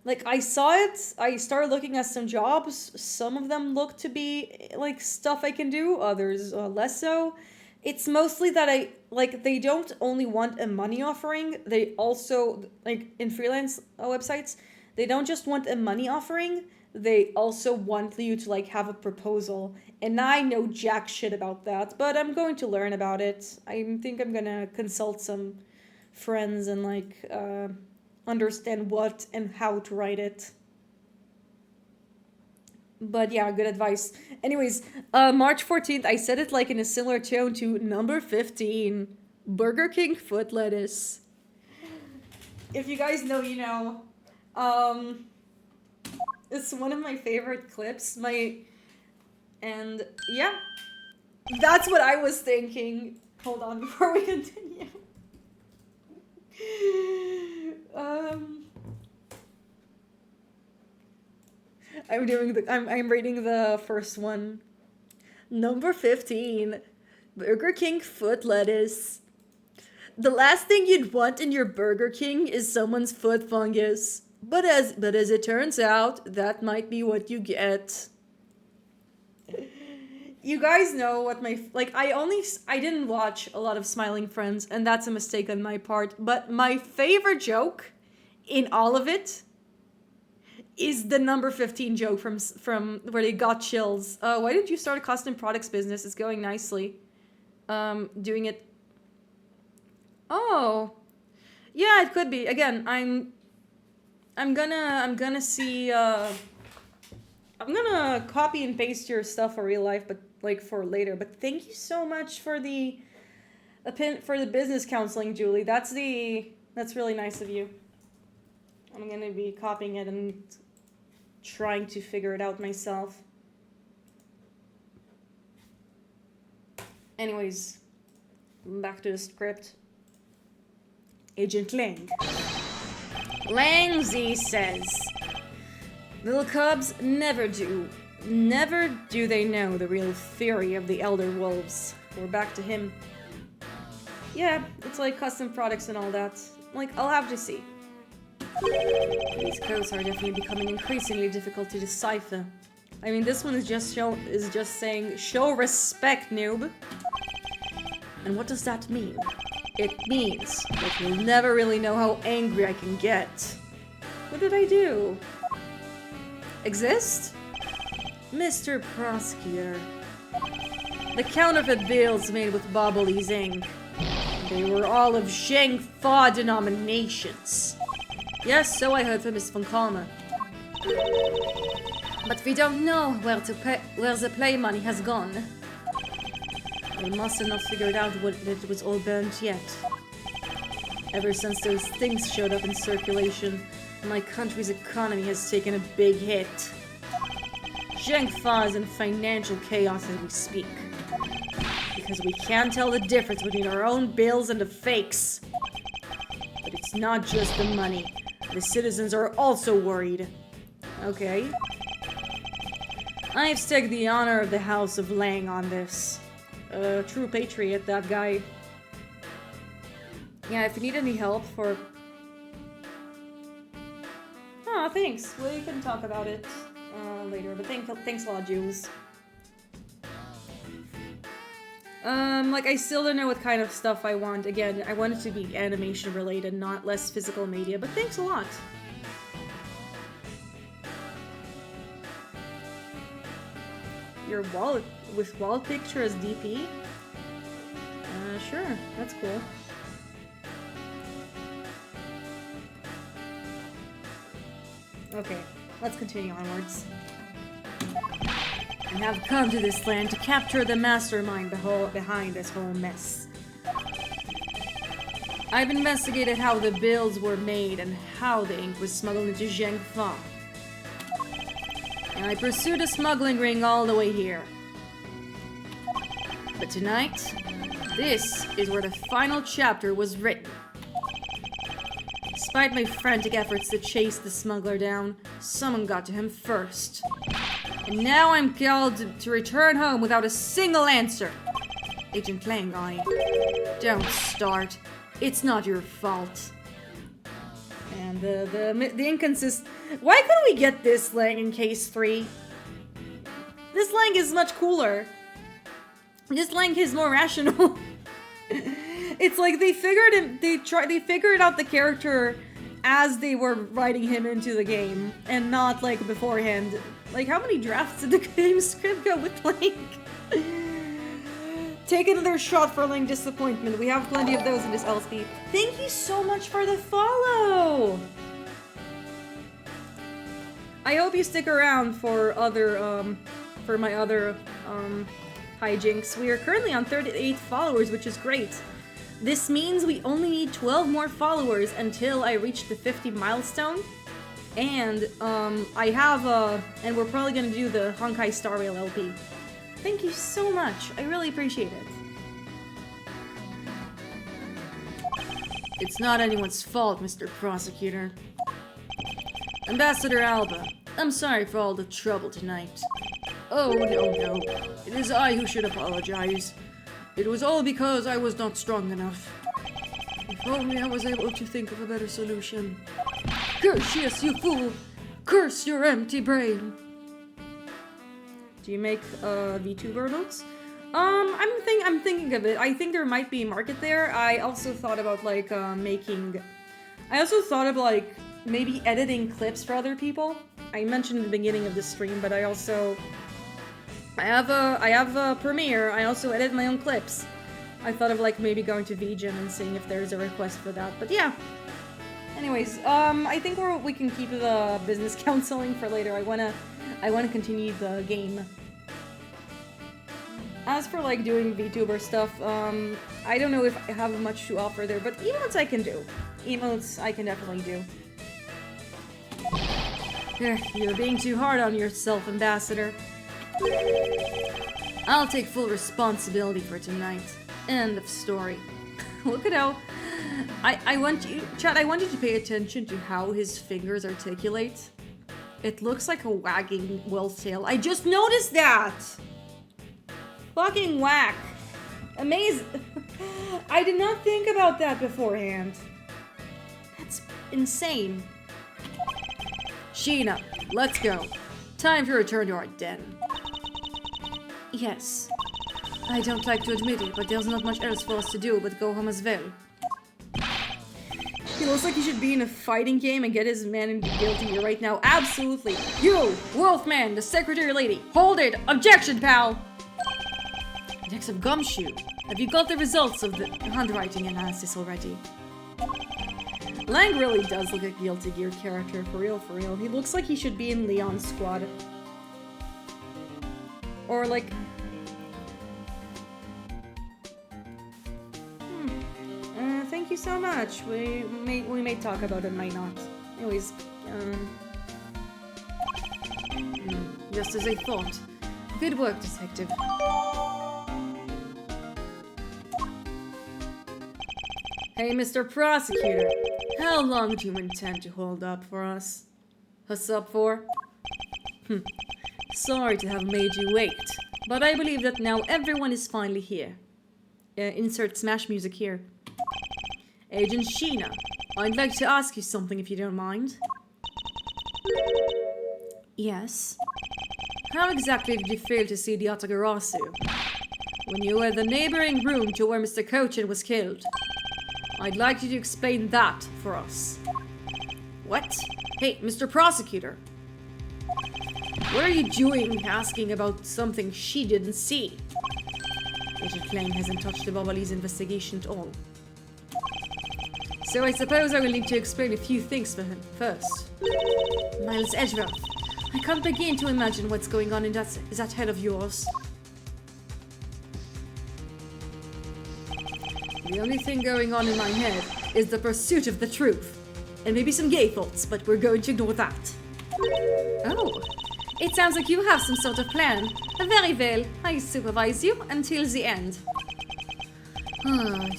Like, I saw it, I started looking at some jobs. Some of them look to be, like, stuff I can do, others less so. It's mostly that they don't only want a money offering, they also, like, in freelance websites, they don't just want a money offering, they also want you to, like, have a proposal. And I know jack shit about that, but I'm going to learn about it. I think I'm gonna consult some friends and, like, understand what and how to write it. But yeah, good advice. Anyways, March 14th, I said it like in a similar tone to number 15, Burger King foot lettuce. If you guys know, you know. It's one of my favorite clips. And yeah, that's what I was thinking. Hold on before we continue. I'm reading the first one. Number 15, Burger King foot lettuce. The last thing you'd want in your Burger King is someone's foot fungus. But as it turns out, that might be what you get. You guys know what I didn't watch a lot of Smiling Friends, and that's a mistake on my part, but my favorite joke in all of it is the number 15 joke from where they got chills. Why did you start a custom products business? It's going nicely. Doing it. Oh. Yeah, it could be. Again, I'm gonna see I'm gonna copy and paste your stuff for real life, but like for later. But thank you so much for the business counseling, Julie. That's really nice of you. I'm gonna be copying it and trying to figure it out myself. Anyways, back to the script. Agent Lang. Lang Z says, little cubs never do they know the real fury of the elder wolves. We're back to him. Yeah, it's like custom products and all that. Like, I'll have to see. These codes are definitely becoming increasingly difficult to decipher. I mean, this one is just saying, show respect, noob. And what does that mean? It means that you'll never really know how angry I can get. What did I do? Exist? Mr. Prosecutor. The counterfeit bills made with Bobbly's ink. They were all of Zheng Fa denominations. Yes, so I heard from Miss von Kalmer. But we don't know where the play money has gone. We must have not figured out that it was all burnt yet. Ever since those things showed up in circulation, my country's economy has taken a big hit. Zheng Fa is in financial chaos as we speak. Because we can't tell the difference between our own bills and the fakes. But it's not just the money. The citizens are also worried. Okay. I've staked the honor of the House of Lang on this. True patriot, that guy. Yeah, if you need any help for... Oh, thanks. We can talk about it later, but thanks a lot, Jules. Like, I still don't know what kind of stuff I want. Again, I want it to be animation related, not less physical media, but thanks a lot. Your wallet with wall picture as DP? Sure, that's cool. Okay, let's continue onwards. I have come to this land to capture the mastermind behind this whole mess. I've investigated how the bills were made and how the ink was smuggled into Zheng Fa. And I pursued a smuggling ring all the way here. But tonight, this is where the final chapter was written. Despite my frantic efforts to chase the smuggler down, someone got to him first. And now I'm called to return home without a single answer. Agent Lang, don't start. It's not your fault. man, the inconsist. Why couldn't we get this Lang in case 3? This Lang is much cooler. This Lang is more rational. It's like they figured out the character as they were writing him into the game, and not like beforehand. Like, how many drafts did the game script go with Lang? Take another shot for Lang disappointment. We have plenty of those in this LSP. Thank you so much for the follow! I hope you stick around for my other hijinks. We are currently on 38 followers, which is great. This means we only need 12 more followers until I reach the 50 milestone. And and we're probably gonna do the Honkai Star Rail LP. Thank you so much. I really appreciate it. It's not anyone's fault, Mr. Prosecutor. Ambassador Alba, I'm sorry for all the trouble tonight. Oh, no. It is I who should apologize. It was all because I was not strong enough. If only I was able to think of a better solution. Curse, yes, you fool! Curse your empty brain! Do you make VTuber notes? I'm thinking of it. I think there might be a market there. I also thought about like I also thought of like maybe editing clips for other people. I mentioned in the beginning of the stream, but I have a Premiere. I also edit my own clips. I thought of like maybe going to VGen and seeing if there's a request for that. But yeah. Anyways, I think we can keep the business counseling for later. I wanna continue the game. As for like doing VTuber stuff, I don't know if I have much to offer there, but emotes I can do. Emotes I can definitely do. You're being too hard on yourself, Ambassador. I'll take full responsibility for tonight. End of story. Look at how... I want you to pay attention to how his fingers articulate. It looks like a wagging wolf tail. I just noticed that! Fucking whack. Amazing. I did not think about that beforehand. That's insane. Sheena, let's go. Time to return to our den. Yes. I don't like to admit it, but there's not much else for us to do but go home as well. He looks like he should be in a fighting game and get his man in guilty right now. Absolutely. You, Wolfman, the secretary lady. Hold it. Objection, pal. Next of Gumshoe. Have you got the results of the handwriting analysis already? Lang really does look like a Guilty Gear character, for real, for real. He looks like he should be in Leon's squad. Or like... thank you so much. We may talk about it, might not. Anyways, just as I thought. Good work, detective. Hey, Mr. Prosecutor. How long do you intend to hold up for us? Us up for? Sorry to have made you wait, but I believe that now everyone is finally here. Insert Smash music here. Agent Sheena, I'd like to ask you something if you don't mind. Yes? How exactly did you fail to see the Atagarasu? When you were in the neighboring room to where Mr. Cochin was killed. I'd like you to explain that for us. What? Hey, Mr. Prosecutor. What are you doing asking about something she didn't see? Agent Klein hasn't touched the Bobali's investigation at all. So I suppose I will need to explain a few things for him first. Miles Edgeworth, I can't begin to imagine what's going on in that head of yours. The only thing going on in my head is the pursuit of the truth. And maybe some gay thoughts, but we're going to ignore that. Oh, it sounds like you have some sort of plan. Very well, I supervise you until the end.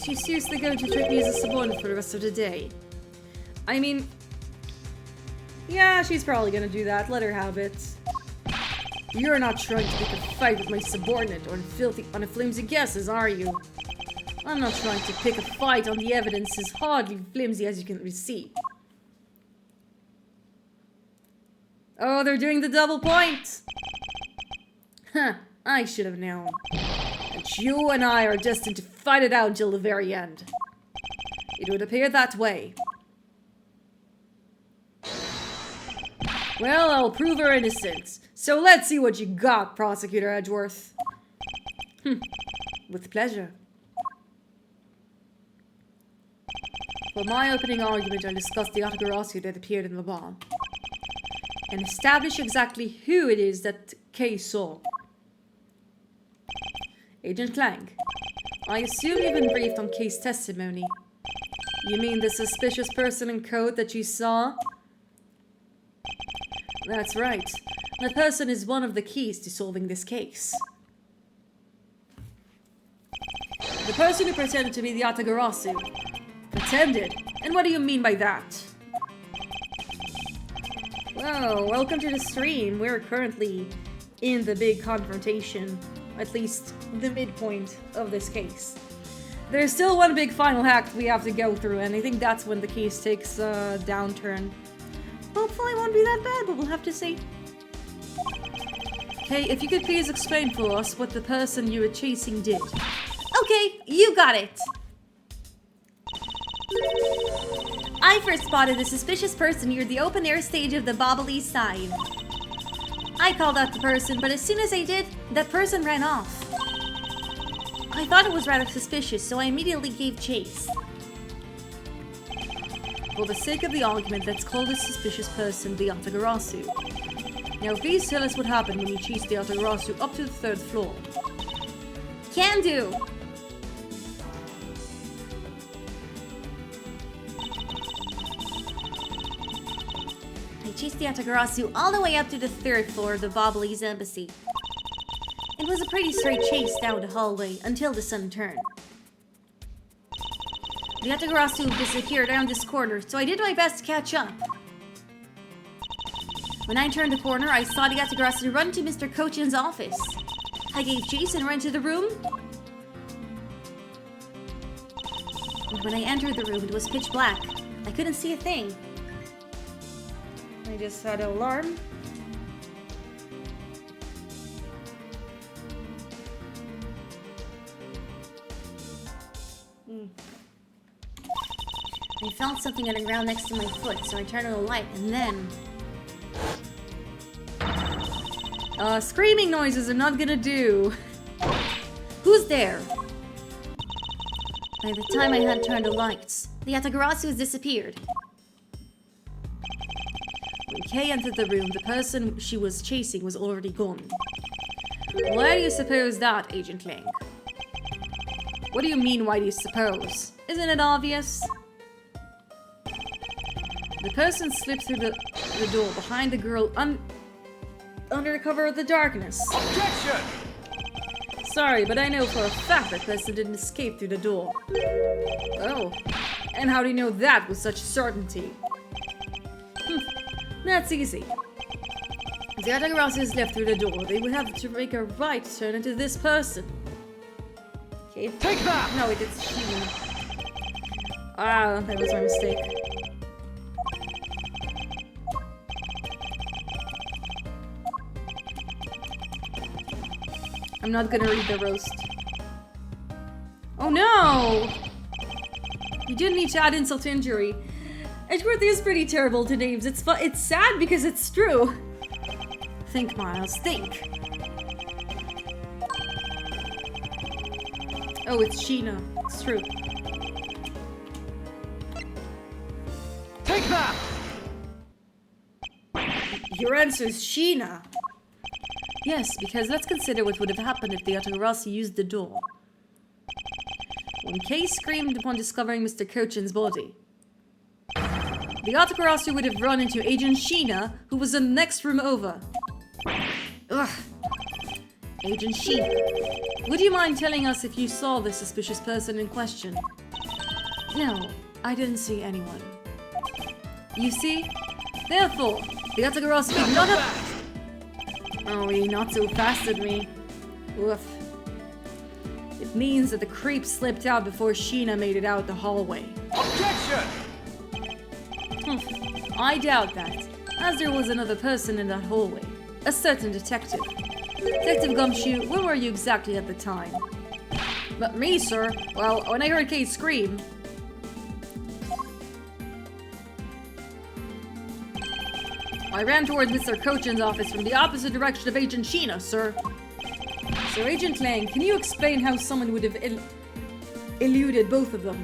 She's seriously going to treat me as a subordinate for the rest of the day. I mean... yeah, she's probably gonna do that. Let her have it. You're not trying to pick a fight with my subordinate on a flimsy guesses, are you? I'm not trying to pick a fight on the evidence as hardly flimsy as you can see. Oh, they're doing the double point! Huh, I should have known. That you and I are destined to fight it out till the very end. It would appear that way. Well, I'll prove her innocent. So let's see what you got, Prosecutor Edgeworth. With pleasure. For my opening argument, I'll discuss the autography that appeared in the bar. And establish exactly who it is that Kay saw. Agent Clank, I assume you've been briefed on Kay's testimony. You mean the suspicious person in coat that you saw? That's right. That person is one of the keys to solving this case. The person who pretended to be the Atagarasu. Pretended? And what do you mean by that? Well, welcome to the stream. We're currently in the big confrontation. At least the midpoint of this case. There's still one big final act we have to go through, and I think that's when the case takes a downturn. Hopefully it won't be that bad, but we'll have to see. Okay, if you could please explain for us what the person you were chasing did. Okay, you got it. I first spotted the suspicious person near the open-air stage of the Bobbly side. I called out the person, but as soon as I did, that person ran off. I thought it was rather suspicious, so I immediately gave chase. For the sake of the argument, let's call this suspicious person the Atagarasu. Now please tell us what happened when you chased the Atagarasu up to the 3rd floor. Can do. I chased the Atagarasu all the way up to the 3rd floor of the Bobbly's embassy. It was a pretty straight chase down the hallway until the sun turned. The Atagarasu disappeared around this corner, so I did my best to catch up. When I turned the corner, I saw the Atagarasu run to Mr. Kochin's office. I gave chase and ran to the room. And when I entered the room, it was pitch black. I couldn't see a thing. I just had an alarm. I felt something on the ground next to my foot, so I turned on the light, and then... Screaming noises are not gonna do. Who's there? By the time I had turned the lights, the Atagarasu has disappeared. When Kay entered the room, the person she was chasing was already gone. Why do you suppose that, Agent Clank? What do you mean, why do you suppose? Isn't it obvious? The person slipped through the door behind the girl under cover of the darkness. Objection! Sorry, but I know for a fact that person didn't escape through the door. Oh, and how do you know that with such certainty? That's easy. If the Atagarasu left through the door, they would have to make a right turn into this person. Okay. Take that! No, it's Sheena. Ah, that was my mistake. I'm not gonna read the roast. Oh no! You didn't need to add insult to injury. Edgeworth is pretty terrible to names. It's sad because it's true. Think, Miles, think. Oh, it's Sheena. It's true. Take that! Your answer is Sheena. Yes, because let's consider what would have happened if the Atagarasu used the door. When Kay screamed upon discovering Mr. Kochin's body, the Atagarasu would have run into Agent Sheena, who was in the next room over. Ugh. Agent Sheena, would you mind telling us if you saw the suspicious person in question? No, I didn't see anyone. You see? Therefore, the Atagarasu did not have... Oh, he not so fast at me. Oof. It means that the creep slipped out before Sheena made it out the hallway. Objection! I doubt that. as there was another person in that hallway. A certain detective. Detective Gumshoe, where were you exactly at the time? But me, sir? Well, when I heard Kate scream... I ran towards Mr. Cochin's office from the opposite direction of Agent Sheena, sir. So, Agent Lang, can you explain how someone would have eluded both of them?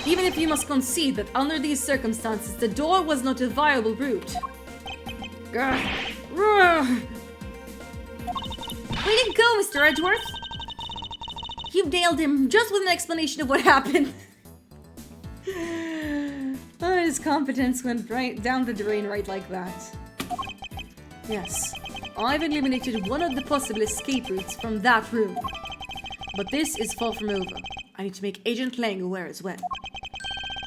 Even if you must concede that under these circumstances, the door was not a viable route. Way to go, Mr. Edgeworth! You nailed him just with an explanation of what happened. Oh, his competence went right down the drain right like that. Yes, I've eliminated one of the possible escape routes from that room. But this is far from over. I need to make Agent Lang aware as well.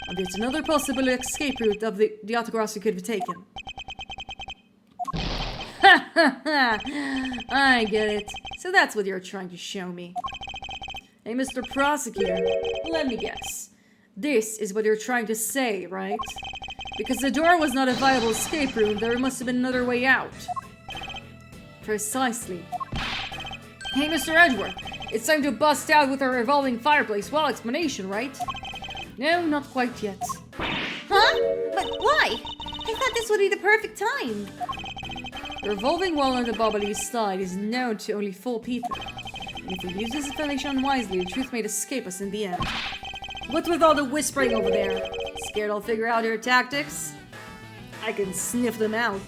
And there's another possible escape route of the autographs you could have taken. Ha ha ha! I get it. So that's what you're trying to show me. Hey, Mr. Prosecutor, let me guess. This is what you're trying to say, right? Because the door was not a viable escape route, there must have been another way out. Precisely. Hey, Mr. Edgeworth, it's time to bust out with our revolving fireplace wall explanation, right? No, not quite yet. Huh? But why? I thought this would be the perfect time. The revolving wall on the bobbly slide is known to only 4 people. And if we use this information unwisely, the truth may escape us in the end. What with all the whispering over there? Scared I'll figure out your tactics? I can sniff them out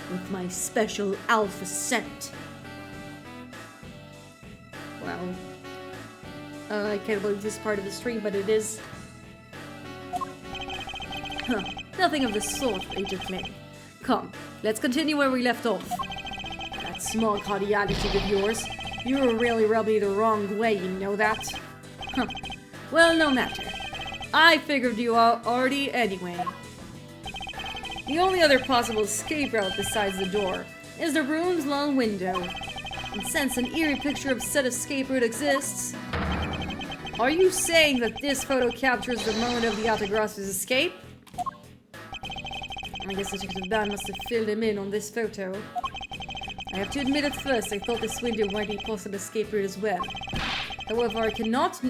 with my special alpha scent. Well, I can't believe this is part of the stream, but it is. Huh, nothing of the sort, Agent Lang. Come, let's continue where we left off. That smog-hearty attitude of yours, you really rubbed me the wrong way, you know that? Huh. Well, no matter. I figured you out already anyway. The only other possible escape route besides the door is the room's long window. And since an eerie picture of said escape route exists, are you saying that this photo captures the moment of the Autograph's escape? I guess Detective Dan must have filled him in on this photo. I have to admit at first I thought this window might be a possible escape route as well. However,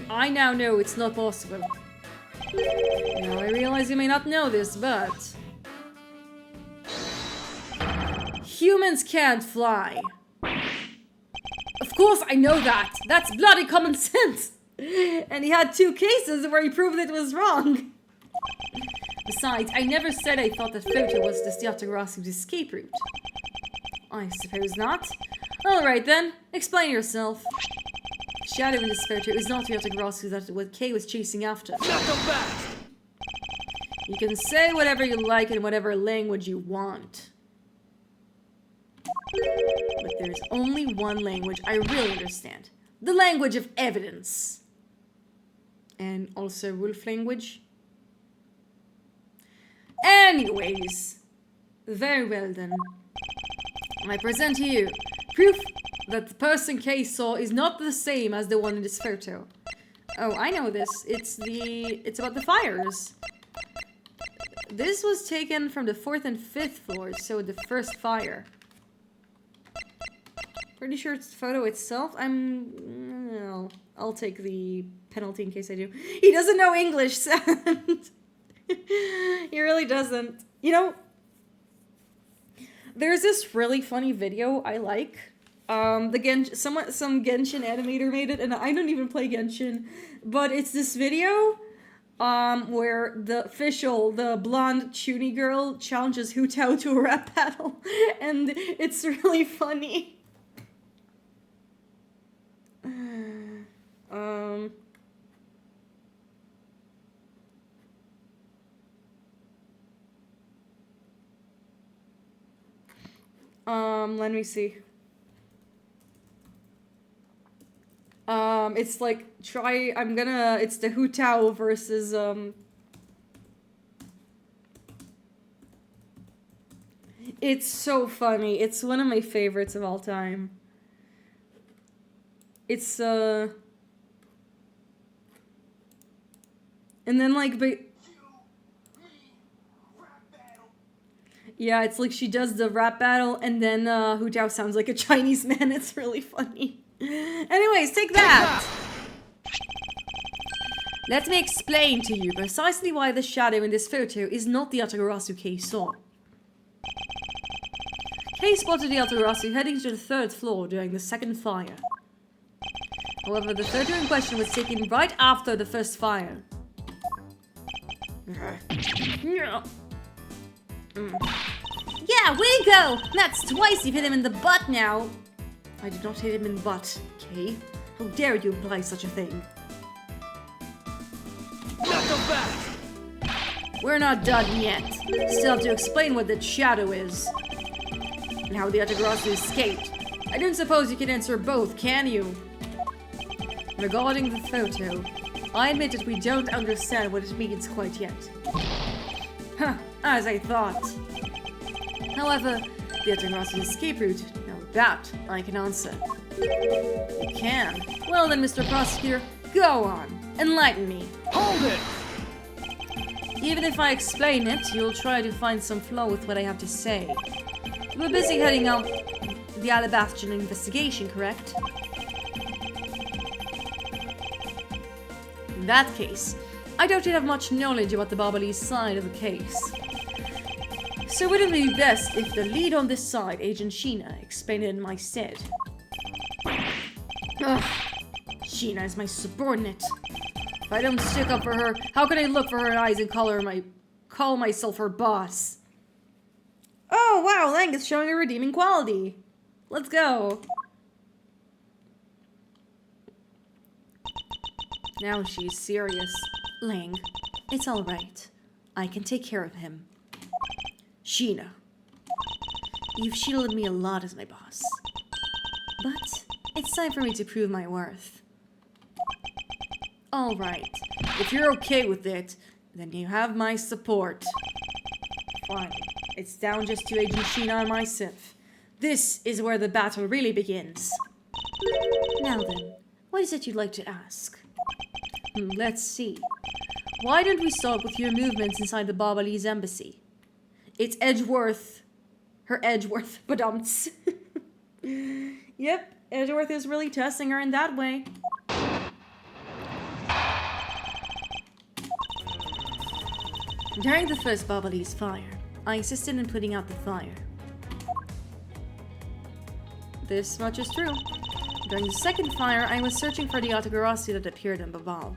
I now know it's not possible. Now I realize you may not know this, but... humans can't fly. Of course I know that! That's bloody common sense! And he had 2 cases where he proved it was wrong. Besides, I never said I thought that photo was the Autograph's escape route. I suppose not. Alright then, explain yourself. The shadow in this photo is not the Autograph's that what Kay was chasing after. You can say whatever you like in whatever language you want. But there's only one language I really understand. The language of evidence. And also wolf language. Anyways, very well then. I present to you proof that the person Kay saw is not the same as the one in this photo. Oh, I know this. It's about the fires. This was taken from the 4th and 5th floors, so the first fire. Pretty sure it's the photo itself. No, I'll take the penalty in case I do. He doesn't know English, Sand. He really doesn't. You know, there's this really funny video I like. Some Genshin animator made it, and I don't even play Genshin, but it's this video where the official, the blonde Chuni girl, challenges Hu Tao to a rap battle, and it's really funny. Let me see. It's like, it's the Hu Tao versus, it's so funny. It's one of my favorites of all time. It's, and then, like, Yeah, it's like she does the rap battle and then Hu Tao sounds like a Chinese man. It's really funny. Anyways, take that! Let me explain to you precisely why the shadow in this photo is not the Yatagarasu Kei saw. Kei spotted the Yatagarasu heading to the 3rd floor during the 2nd fire. However, the photo in question was taken right after the 1st fire. Yeah, way to go! That's twice you've hit him in the butt now. I did not hit him in the butt, Kei. How dare you imply such a thing? Knuckle back! We're not done yet. Still have to explain what that shadow is. And how the Yatagarasu escaped. I don't suppose you can answer both, can you? Regarding the photo, I admit that we don't understand what it means quite yet. Huh, as I thought. However, the Yatagarasu escape route, now that I can answer. You can? Well then, Mr. Prosecutor, go on. Enlighten me. Hold it! Even if I explain it, you'll try to find some flaw with what I have to say. You were busy heading out the Alabastian investigation, correct? In that case, I doubt you have much knowledge about the Babalese side of the case. So would it be best if the lead on this side, Agent Sheena, explained it in my stead? Ugh. Sheena is my subordinate. If I don't stick up for her, how can I look for her eyes and call myself her boss? Oh wow, Lang is showing a redeeming quality. Let's go. Now she's serious. Lang, it's alright. I can take care of him. Sheena, you've shielded me a lot as my boss. But it's time for me to prove my worth. Alright, if you're okay with it, then you have my support. Fine, it's down just to Agent Sheena and myself. This is where the battle really begins. Now then, what is it you'd like to ask? Let's see. Why don't we start with your movements inside the Babalese embassy? It's Edgeworth. Her Edgeworth, badumts. Yep, Edgeworth is really testing her in that way. During the first Babalese fire, I assisted in putting out the fire. This much is true. During the second fire, I was searching for the Yatagarasu that appeared in Babal.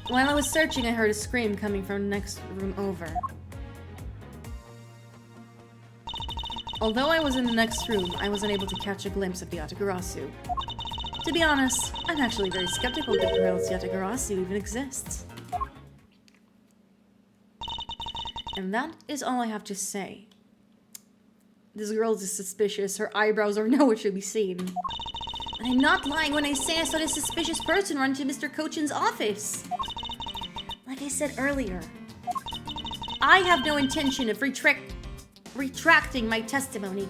While I was searching, I heard a scream coming from the next room over. Although I was in the next room, I was unable to catch a glimpse of the Yatagarasu. To be honest, I'm actually very skeptical that the girl's Yatagarasu even exists. And that is all I have to say. This girl is suspicious. Her eyebrows are nowhere to be seen. And I'm not lying when I say I saw this suspicious person run to Mr. Cochin's office. Like I said earlier, I have no intention of retracting my testimony.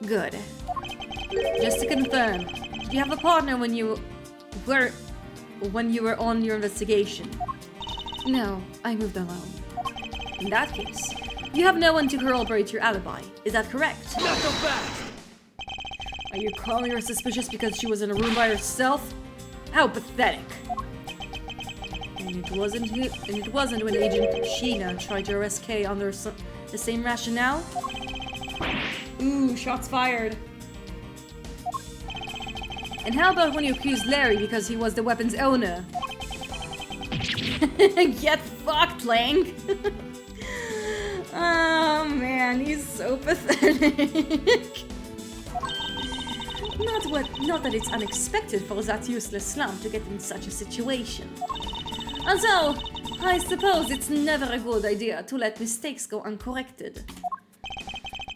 Good. Just to confirm, did you have a partner when you were on your investigation? No, I moved alone. In that case, you have no one to corroborate your alibi. Is that correct? Knuckle back! Are you calling her suspicious because she was in a room by herself? How pathetic. And it wasn't when Agent Sheena tried to arrest Kei under the same rationale? Ooh, shots fired. And how about when you accused Larry because he was the weapon's owner? Get fucked, Lang. Oh man, he's so pathetic. Not that it's unexpected for that useless slum to get in such a situation. And so, I suppose it's never a good idea to let mistakes go uncorrected.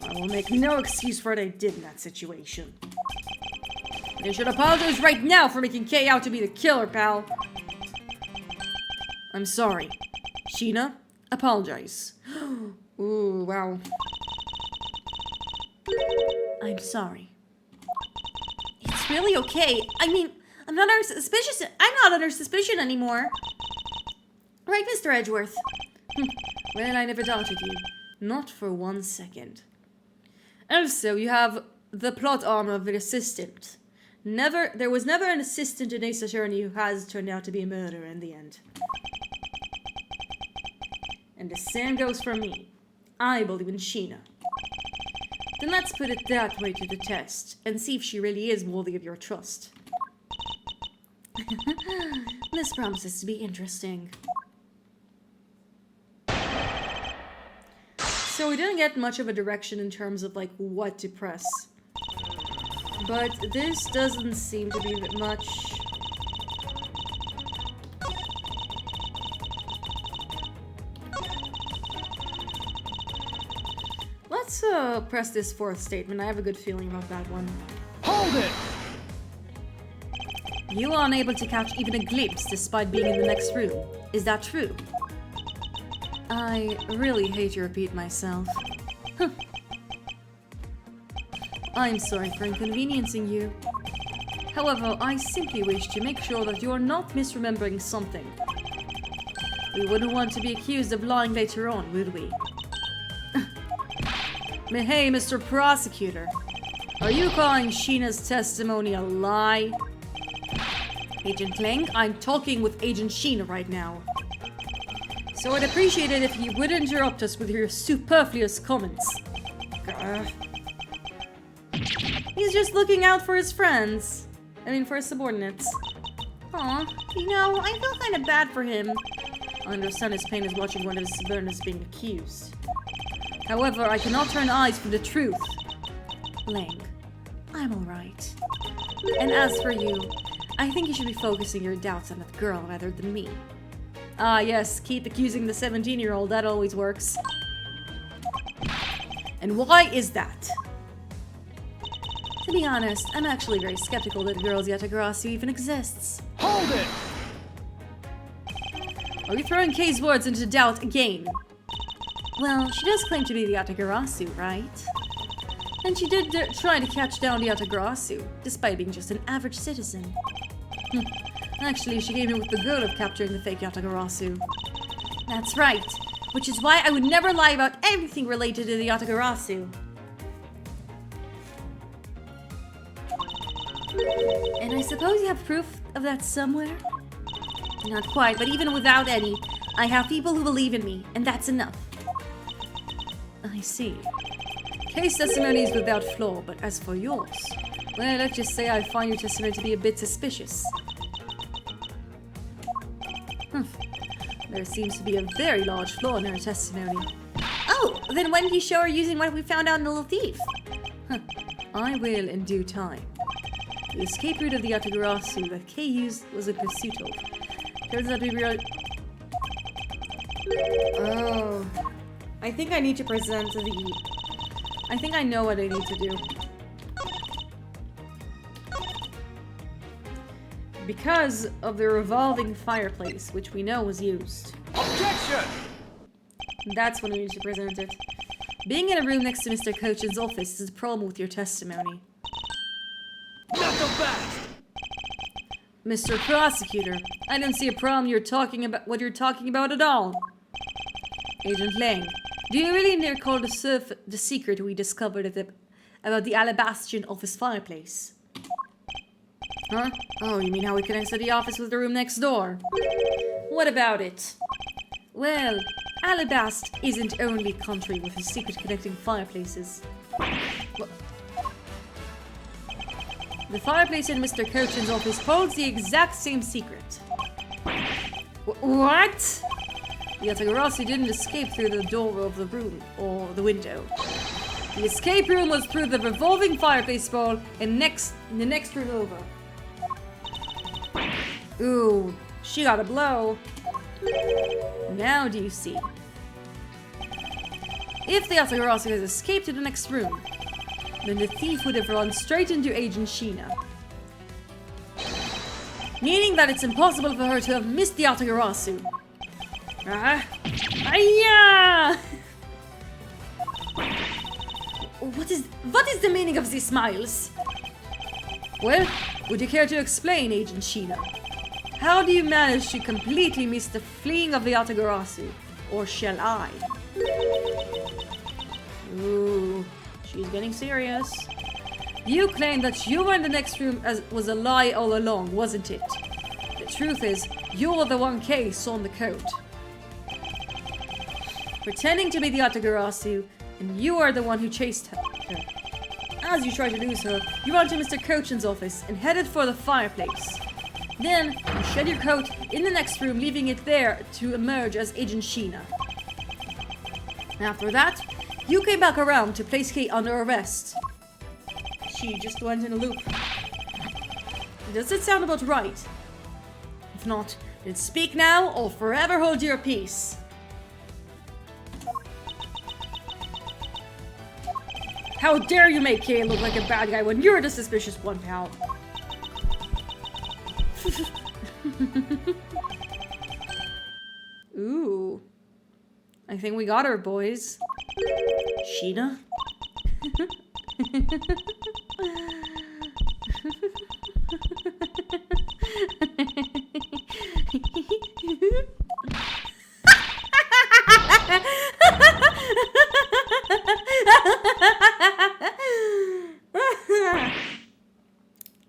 I will make no excuse for what I did in that situation. You should apologize right now for making Kei out to be the killer, pal. I'm sorry. Sheena, apologize. Ooh, wow. I'm sorry. this really okay? I mean, I'm not under suspicion anymore. Right, Mr. Edgeworth? Well, I never doubted you. Not for 1 second. Also, you have the plot armor of an assistant. There was never an assistant in Ace Attorney who has turned out to be a murderer in the end. And the same goes for me. I believe in Sheena. Then let's put it that way to the test, and see if she really is worthy of your trust. This promises to be interesting. So we didn't get much of a direction in terms of, like, what to press. But this doesn't seem to be much... Let's press this fourth statement. I have a good feeling about that one. Hold it! You are unable to catch even a glimpse despite being in the next room. Is that true? I really hate to repeat myself. I'm sorry for inconveniencing you. However, I simply wish to make sure that you are not misremembering something. We wouldn't want to be accused of lying later on, would we? Hey, Mr. Prosecutor. Are you calling Sheena's testimony a lie? Agent Lang, I'm talking with Agent Sheena right now. So I'd appreciate it if you would interrupt us with your superfluous comments. He's just looking out for his friends. I mean, for his subordinates. Aw, you know, I feel kind of bad for him. I understand his pain is watching one of his subordinates being accused. However, I cannot turn eyes from the truth. Lang, I'm alright. And as for you, I think you should be focusing your doubts on that girl rather than me. Ah, yes, keep accusing the 17-year-old, that always works. And why is that? To be honest, I'm actually very skeptical that Girls Yatagarasu even exists. Hold it! Are you throwing Kay's words into doubt again? Well, she does claim to be the Yatagarasu, right? And she did try to catch down the Yatagarasu, despite being just an average citizen. Actually, she came in with the goal of capturing the fake Yatagarasu. That's right, which is why I would never lie about anything related to the Yatagarasu. And I suppose you have proof of that somewhere? Not quite, but even without any, I have people who believe in me, and that's enough. I see. Case testimony is without flaw, but as for yours, well, let's just say I find your testimony to be a bit suspicious. There seems to be a very large flaw in her testimony. Oh, then when did you show her using what we found out in the Little Thief? I will in due time. The escape route of the Yatagarasu that Kay used was in pursuit of. Turns out to be real. Oh. I think I need to present the... I think I know what I need to do. Because of the revolving fireplace, which we know was used. Objection! That's when we need to present it. Being in a room next to Mr. Cochin's office is a problem with your testimony. Not so fast! Mr. Prosecutor, I don't see a problem what you're talking about at all. Agent Lang, do you really recall the secret we discovered about the Alabastian office fireplace? Huh? Oh, you mean how we connects to the office with the room next door? What about it? Well, Alabast isn't only country with a secret connecting fireplaces. The fireplace in Mr. Cochin's office holds the exact same secret. What? The Yatagarasu didn't escape through the door of the room, or the window. The escape room was through the revolving fireplace bowl in the next room over. Ooh, she got a blow. Now do you see? If the Yatagarasu has escaped to the next room, then the thief would have run straight into Agent Sheena. Meaning that it's impossible for her to have missed the Yatagarasu. What is the meaning of these smiles? Well, would you care to explain, Agent Sheena? How do you manage to completely miss the fleeing of the Yatagarasu? Or shall I? Ooh, she's getting serious. You claim that you were in the next room as was a lie all along, wasn't it? The truth is, you're the one Kay saw in the coat. Pretending to be the Yatagarasu, and you are the one who chased her. As you try to lose her, you run to Mr. Cochin's office and headed for the fireplace. Then, you shed your coat in the next room, leaving it there to emerge as Agent Sheena. After that, you came back around to place Kay under arrest. She just went in a loop. Does it sound about right? If not, then speak now or forever hold your peace. How dare you make Kay look like a bad guy when you're the suspicious one, pal? Ooh. I think we got her, boys. Sheena?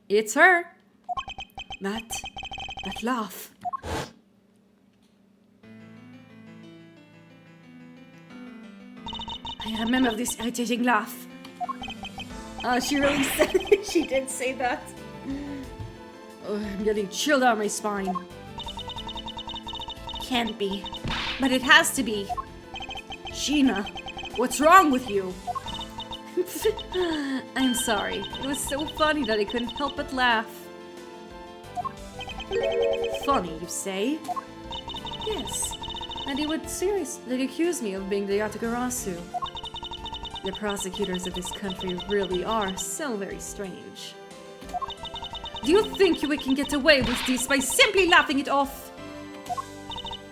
It's her. That laugh. I remember this irritating laugh. She really said it. She did say that. Oh, I'm getting chilled down my spine. Can't be. But it has to be. Sheena, what's wrong with you? I'm sorry. It was so funny that I couldn't help but laugh. Funny, you say? Yes. And he would seriously accuse me of being the Yatagarasu. The prosecutors of this country really are so very strange. Do you think we can get away with this by simply laughing it off?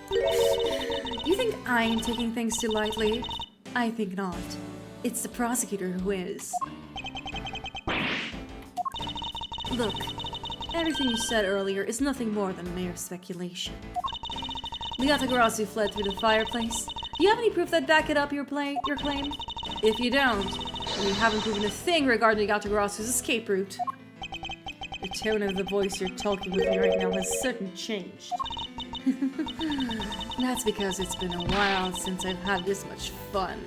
You think I'm taking things too lightly? I think not. It's the prosecutor who is. Look, everything you said earlier is nothing more than mere speculation. The Yatagarasu fled through the fireplace. Do you have any proof that back it up your claim? If you don't, then you haven't proven a thing regarding the Yatagarasu's escape route. The tone of the voice you're talking with me right now has certainly changed. That's because it's been a while since I've had this much fun.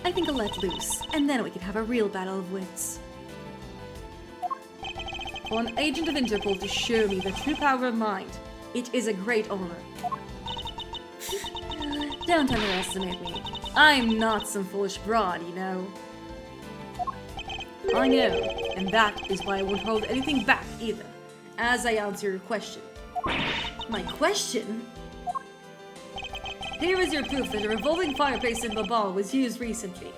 I think I'll let loose, and then we can have a real battle of wits. For an agent of Interpol to show me the true power of mind, it is a great honor. Don't underestimate me. I'm not some foolish broad, you know. I know, and that is why I won't hold anything back either, as I answer your question. My question? Here is your proof that a revolving fireplace in Babal was used recently.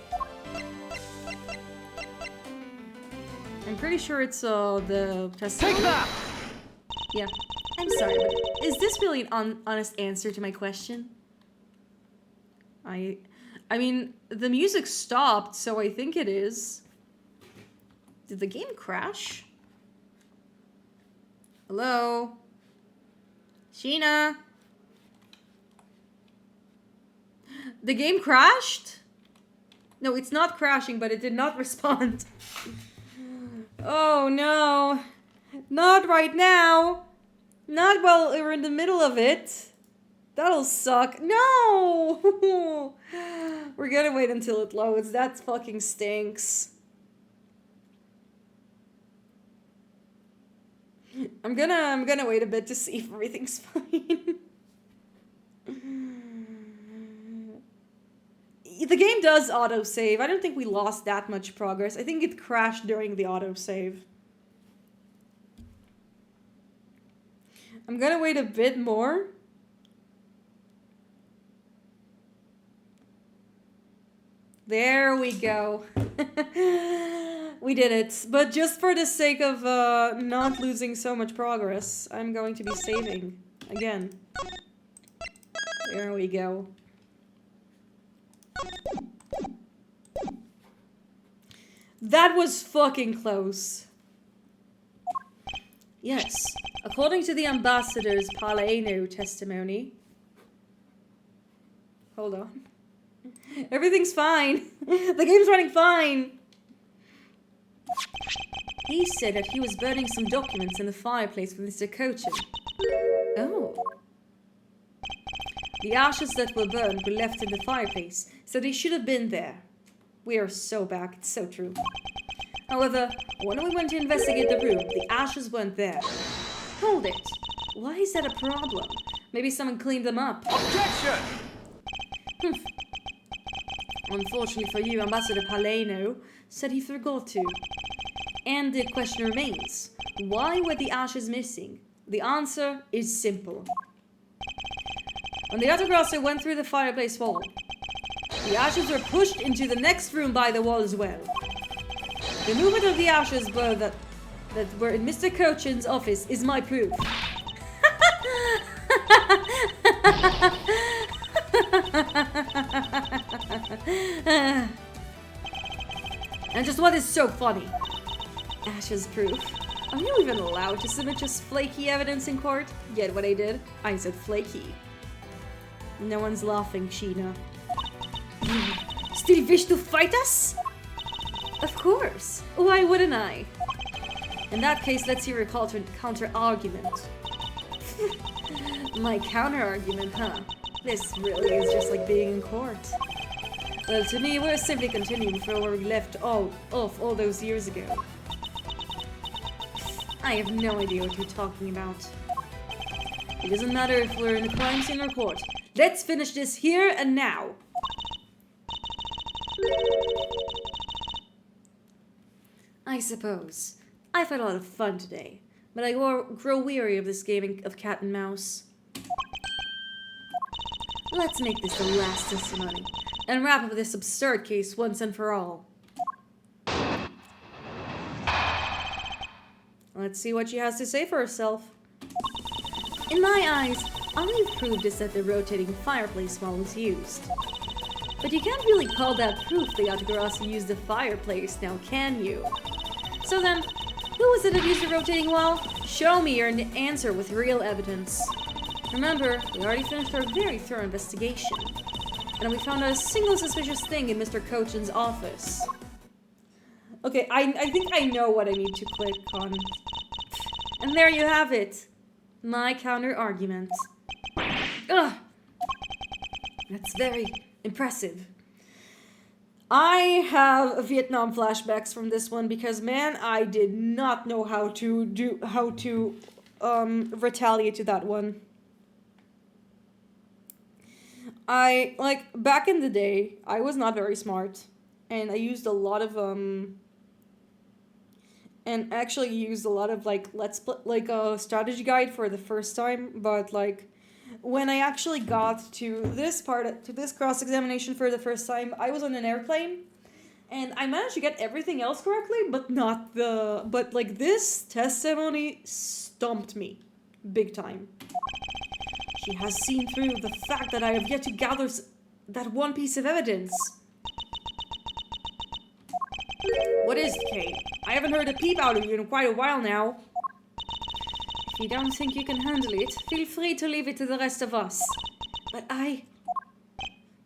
I'm pretty sure it's the testimony. Take that! Yeah. I'm sorry, but is this really an honest answer to my question? I mean, the music stopped, so I think it is. Did the game crash? Hello? Sheena? The game crashed? No, it's not crashing, but it did not respond. Oh no. Not right now. Not while we're in the middle of it. That'll suck. No! We're gonna wait until it loads. That fucking stinks. I'm gonna wait a bit to see if everything's fine. The game does autosave. I don't think we lost that much progress. I think it crashed during the autosave. I'm gonna wait a bit more. There we go. We did it. But just for the sake of not losing so much progress, I'm going to be saving again. There we go. That was fucking close. Yes, according to the ambassador's Paleno testimony. Hold on. Everything's fine. The game's running fine. He said that he was burning some documents in the fireplace with Mr. Cochin. Oh. The ashes that were burned were left in the fireplace, so they should have been there. We are so back, it's so true. However, when we went to investigate the room, the ashes weren't there. Hold it. Why is that a problem? Maybe someone cleaned them up. Objection! Unfortunately for you, Ambassador Paleno said he forgot to. And the question remains, why were the ashes missing? The answer is simple. When the autographer went through the fireplace wall, the ashes were pushed into the next room by the wall as well. The movement of the ashes that were in Mr. Cochin's office is my proof. And just what is so funny? Ashes proof. Are you even allowed to submit just flaky evidence in court? Get what I did? I said flaky. No one's laughing, Sheena. You still wish to fight us? Of course. Why wouldn't I? In that case, let's hear your counter-argument. My counter-argument, huh? This really is just like being in court. Well, to me, we're simply continuing from where we left off all those years ago. I have no idea what you're talking about. It doesn't matter if we're in a crime scene or court. Let's finish this here and now. I suppose. I've had a lot of fun today, but I grow weary of this game of cat and mouse. Let's make this the last testimony, and wrap up this absurd case once and for all. Let's see what she has to say for herself. In my eyes, all you've proved is that the rotating fireplace wall was used. But you can't really call that proof the Autograssi used the fireplace, now can you? So then, who was it that used the rotating wall? Show me your answer with real evidence. Remember, we already finished our very thorough investigation, and we found not a single suspicious thing in Mr. Cochin's office. Okay, I think I know what I need to click on. And there you have it. My counter-argument. Ugh! That's very impressive. I have Vietnam flashbacks from this one because, man, I did not know how to retaliate to that one. Back in the day, I was not very smart, and I used a lot of, and actually used a lot of, a strategy guide for the first time, but, when I actually got to this cross-examination for the first time, I was on an airplane, and I managed to get everything else correctly, but this testimony stumped me, big time. She has seen through the fact that I have yet to gather that one piece of evidence. What is it, Kate? I haven't heard a peep out of you in quite a while now. If you don't think you can handle it, feel free to leave it to the rest of us. But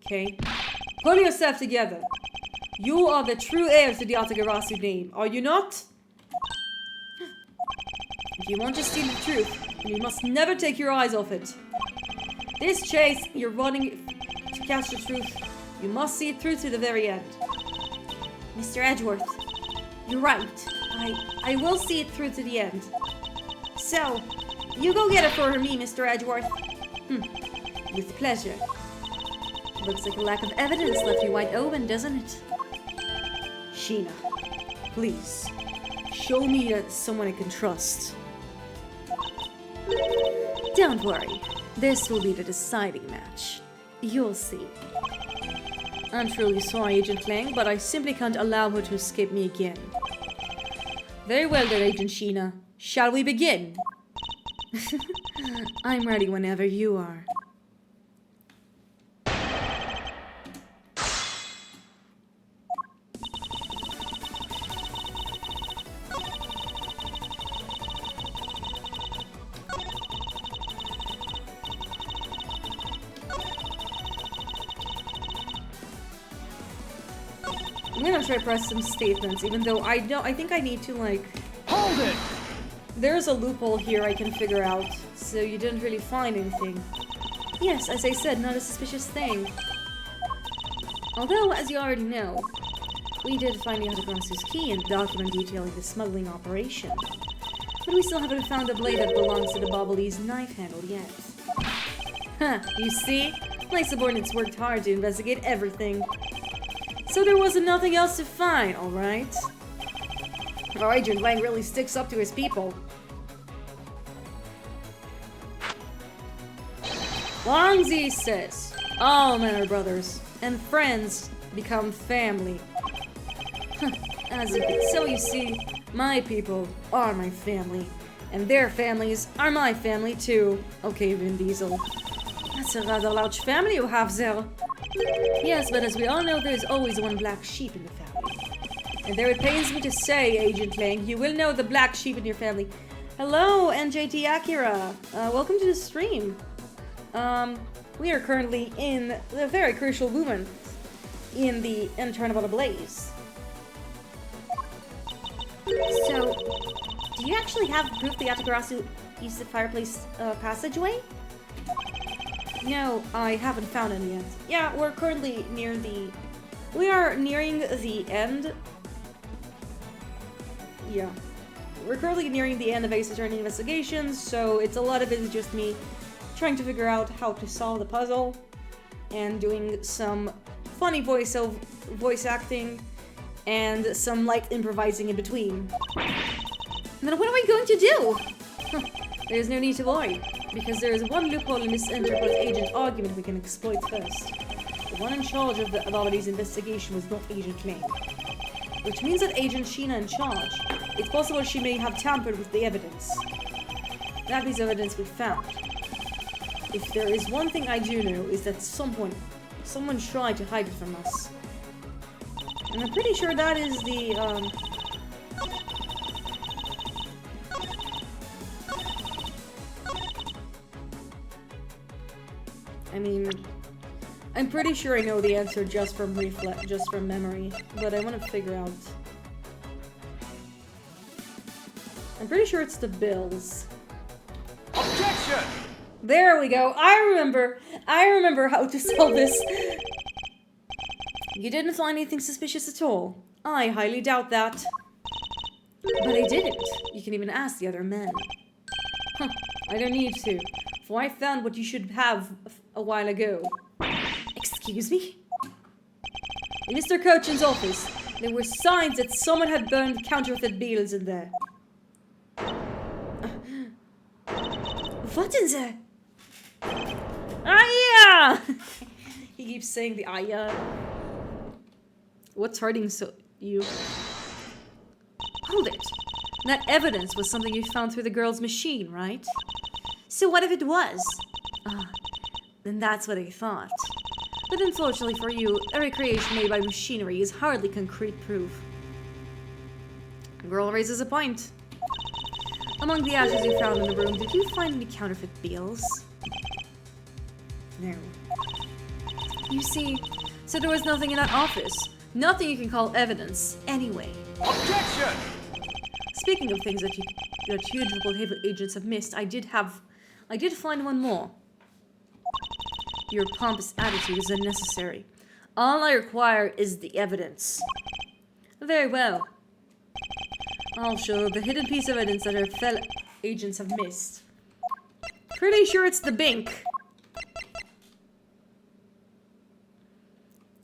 Okay. Pull yourself together. You are the true heir to the Atagarasu name, are you not? If you want to steal the truth, then you must never take your eyes off it. This chase you're running to catch the truth, you must see it through to the very end. Mr. Edgeworth, you're right. I will see it through to the end. So, you go get it for me, Mr. Edgeworth. With pleasure. Looks like a lack of evidence left you wide open, doesn't it? Sheena, please, show me someone I can trust. Don't worry. This will be the deciding match. You'll see. I'm truly sorry, Agent Lang, but I simply can't allow her to escape me again. Very well then, Agent Sheena. Shall we begin? I'm ready whenever you are. gonna try to press some statements, even though I think I need to, like... Hold it! There's a loophole here I can figure out, so you didn't really find anything. Yes, as I said, not a suspicious thing. Although, as you already know, we did find the Autograsso's key and document detailing the smuggling operation. But we still haven't found the blade that belongs to the Bobbly's knife handle yet. Huh, you see? My subordinates worked hard to investigate everything. So there wasn't nothing else to find, alright? Our Agent Lang really sticks up to his people. Wangzi says, all men are brothers, and friends become family. So you see, my people are my family, and their families are my family too. Okay, Vin Diesel. That's a rather large family you have there. Yes, but as we all know, there's always one black sheep in the family. And there it pains me to say, Agent Lang, you will know the black sheep in your family. Hello, NJT Akira. Welcome to the stream. We are currently in a very crucial moment in the Turnabout Ablaze. So, do you actually have proof the Yatagarasu used the fireplace passageway? No, I haven't found any yet. Yeah, we're currently near the... We are nearing the end. Yeah. We're currently nearing the end of Ace Attorney investigations, so it's a lot of it is just me trying to figure out how to solve the puzzle and doing some funny voice acting and some light improvising in between. Then what are we going to do? There's no need to worry, because there is one loophole in this interpret-agent argument we can exploit first. The one in charge of the Bobbly's investigation was not Agent Lang, which means that Agent Sheena in charge. It's possible she may have tampered with the evidence. That piece of evidence we found. If there is one thing I do know, is that someone tried to hide it from us. And I'm pretty sure that is the, I mean, I'm pretty sure I know the answer just from memory, but I want to figure out. I'm pretty sure it's the bills. Objection! There we go. I remember how to solve this. You didn't find anything suspicious at all. I highly doubt that. But I didn't. You can even ask the other men. Huh, I don't need to, for I found what you should have a while ago. Excuse me? In Mr. Cochin's office, there were signs that someone had burned counterfeit bills in there. What in there? Ah, yeah! He keeps saying the ah, yeah. What's hurting you? Hold it. That evidence was something you found through the girl's machine, right? So what if it was? Then that's what I thought. But unfortunately for you, a recreation made by machinery is hardly concrete proof. The girl raises a point. Among the ashes you found in the room, did you find any counterfeit bills? No. You see, so there was nothing in that office. Nothing you can call evidence, anyway. Objection! Speaking of things that you Geopolitical agents have missed, I did find one more. Your pompous attitude is unnecessary. All I require is the evidence. Very well. I'll show the hidden piece of evidence that our fellow agents have missed. Pretty sure it's the Bink.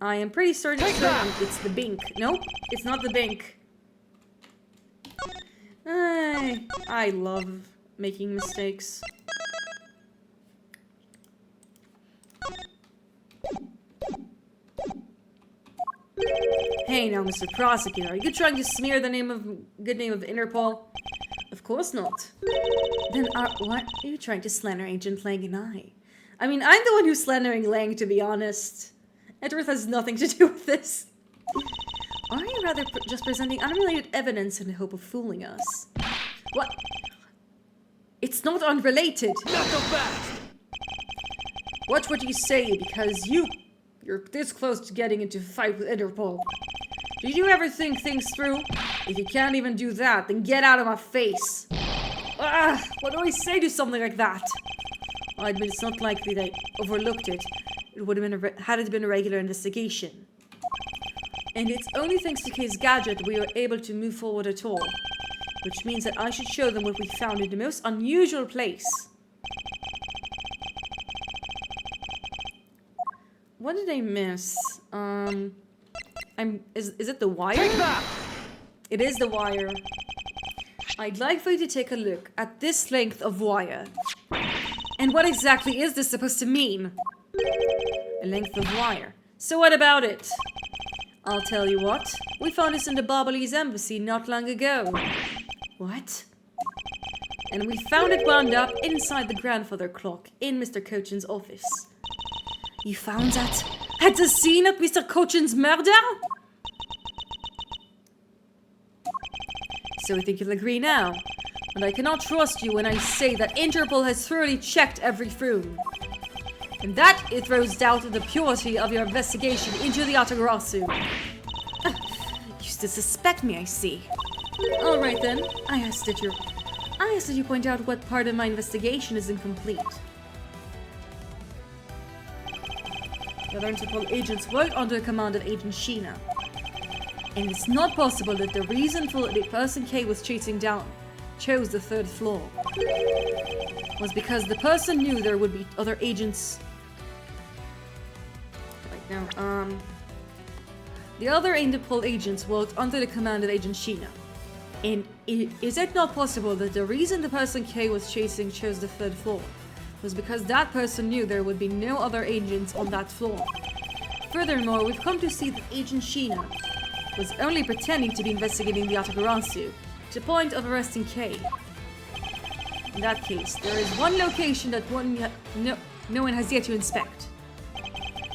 I am pretty certain it's the Bink. Nope, it's not the Bink. I love making mistakes. Hey now, Mr. Prosecutor, are you trying to smear the good name of Interpol? Of course not. Then what are you trying to slander Agent Lang and I? I mean, I'm the one who's slandering Lang, to be honest. Edgeworth has nothing to do with this. Or are you rather just presenting unrelated evidence in the hope of fooling us? What? It's not unrelated. Not so fast! Watch what you say, because you're this close to getting into a fight with Interpol. Did you ever think things through? If you can't even do that, then get out of my face. What do I say to something like that? I admit it's not likely that I overlooked it. It would have been had it been a regular investigation. And it's only thanks to Kay's gadget we were able to move forward at all. Which means that I should show them what we found in the most unusual place. What did I miss? Is it the wire? Take that! It is the wire. I'd like for you to take a look at this length of wire. And what exactly is this supposed to mean? A length of wire. So what about it? I'll tell you what. We found this in the Barbalese embassy not long ago. What? And we found it wound up inside the grandfather clock in Mr. Cochin's office. You found that at the scene of Mr. Cochin's murder? So I think you'll agree now. And I cannot trust you when I say that Interpol has thoroughly checked every room. And that it throws doubt on the purity of your investigation into the Atagarasu. You still suspect me, I see. All right then. I ask that you point out what part of my investigation is incomplete. The other Interpol agents work under the command of Agent Sheena. And it's not possible that the reason for the person K was chasing down chose the 3rd floor was because the person knew there would be other agents. Right now, the other Interpol agents worked under the command of Agent Sheena. And is it not possible that the reason the person K was chasing chose the 3rd floor was because that person knew there would be no other agents on that floor? Furthermore, we've come to see that Agent Sheena was only pretending to be investigating the Atagarasu to the point of arresting K. In that case, there is one location that no one has yet to inspect.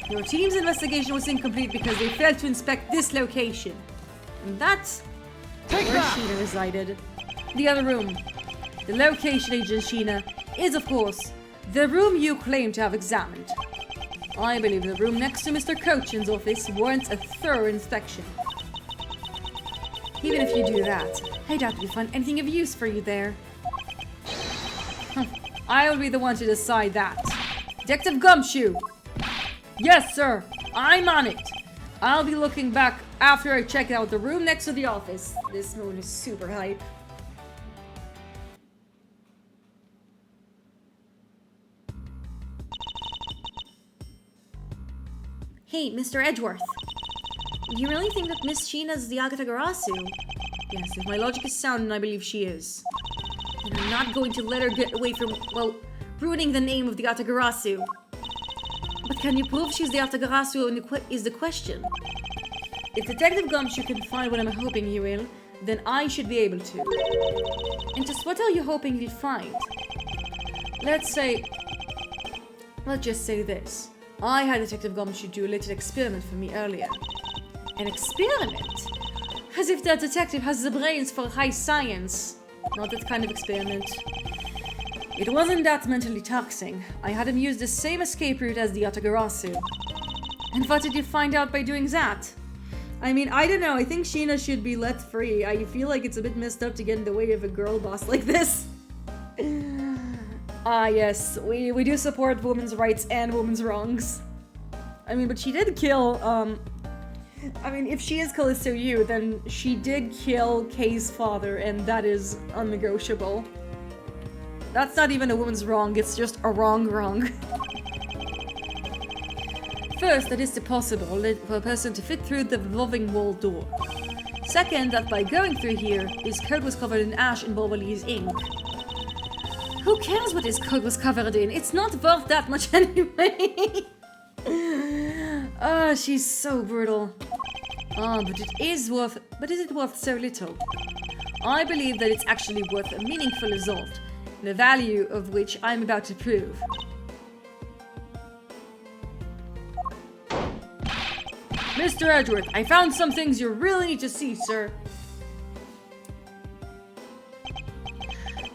Your team's investigation was incomplete because they failed to inspect this location. And that's where Sheena resided. The other room. The location, Agent Sheena, is of course the room you claim to have examined. I believe the room next to Mr. Cochin's office warrants a thorough inspection. Even if you do that, I doubt we'll find anything of use for you there. I'll be the one to decide that. Detective Gumshoe! Yes, sir. I'm on it. I'll be looking back after I check out the room next to the office. This moon is super hype. Hey, Mr. Edgeworth. Do you really think that Miss Sheena's the Agatha-Garasu? Yes, if my logic is sound, and I believe she is. And I'm not going to let her get away from, well, ruining the name of the Agatha-Garasu. But can you prove she's the Agatha-Garasu is the question. If Detective Gumshoe can find what I'm hoping he will, then I should be able to. And just what are you hoping he'll find? Let's just say this. I had Detective Gumshoe do a little experiment for me earlier. An experiment? As if that detective has the brains for high science. Not that kind of experiment. It wasn't that mentally taxing. I had him use the same escape route as the Atagarasu. And what did you find out by doing that? I mean, I don't know. I think Sheena should be let free. I feel like it's a bit messed up to get in the way of a girl boss like this. Yes. We do support women's rights and women's wrongs. I mean, but she did kill, I mean, if she is Callisto Yu, then she did kill Kay's father, and that is unnegotiable. That's not even a woman's wrong, it's just a wrong. First, that it's possible for a person to fit through the revolving wall door. Second, that by going through here, his coat was covered in ash and Barbalese ink. Who cares what his coat was covered in? It's not worth that much anyway. She's so brutal. But is it worth so little? I believe that it's actually worth a meaningful result, the value of which I'm about to prove. Mr. Edgeworth, I found some things you really need to see, sir.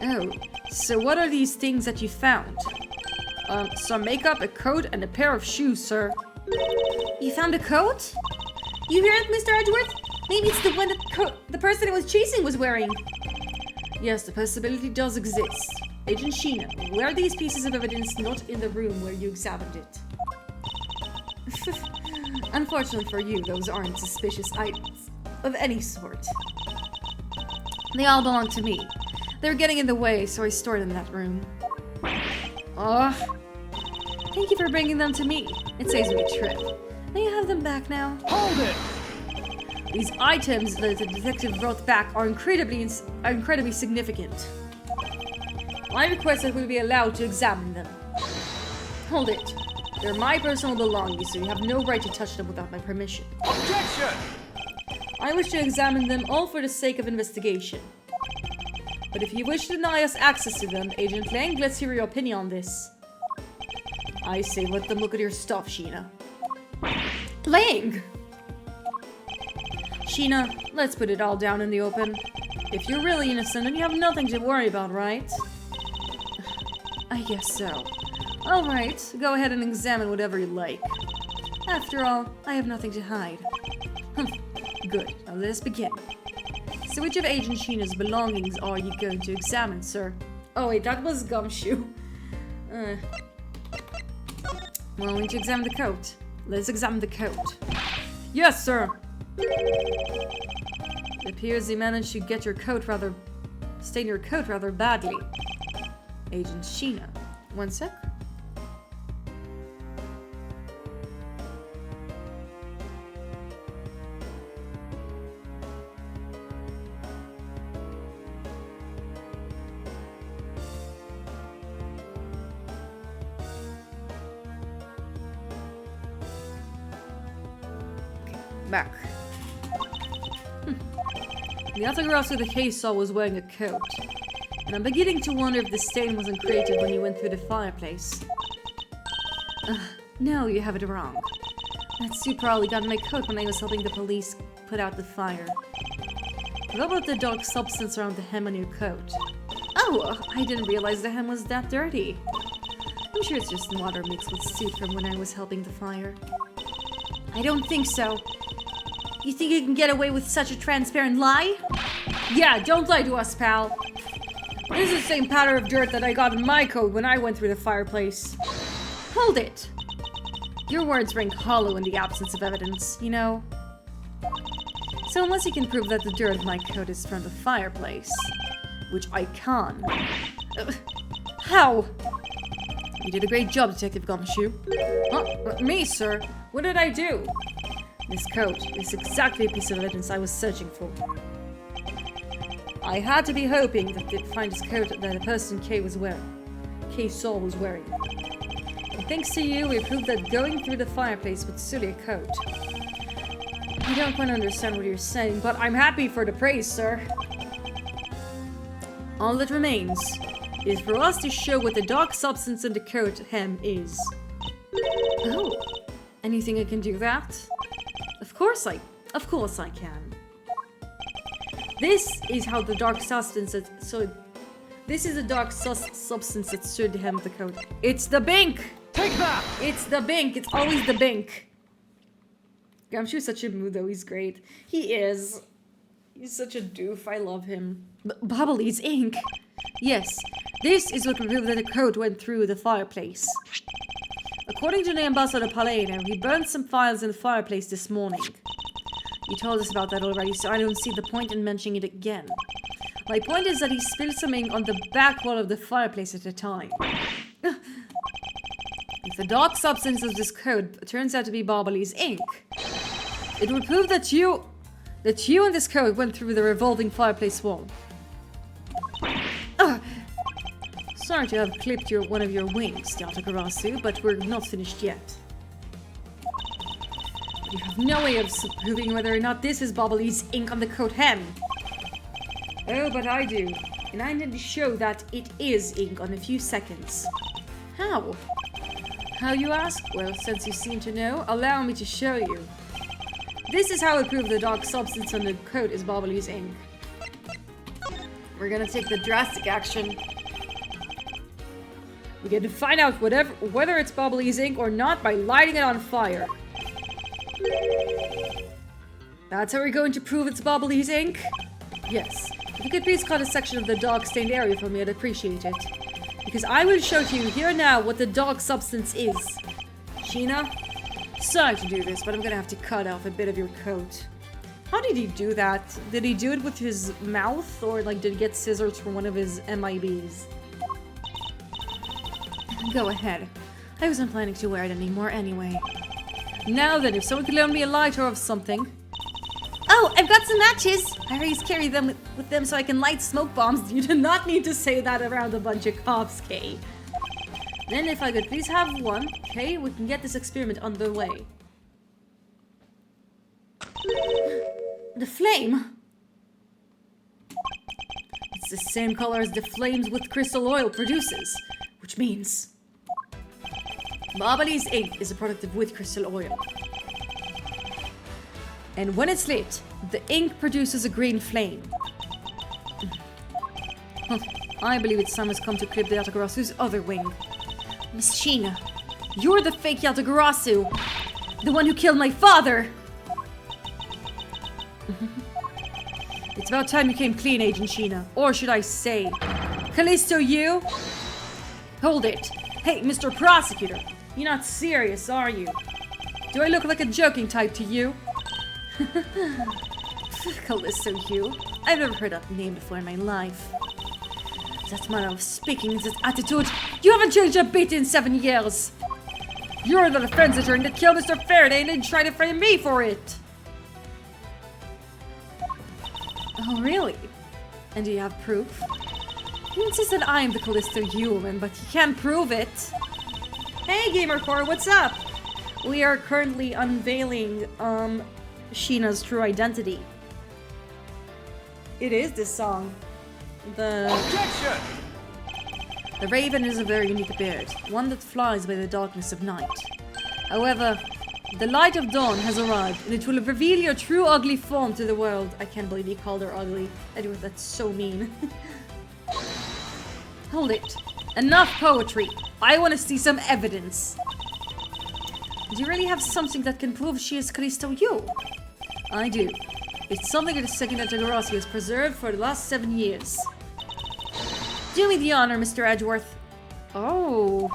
Oh, so what are these things that you found? Some makeup, a coat, and a pair of shoes, sir. You found a coat? You hear it, Mr. Edgeworth? Maybe it's the one that the person I was chasing was wearing. Yes, the possibility does exist. Agent Sheena, were these pieces of evidence not in the room where you examined it? Unfortunately for you, those aren't suspicious items of any sort. They all belong to me. They were getting in the way, so I stored them in that room. Ugh. Thank you for bringing them to me. It saves me a trip. May I have them back now? Hold it! These items that the detective brought back are incredibly significant. I request that we be allowed to examine them. Hold it. They're my personal belongings, so you have no right to touch them without my permission. Objection! I wish to examine them all for the sake of investigation. But if you wish to deny us access to them, Agent Lang, let's hear your opinion on this. I say let them look at your stuff, Sheena. Lang! Sheena, let's put it all down in the open. If you're really innocent, then you have nothing to worry about, right? I guess so. Alright, go ahead and examine whatever you like. After all, I have nothing to hide. Good, now let us begin. So which of Agent Sheena's belongings are you going to examine, sir? Oh wait, that was Gumshoe. Well, we need to examine the coat. Let's examine the coat. Yes, sir! It appears you managed to get stain your coat rather badly. Agent Sheena. One sec. Back. The autograph of the case saw was wearing a coat, and I'm beginning to wonder if the stain wasn't created when you went through the fireplace. No, you have it wrong. That suit probably got in my coat when I was helping the police put out the fire. What about the dark substance around the hem on your coat? Oh, I didn't realize the hem was that dirty. I'm sure it's just water mixed with soot from when I was helping the fire. I don't think so. You think you can get away with such a transparent lie? Yeah, don't lie to us, pal. This is the same pattern of dirt that I got in my coat when I went through the fireplace. Hold it. Your words ring hollow in the absence of evidence, you know. So unless you can prove that the dirt in my coat is from the fireplace, which I can. How? You did a great job, Detective Gumshoe. Huh? Me, sir? What did I do? This coat is exactly a piece of evidence I was searching for. I had to be hoping that they'd find this coat that the person Kay Saul was wearing. And thanks to you, we proved that going through the fireplace would sully a coat. I don't quite understand what you're saying, but I'm happy for the praise, sir. All that remains is for us to show what the dark substance in the coat hem is. Oh, and you think I can do that? Of course I can. This is how the dark substance this is the dark substance that stood the hem of the coat. It's the bink! Take that! It's the bink! It's always the bink! Gumshoe's such a mood though, he's great. He is. He's such a doof, I love him. Bubbly's ink! Yes, this is what revealed that the coat went through the fireplace. According to the Ambassador Paleno, he burned some files in the fireplace this morning. You told us about that already, so I don't see the point in mentioning it again. My point is that he spilled some ink on the back wall of the fireplace at the time. If the dark substance of this coat turns out to be Barbely's ink, it would prove that you and this coat went through the revolving fireplace wall. Sorry to have clipped one of your wings, Yatagarasu, but we're not finished yet. You have no way of proving whether or not this is Barbely's ink on the coat hem. Oh, but I do. And I intend to show that it is ink on a few seconds. How? How, you ask? Well, since you seem to know, allow me to show you. This is how I prove the dark substance on the coat is Barbely's ink. We're gonna take the drastic action. We get to find out whether it's Barbely's ink or not by lighting it on fire. That's how we're going to prove it's Bobbly's ink? Yes. If you could please cut a section of the dog-stained area for me, I'd appreciate it. Because I will show you here now what the dog substance is. Sheena? Sorry to do this, but I'm gonna have to cut off a bit of your coat. How did he do that? Did he do it with his mouth? Or like did he get scissors from one of his MIBs? Go ahead. I wasn't planning to wear it anymore anyway. Now then, if someone could loan me a lighter of something. Oh, I've got some matches! I always carry them with them so I can light smoke bombs. You do not need to say that around a bunch of cops, Kay. Then if I could please have one, okay, we can get this experiment underway. The flame! It's the same color as the flames with crystal oil produces, which means Bobbly's ink is a product of with crystal oil. And when it's lit, the ink produces a green flame. I believe it's time has come to clip the Yatagarasu's other wing. Miss Sheena, you're the fake Yatagarasu! The one who killed my father! It's about time you came clean, Agent Sheena. Or should I say, Callisto, you? Hold it. Hey, Mr. Prosecutor, you're not serious, are you? Do I look like a joking type to you? Callisto, you? I've never heard that name before in my life. That manner of speaking, that attitude, you haven't changed a bit in 7 years. You're the defense attorney that killed Mr. Faraday and then tried to frame me for it. Oh, really? And do you have proof? You insist that I am the Callisto human, but you can't prove it. Hey, Gamercore, what's up? We are currently unveiling, Sheena's true identity. It is this song. Objection! The raven is a very unique bird, one that flies by the darkness of night. However, the light of dawn has arrived, and it will reveal your true ugly form to the world. I can't believe he called her ugly. Edgeworth, that's so mean. Hold it. Enough poetry. I want to see some evidence. Do you really have something that can prove she is Callisto Yu? I do. It's something that the second Yatagarasu has preserved for the last 7 years. Do me the honor, Mr. Edgeworth. Oh,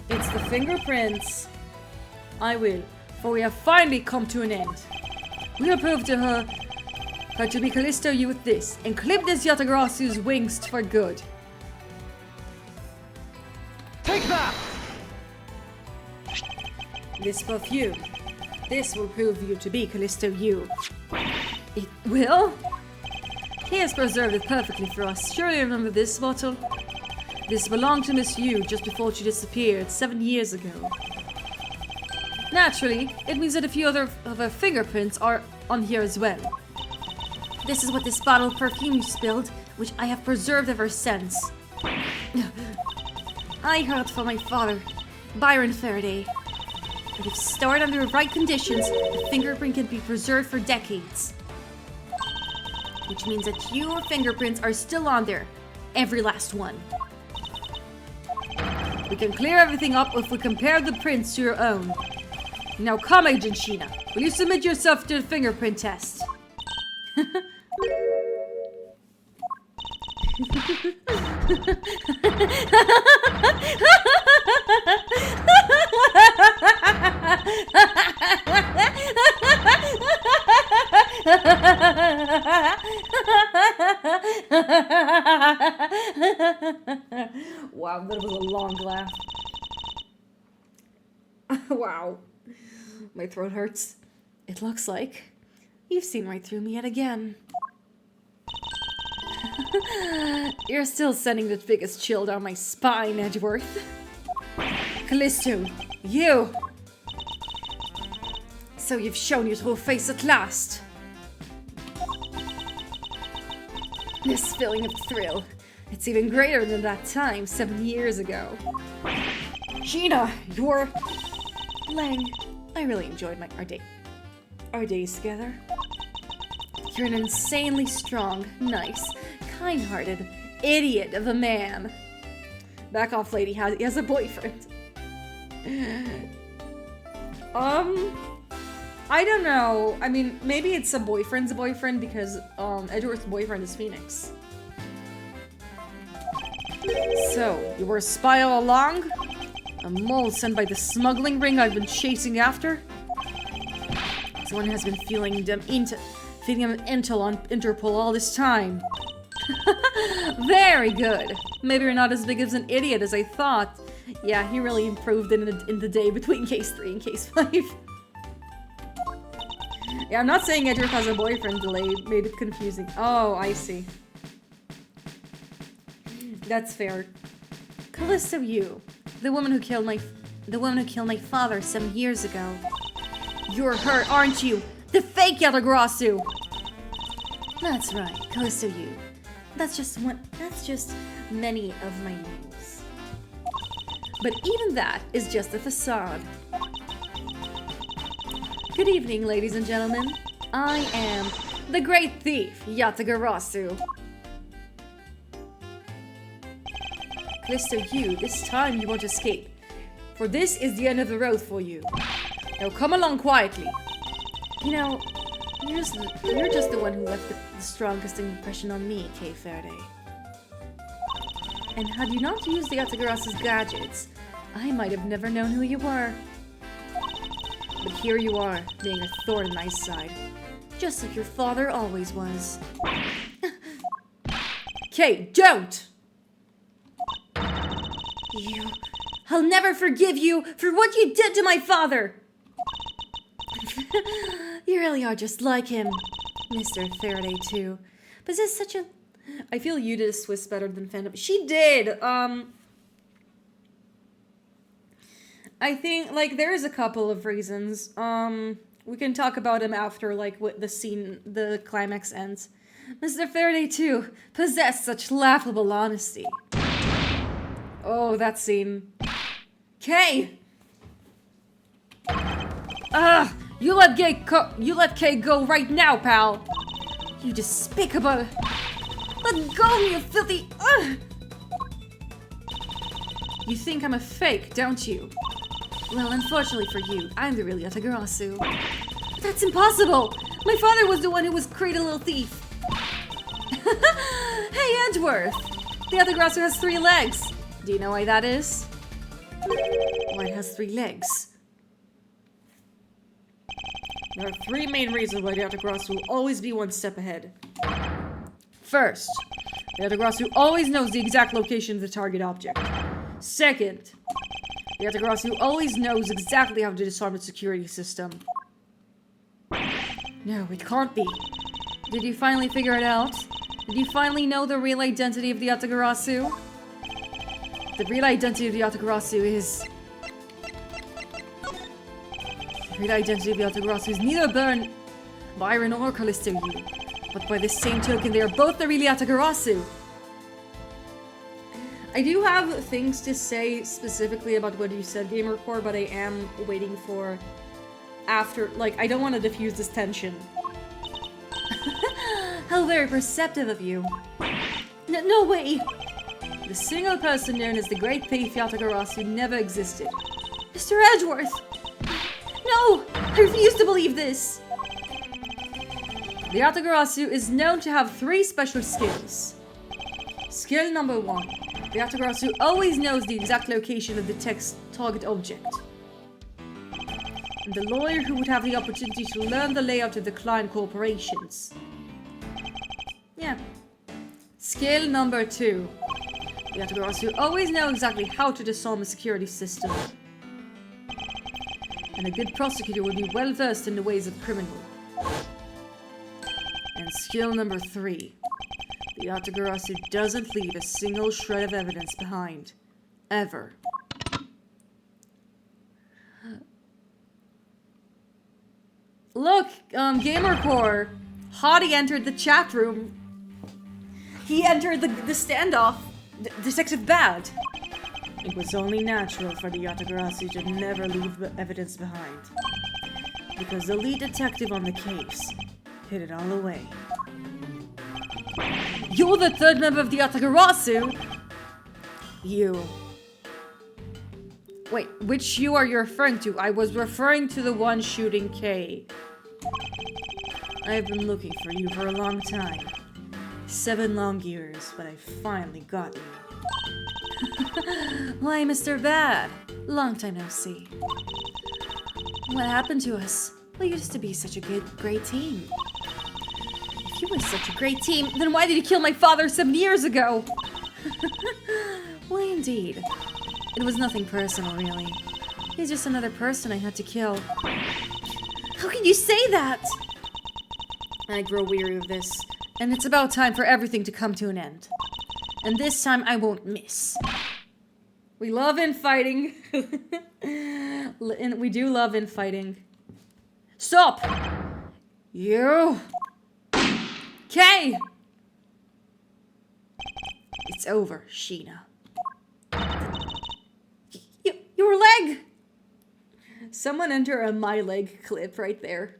it's the fingerprints. I will, for we have finally come to an end. We will prove to her to be Callisto Yu with this, and clip this Yatagarasu's wings for good. Take that! This perfume. This will prove you to be Callisto Yu. It will? He has preserved it perfectly for us. Surely remember this bottle? This belonged to Miss Yu just before she disappeared 7 years ago. Naturally, it means that a few other of her fingerprints are on here as well. This is what this bottle of perfume you spilled, which I have preserved ever since. I heard from my father, Byron Faraday, that if stored under the right conditions, the fingerprint can be preserved for decades. Which means that your fingerprints are still on there, every last one. We can clear everything up if we compare the prints to your own. Now come, Agent Sheena, will you submit yourself to the fingerprint test? Wow, that was a long laugh. Wow. My throat hurts. It looks like you've seen right through me yet again. You're still sending the biggest chill down my spine, Edgeworth. Callisto, you! So you've shown your true face at last. This feeling of thrill, it's even greater than that time 7 years ago. Sheena, you're... Lang, I really enjoyed our days together. You're an insanely strong, nice, kind-hearted idiot of a man. Back off, lady. He has a boyfriend. I don't know. I mean, maybe it's a boyfriend's boyfriend because Edgeworth's boyfriend is Phoenix. So, you were a spy all along? A mole sent by the smuggling ring I've been chasing after? Someone has been feeding them intel on Interpol all this time. Very good. Maybe you're not as big of an idiot as I thought. Yeah, he really improved in the day between case 3 and case 5. Yeah, I'm not saying Edgeworth has a boyfriend delay. Made it confusing. Oh, I see. That's fair. Callisto, you. The woman who killed my father some years ago. You're her, aren't you? The fake Yatagarasu! That's right, Callisto, you. That's just many of my names. But even that is just a facade. Good evening, ladies and gentlemen. I am the great thief, Yatagarasu. Callisto, you, this time you won't escape. For this is the end of the road for you. Now come along quietly. You know, you're just the one who left the strongest impression on me, Kay Faraday. And had you not used the Yatagarasu's gadgets, I might have never known who you were. But here you are, being a thorn in my side. Just like your father always was. Kay, don't! I'll never forgive you for what you did to my father! You really are just like him, Mr. Faraday, too. Possess such a... I feel you did a Swiss better than Phantom. She did! I think, like, there's a couple of reasons. We can talk about them after, like, what the climax ends. Mr. Faraday, too, possessed such laughable honesty. Oh, that scene. Kay! You let Kay go right now, pal! You despicable... Let go, you filthy... You think I'm a fake, don't you? Well, unfortunately for you, I'm the real Yatagarasu. That's impossible! My father was the one who was created a little thief. Hey, Edgeworth! The Yatagarasu has 3 legs. Do you know why that is? Why it has 3 legs? There are 3 main reasons why the Yatagarasu will always be 1 step ahead. First, the Yatagarasu always knows the exact location of the target object. Second, the Yatagarasu always knows exactly how to disarm the security system. No, it can't be. Did you finally figure it out? Did you finally know the real identity of the Yatagarasu? The real identity of the Yatagarasu is... The real identity of the Yatagarasu is neither Byron or Callisto Yu. But by the same token, they are both the real Yatagarasu. I do have things to say specifically about what you said, Gamercore, but I am waiting for after, like, I don't want to diffuse this tension. How very perceptive of you. No way! The single person known as the Great Thief Yatagarasu never existed. Mr. Edgeworth! No! I refuse to believe this! The Yatagarasu is known to have 3 special skills. Skill number 1. The Yatagarasu always knows the exact location of the target object. And the lawyer who would have the opportunity to learn the layout of the client corporations. Yeah. Skill number 2. The Yatagarasu always know exactly how to disarm a security system. And a good prosecutor would be well versed in the ways of criminal. And skill number 3. The Yatagarasu doesn't leave a single shred of evidence behind. Ever. Look, Gamercore! Hottie entered the chat room. He entered the standoff. Detective Bad. It was only natural for the Yatagarasu to never leave the evidence behind. Because the lead detective on the case hid it all away. You're the 3rd member of the Yatagarasu! You. Wait, which you are you referring to? I was referring to the one shooting Kay. I've been looking for you for a long time. 7 long years, but I finally got you. Why, Mr. Bad? Long time no see. What happened to us? We used to be such a great team. If you were such a great team, then why did you kill my father 7 years ago? Why, indeed. It was nothing personal, really. He's just another person I had to kill. How can you say that? I grow weary of this, and it's about time for everything to come to an end. And this time I won't miss. We love infighting. And we do love infighting. Stop! You! Kay! It's over, Sheena. Your leg! Someone enter a my leg clip right there.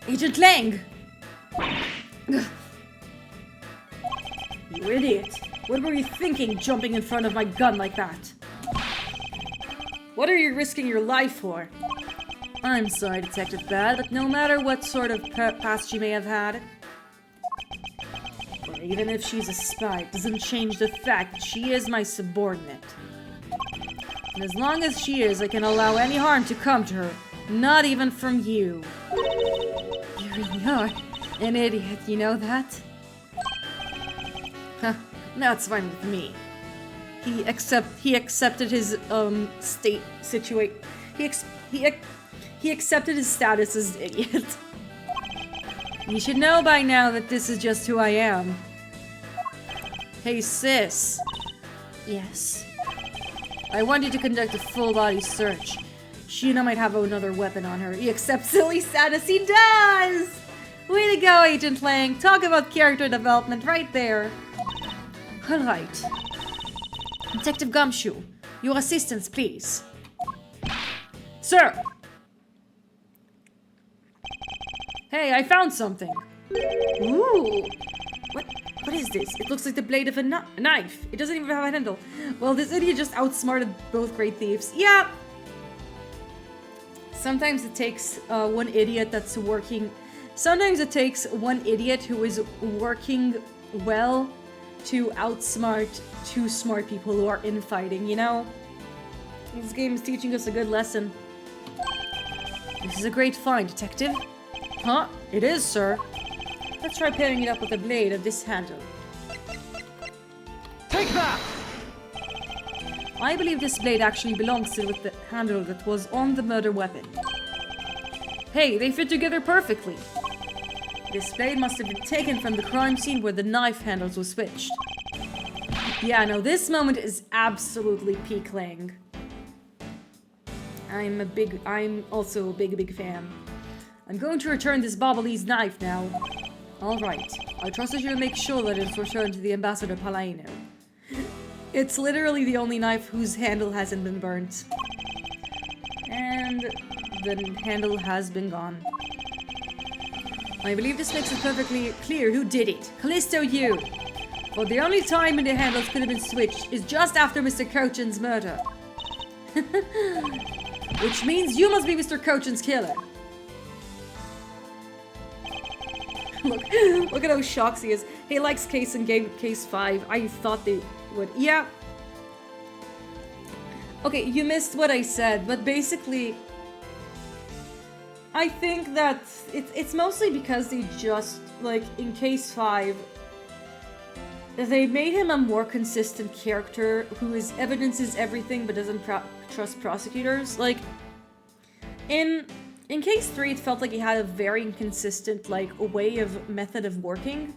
Agent Lang! You idiot! What were you thinking, jumping in front of my gun like that? What are you risking your life for? I'm sorry, Detective Bad, but no matter what sort of past she may have had, or even if she's a spy, it doesn't change the fact that she is my subordinate. And as long as she is, I can allow any harm to come to her, not even from you. You really are an idiot, you know that? Huh, that's fine with me. He accepted his state situation. He accepted his status as an idiot. You should know by now that this is just who I am. Hey sis. Yes. I want you to conduct a full body search. Sheena might have another weapon on her. He accepts silly status. He does! Way to go, Agent Lang. Talk about character development right there. Alright. Detective Gumshoe, your assistance, please. Sir! Hey, I found something. Ooh. What is this? It looks like the blade of a knife. It doesn't even have a handle. Well, this idiot just outsmarted both great thieves. Yeah. Sometimes it takes one idiot that's working... Sometimes it takes one idiot who is working well to outsmart 2 smart people who are infighting, you know? This game is teaching us a good lesson. This is a great find, Detective. Huh? It is, sir. Let's try pairing it up with a blade of this handle. Take that! I believe this blade actually belongs to the handle that was on the murder weapon. Hey, they fit together perfectly. This blade must have been taken from the crime scene where the knife handles were switched. Yeah, no, this moment is absolutely peak Lang. I'm also a big fan. I'm going to return this Bobbly's knife now. Alright, I trust that you'll make sure that it's returned to the Ambassador Palaino. It's literally the only knife whose handle hasn't been burnt. And the handle has been gone. I believe this makes it perfectly clear who did it. Callisto, you! But the only time when the handles could have been switched is just after Mr. Cochin's murder. Which means you must be Mr. Cochin's killer. Look at how shocked he is. He likes Case in Case 5. I thought they would. Yeah. Okay, you missed what I said, but basically... I think that it's mostly because they just, like, in Case 5, they made him a more consistent character who evidences everything but doesn't trust prosecutors. Like, in Case 3, it felt like he had a very inconsistent, like, method of working.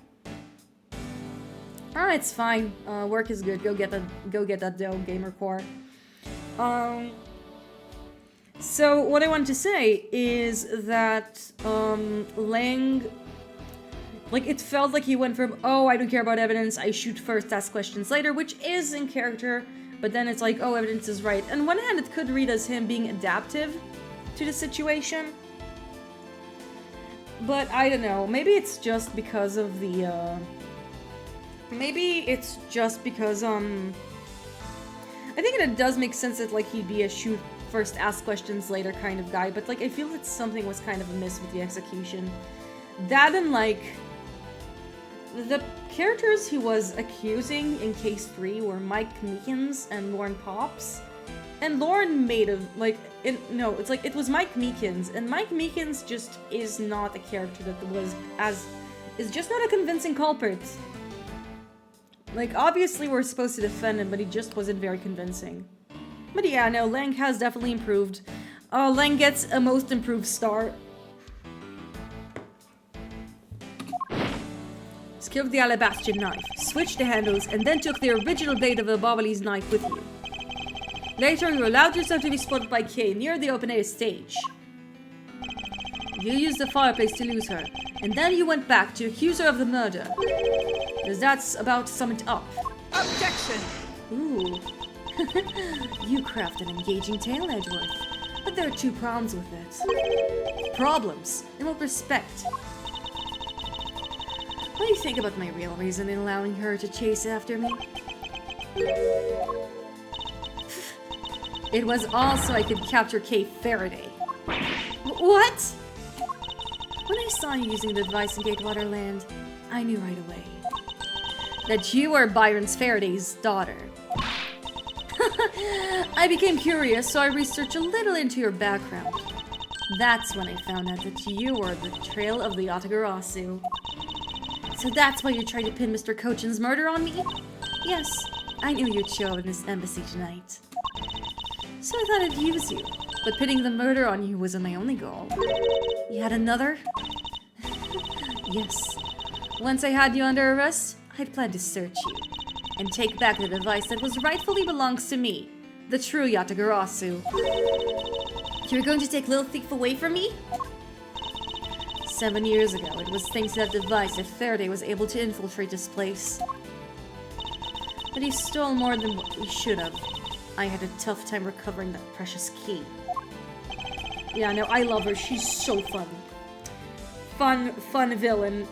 Ah, it's fine. Work is good. Go get that dough, Gamer Core. So what I wanted to say is that Lang, like, it felt like he went from, oh, I don't care about evidence, I shoot first, ask questions later, which is in character, but then it's like, oh, evidence is right. On one hand, it could read as him being adaptive to the situation, but I don't know, maybe it's just because of the, maybe it's just because, I think it does make sense that like he'd be a shoot first, ask questions later kind of guy, but like I feel that something was kind of amiss with the execution. That and like the characters he was accusing in case 3 were Mike Meekins and Lauren Pops. And Lauren made of like it was Mike Meekins, and Mike Meekins just is not a character that is just not a convincing culprit. Like obviously we're supposed to defend him, but he just wasn't very convincing. But yeah, no, Lang has definitely improved. Lang gets a most improved star. Skilled the alabaster knife, switched the handles, and then took the original blade of the Bobbly's knife with you. Later, you allowed yourself to be spotted by Kay near the open air stage. You used the fireplace to lose her, and then you went back to accuse her of the murder. Because that's about to sum it up. Objection! Ooh. You craft an engaging tale, Edgeworth. But there are 2 problems with it. Problems? In what respect? What do you think about my real reason in allowing her to chase after me? It was also I could capture Kay Faraday. What? When I saw you using the device in Gatewater Land, I knew right away that you were Byron's Faraday's daughter. I became curious, so I researched a little into your background. That's when I found out that you were the trail of the Yatagarasu. So that's why you tried to pin Mr. Cochin's murder on me? Yes, I knew you'd show up in this embassy tonight. So I thought I'd use you, but pinning the murder on you wasn't my only goal. You had another? Yes. Once I had you under arrest, I'd planned to search you and take back the device that was rightfully belongs to me, the true Yatagarasu. You're going to take Little Thief away from me? 7 years ago, it was thanks to that device that Faraday was able to infiltrate this place. But he stole more than what he should have. I had a tough time recovering that precious key. Yeah, no, I love her. She's so fun. Fun villain.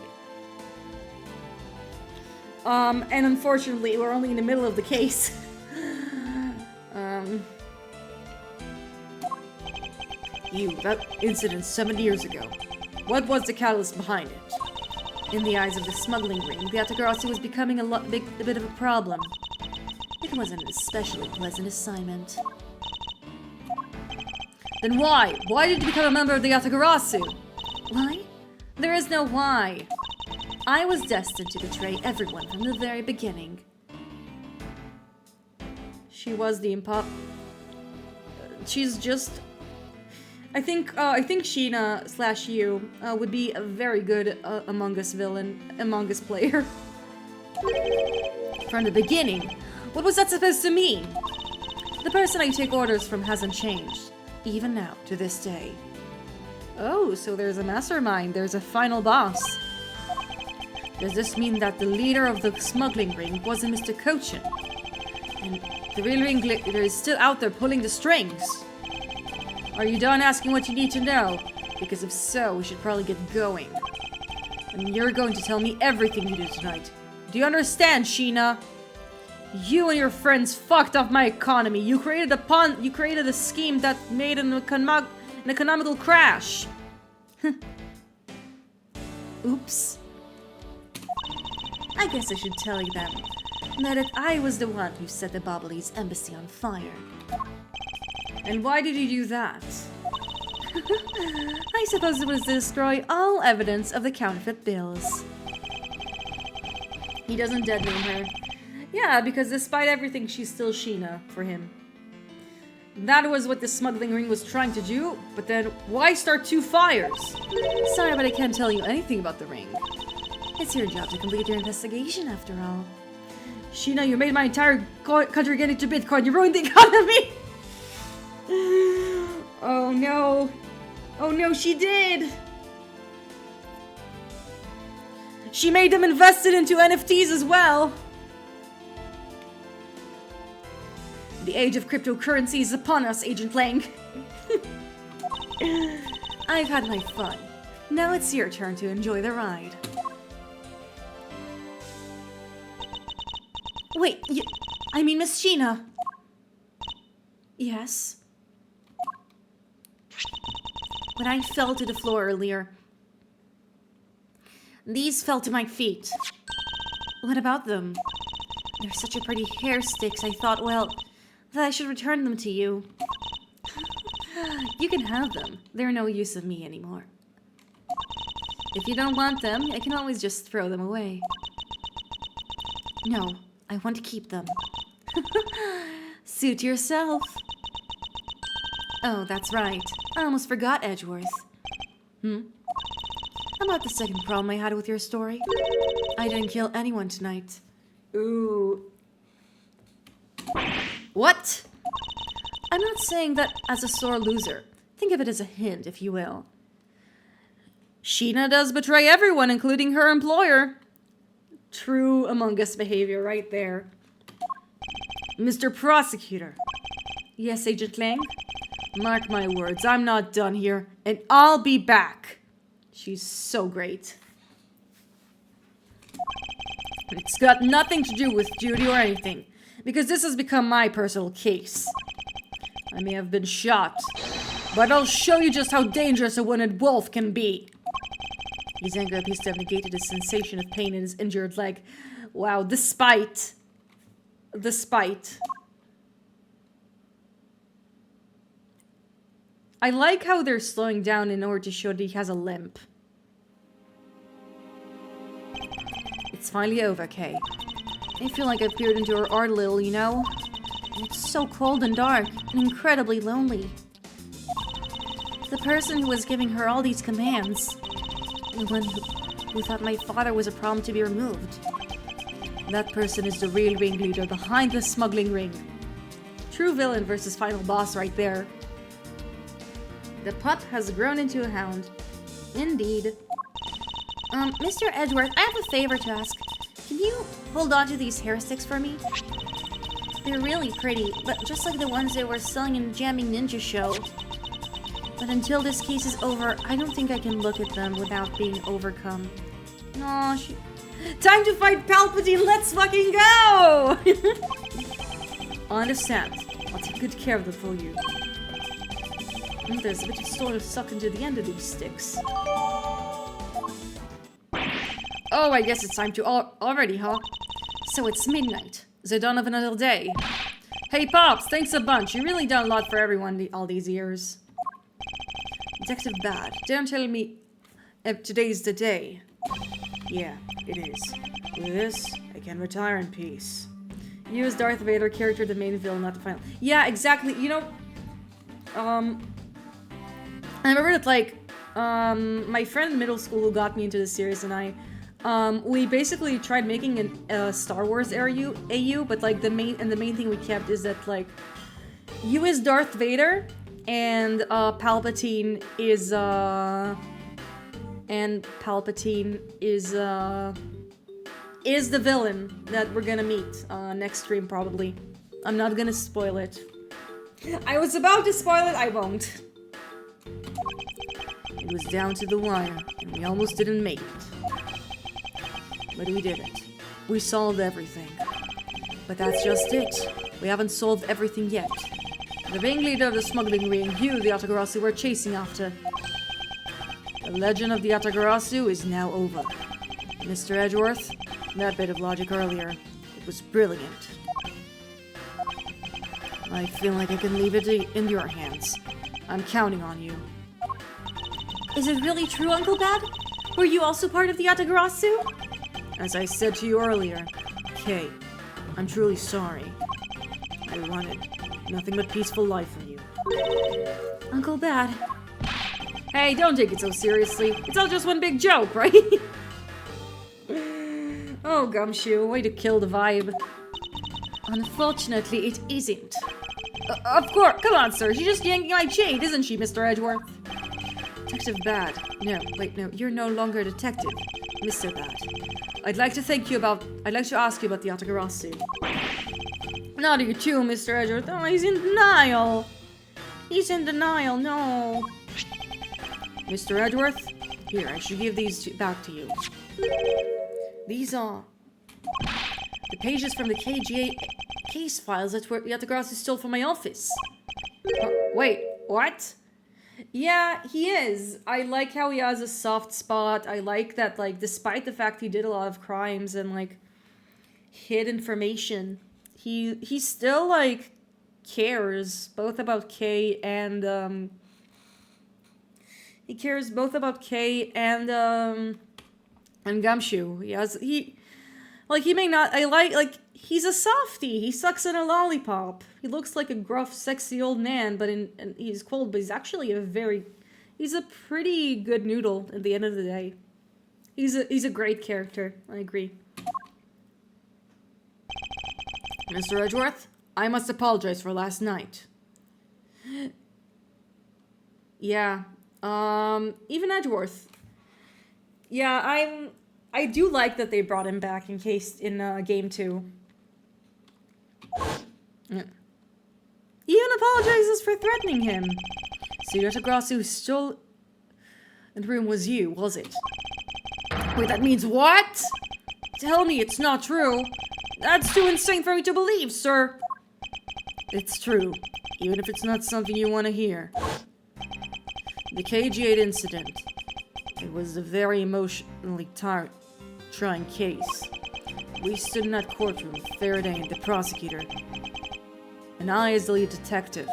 And unfortunately, we're only in the middle of the case. That incident 7 years ago. What was the catalyst behind it? In the eyes of the smuggling ring, the Yatagarasu was becoming a bit of a problem. It wasn't an especially pleasant assignment. Then why? Why did you become a member of the Yatagarasu? Why? There is no why. I was destined to betray everyone from the very beginning. She was the she's just... I think Sheena / you would be a very good Among Us villain, Among Us player. From the beginning, what was that supposed to mean? The person I take orders from hasn't changed, even now, to this day. Oh, so there's a mastermind, there's a final boss. Does this mean that the leader of the smuggling ring wasn't Mr. Cochin? And the real ringleader is still out there pulling the strings? Are you done asking what you need to know? Because if so, we should probably get going. And you're going to tell me everything you did tonight. Do you understand, Sheena? You and your friends fucked up my economy. You created a scheme that made an economical crash. Oops. I guess I should tell you then that I was the one who set the Bobbly's embassy on fire. And why did you do that? I suppose it was to destroy all evidence of the counterfeit bills. He doesn't dead name her. Yeah, because despite everything, she's still Sheena for him. That was what the smuggling ring was trying to do, but then why start 2 fires? Sorry, but I can't tell you anything about the ring. It's your job to complete your investigation, after all. Sheena, you made my entire country get into Bitcoin. You ruined the economy! Oh no. Oh no, she did! She made them invested into NFTs as well! The age of cryptocurrency is upon us, Agent Lang. I've had my fun. Now it's your turn to enjoy the ride. Wait, I mean Miss Sheena. Yes? When I fell to the floor earlier, these fell to my feet. What about them? They're such a pretty hair sticks, I thought, well, that I should return them to you. You can have them. They're no use of me anymore. If you don't want them, I can always just throw them away. No, I want to keep them. Suit yourself. Oh, that's right. I almost forgot Edgeworth. About the second problem I had with your story. I didn't kill anyone tonight. Ooh. What? I'm not saying that as a sore loser. Think of it as a hint, if you will. Sheena does betray everyone, including her employer. True Among Us behavior right there. Mr. Prosecutor. Yes, Agent Lang? Mark my words, I'm not done here, and I'll be back. She's so great. It's got nothing to do with Judy or anything, because this has become my personal case. I may have been shot, but I'll show you just how dangerous a wounded wolf can be. His anger appears to have negated the sensation of pain in his injured leg. Wow, the spite. The spite. I like how they're slowing down in order to show that he has a limp. It's finally over, Kay. I feel like I've peered into her art a little, you know? It's so cold and dark, and incredibly lonely. The person who was giving her all these commands, the one who thought my father was a problem to be removed. That person is the real ringleader behind the smuggling ring. True villain versus final boss right there. The pup has grown into a hound. Indeed. Mr. Edgeworth, I have a favor to ask. Can you hold on to these hair sticks for me? They're really pretty, but just like the ones they were selling in Jamming Ninja Show. But until this case is over, I don't think I can look at them without being overcome. Aw, time to fight Palpatine! Let's fucking go! Understand. I'll take good care of them for you. There's a bit of sort of suck into the end of these sticks. Oh, I guess it's time to already, huh? So it's midnight. The dawn of another day. Hey, Pops, thanks a bunch. You really done a lot for everyone all these years. Detective Bad, don't tell me if today's the day. Yeah, it is. With this, I can retire in peace. You as Darth Vader character, the main villain, not the final. Yeah, exactly. You know, I remember that, like, my friend in middle school who got me into the series and I, we basically tried making a Star Wars AU, but like the main thing we kept is that like, you is Darth Vader, and Palpatine is the villain that we're gonna meet next stream probably. I'm not gonna spoil it. I was about to spoil it. I won't. It was down to the wire, and we almost didn't make it. But we did it. We solved everything. But that's just it. We haven't solved everything yet. The ringleader of the smuggling ring, you, the Atagarasu, were chasing after. The legend of the Atagarasu is now over. Mr. Edgeworth, that bit of logic earlier, it was brilliant. I feel like I can leave it in your hands. I'm counting on you. Is it really true, Uncle Bad? Were you also part of the Atagarasu? As I said to you earlier, Kay, I'm truly sorry. I wanted nothing but peaceful life for you. Uncle Bad. Hey, don't take it so seriously. It's all just one big joke, right? Oh, Gumshoe, way to kill the vibe. Unfortunately, it isn't. Of course, come on, sir. She's just yanking my chain, isn't she, Mr. Edgeworth? Detective Bad. No, wait, no, you're no longer a detective, Mr. Bad. I'd like to ask you about the Atagarasu. Not you too, Mr. Edgeworth. Oh, he's in denial. He's in denial, no. Mr. Edgeworth, here, I should give these back to you. These are the pages from the KGA case files that the Atagarasu stole from my office. Wait, what? Yeah, he is. I like how he has a soft spot. I like that, like, despite the fact he did a lot of crimes and, like, hid information, he still, like, cares both about Kay and, he cares both about Kay and Gumshoe. He may not, he's a softie. He sucks in a lollipop. He looks like a gruff, sexy old man, but he's cold, but he's actually he's a pretty good noodle at the end of the day. He's a great character. I agree. Mr. Edgeworth, I must apologize for last night. Yeah, even Edgeworth. Yeah, I do like that they brought him back in game 2. Yeah. He even apologizes for threatening him. So Yatagrasu stole in the room was you, was it? Wait, that means what? Tell me it's not true. That's too insane for me to believe, sir. It's true, even if it's not something you want to hear. The KG8 incident. It was a very emotionally trying case. We stood in that courtroom, Faraday and the prosecutor, and I as the lead detective.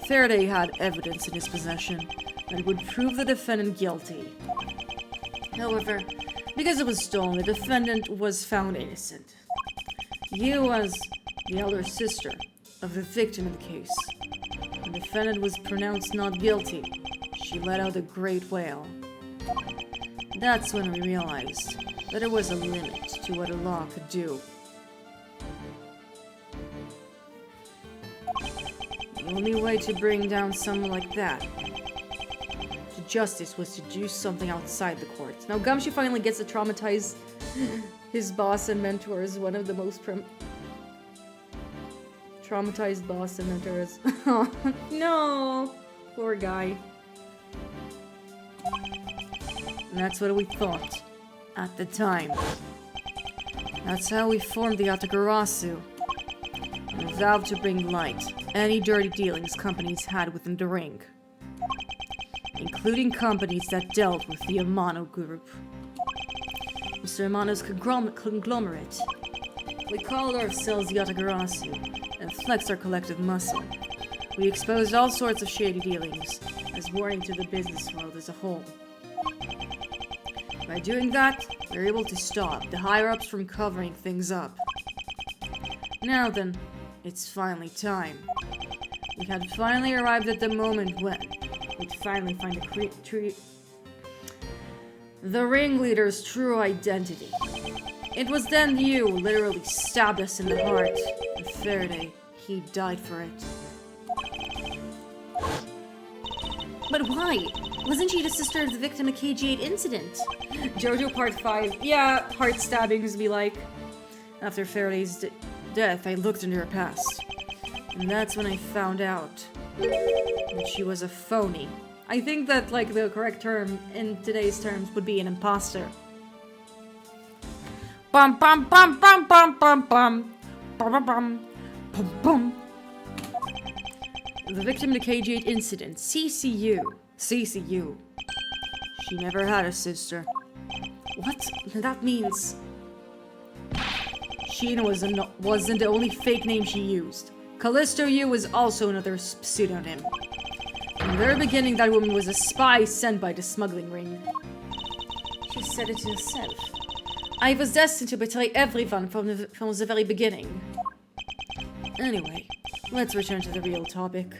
Faraday had evidence in his possession that would prove the defendant guilty. However, because it was stolen, the defendant was found innocent. You was the elder sister of the victim in the case. The defendant was pronounced not guilty. She let out a great wail. That's when we realized that there was a limit to what a law could do. The only way to bring down someone like that to justice was to do something outside the courts. Now Gumshoe finally gets to traumatize his boss and mentor as one of the most traumatized boss and mentors. Oh, no! Poor guy. And that's what we thought at the time. That's how we formed the Atagarasu. And vowed to bring light any dirty dealings companies had within the ring. Including companies that dealt with the Amano group. Mr. Amano's conglomerate. We called ourselves the Atagarasu and flexed our collective muscle. We exposed all sorts of shady dealings as warning to the business world as a whole. By doing that, we were able to stop the higher-ups from covering things up. Now then, it's finally time. We had finally arrived at the moment when we'd finally find the ringleader's true identity. It was then you literally stabbed us in the heart, and Faraday, he died for it. But why? Wasn't she the sister of the victim of KG8 incident? JoJo Part 5. Yeah, heart stabbings be like. After Faraday's death, I looked into her past. And that's when I found out that she was a phony. I think that, like, the correct term in today's terms would be an imposter. Bum bum bum bum bum bum bum. Bum bum bum. Bum bum. The victim of the KG8 incident, CCU. CCU. She never had a sister. What? That means Sheena wasn't the only fake name she used. Callisto U was also another pseudonym. From the very beginning, that woman was a spy sent by the smuggling ring. She said it herself. I was destined to betray everyone from the very beginning. Anyway, let's return to the real topic.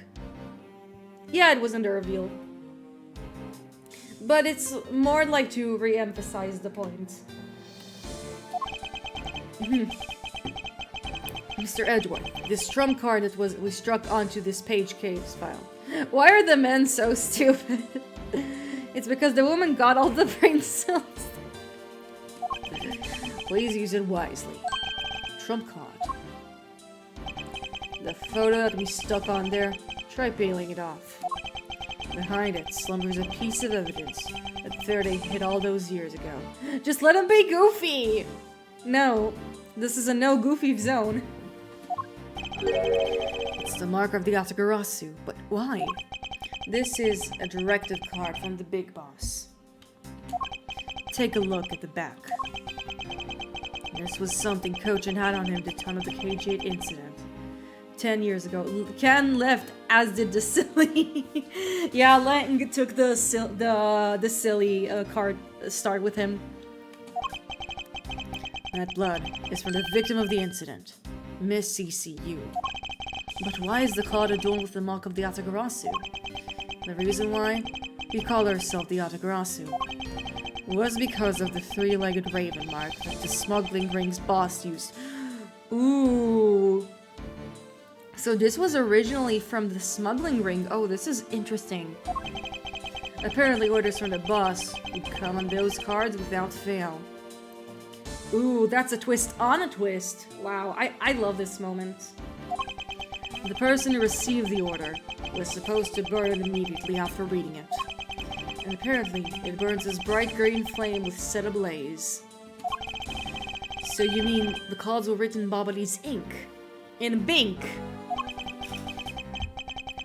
Yeah, it wasn't a reveal. But it's more like to re-emphasize the point. Mr. Edgeworth, this trump card that we struck onto this page case file. Why are the men so stupid? It's because the woman got all the brain cells. Please use it wisely. Trump card. The photo that we stuck on there, try peeling it off. Behind it slumbers a piece of evidence that Faraday hid all those years ago. Just let him be goofy! No, this is a no goofy zone. It's the mark of the Atagarasu, but why? This is a directive card from the big boss. Take a look at the back. This was something Kochan had on him the time of the KG8 incident. 10 years ago. Ken left, as did the silly. Yeah, Lang took the silly card start with him. That blood is from the victim of the incident, Miss CCU. But why is the card adorned with the mark of the Atagarasu? The reason why we call herself the Atagarasu was because of the three-legged raven mark that the smuggling ring's boss used. Ooh. So this was originally from the smuggling ring. Oh, this is interesting. Apparently orders from the boss would come on those cards without fail. Ooh, that's a twist on a twist. Wow, I love this moment. The person who received the order was supposed to burn it immediately after reading it. And apparently, it burns this bright green flame with set ablaze. So you mean the cards were written in Bobbly's ink? In Bink!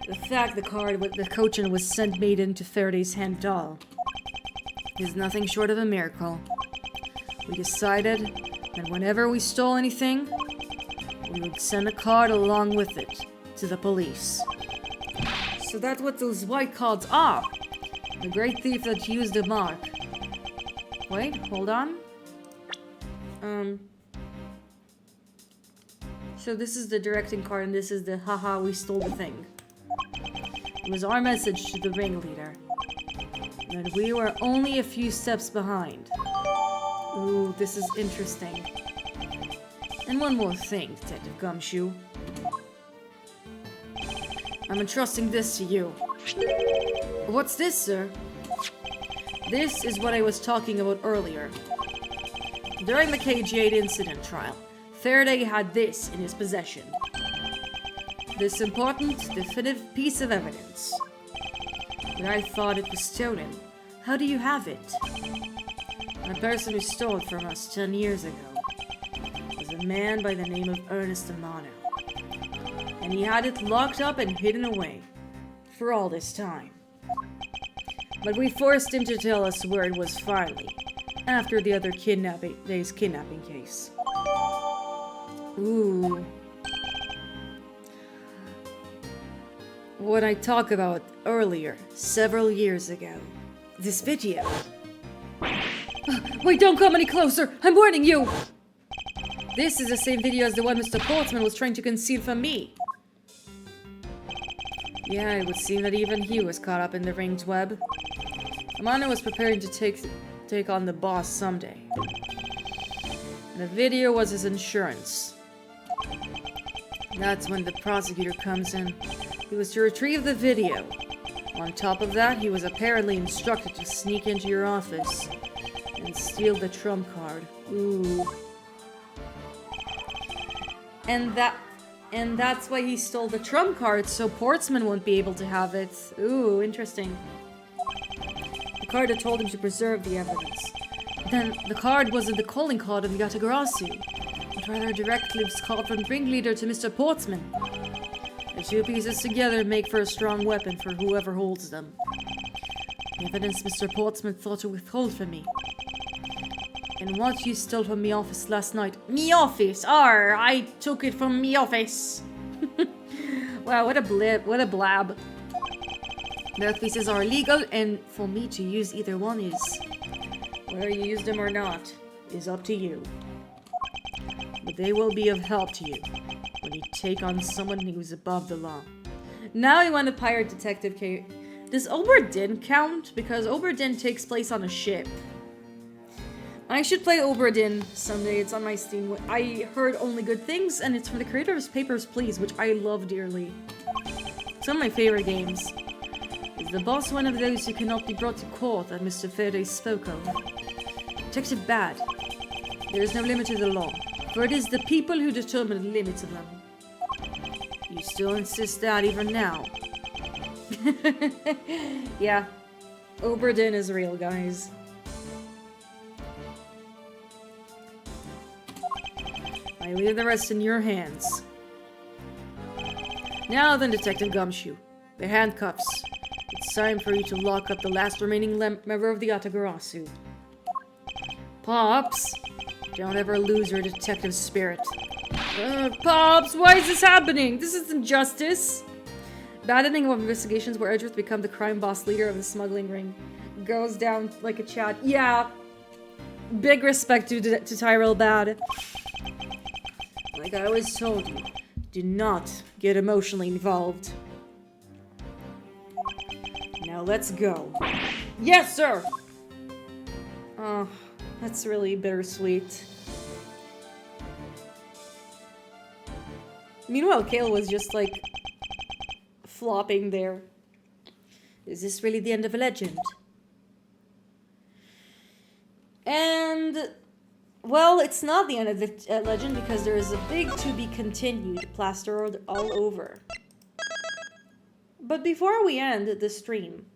The fact the card with the Kochan was sent made into Faraday's hand doll is nothing short of a miracle. We decided that whenever we stole anything, we would send a card along with it to the police. So that's what those white cards are. The great thief that used the mark. Wait, hold on. So this is the directing card and this is the haha we stole the thing. It was our message to the ringleader that we were only a few steps behind. Ooh, this is interesting. And one more thing, Detective Gumshoe. I'm entrusting this to you. What's this, sir? This is what I was talking about earlier. During the KG8 incident trial, Faraday had this in his possession. This important, definitive piece of evidence. But I thought it was stolen. How do you have it? The person who stole it from us 10 years ago was a man by the name of Ernest Amano. And he had it locked up and hidden away for all this time. But we forced him to tell us where it was finally, after the other kidnapping case. Ooh. What I talked about earlier, several years ago. This video. Wait, don't come any closer! I'm warning you! This is the same video as the one Mr. Portsman was trying to conceal from me. Yeah, it would seem that even he was caught up in the ring's web. Amano was preparing to take on the boss someday. The video was his insurance. That's when the prosecutor comes in. He was to retrieve the video. On top of that, he was apparently instructed to sneak into your office and steal the trump card. Ooh. And that's why he stole the trump card, so Portsman won't be able to have it. Ooh, interesting. The card had told him to preserve the evidence. Then the card wasn't the calling card of the Atagarasu, but rather a directive call from ringleader to Mr. Portsman. The two pieces together make for a strong weapon for whoever holds them. The evidence Mr. Portsman thought to withhold from me. And what you stole from me office last night. Me office! I took it from me office! Wow, what a blab. Both pieces are illegal, and for me to use either one is... whether you use them or not, is up to you. But they will be of help to you when you take on someone who's above the law. Now you want a pirate detective case. Does Oberdin count? Because Oberdin takes place on a ship. I should play Oberdin someday. It's on my Steam. I heard only good things, and it's from the creator of Papers, Please, which I love dearly. It's one of my favorite games. Is the boss one of those who cannot be brought to court that Mr. Faraday spoke of? Detective Bad. There is no limit to the law, for it is the people who determine the limits of them. You still insist that even now? Yeah. Oberdin is real, guys. I leave the rest in your hands. Now then, Detective Gumshoe. The handcuffs. It's time for you to lock up the last remaining member of the Atagarasu. Pops, don't ever lose your detective spirit. Pops, why is this happening? This isn't justice. Bad ending of investigations where Edgeworth become the crime boss leader of the smuggling ring. Goes down like a chat. Yeah. Big respect to Tyrell Bad. Like I always told you, do not get emotionally involved. Now let's go. Yes, sir! Oh, that's really bittersweet. Meanwhile, Kale was just like flopping there. Is this really the end of a legend? And, well, it's not the end of the legend because there is a big to be continued plastered all over. But before we end the stream,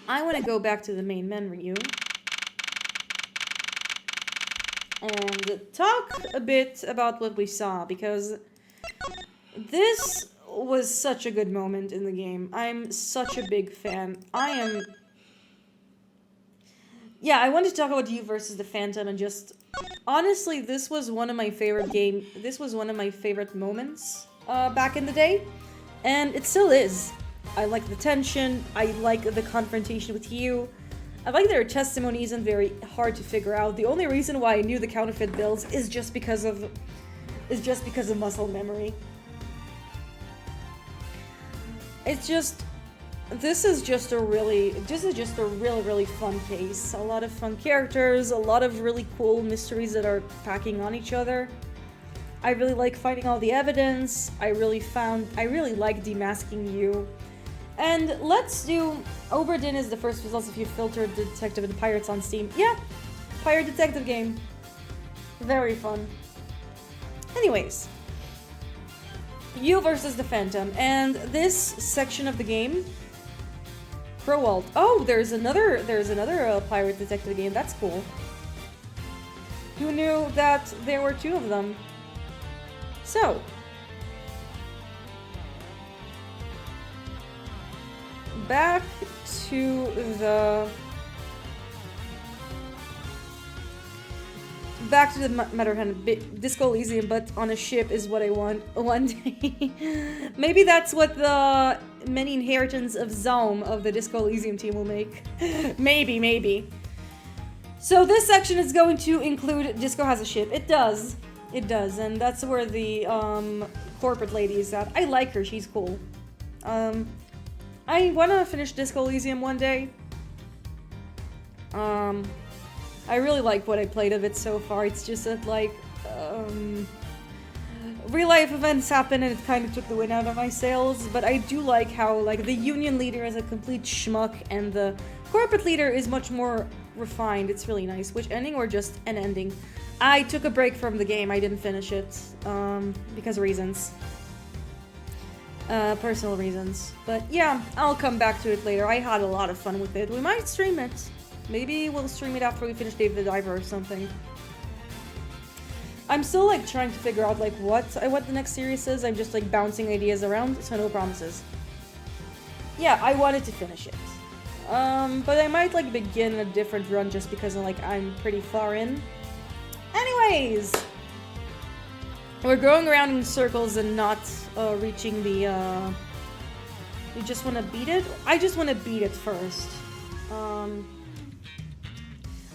I want to go back to the main menu and talk a bit about what we saw, because this was such a good moment in the game. I'm such a big fan. Yeah, I wanted to talk about you versus the Phantom, and just honestly, this was one of my favorite moments back in the day, and it still is. I like the tension. I like the confrontation with you. I like their testimony isn't very hard to figure out. The only reason why I knew the counterfeit bills is just because of muscle memory. This is just a really fun case. A lot of fun characters, a lot of really cool mysteries that are packing on each other. I really like finding all the evidence. I really like demasking you. And let's do Oberdin is the first results if you filtered Detective and Pirates on Steam. Yeah, Pirate Detective game. Very fun. Anyways, you versus the Phantom, and this section of the game, Crowalt. Oh, there's another Pirate Detective game. That's cool. Who knew that there were two of them? So, back to the Matterhorn, Disco Elysium, but on a ship is what I want one day. Maybe that's what the many inheritance of Zaum of the Disco Elysium team will make. Maybe. So this section is going to include Disco has a ship. It does, and that's where the corporate lady is at. I like her, she's cool. I want to finish Disco Elysium one day. I really like what I played of it so far. It's just that, like, real life events happen and it kind of took the wind out of my sails, but I do like how, like, the union leader is a complete schmuck and the corporate leader is much more refined. It's really nice. Which ending or just an ending? I took a break from the game. I didn't finish it, because of reasons. Personal reasons. But yeah, I'll come back to it later. I had a lot of fun with it. We might stream it. Maybe we'll stream it after we finish Dave the Diver or something. I'm still like trying to figure out like what the next series is. I'm just like bouncing ideas around, so no promises. Yeah, I wanted to finish it. But I might like begin a different run just because I'm pretty far in. Anyways, we're going around in circles and not reaching the you just want to beat it? I just want to beat it first. I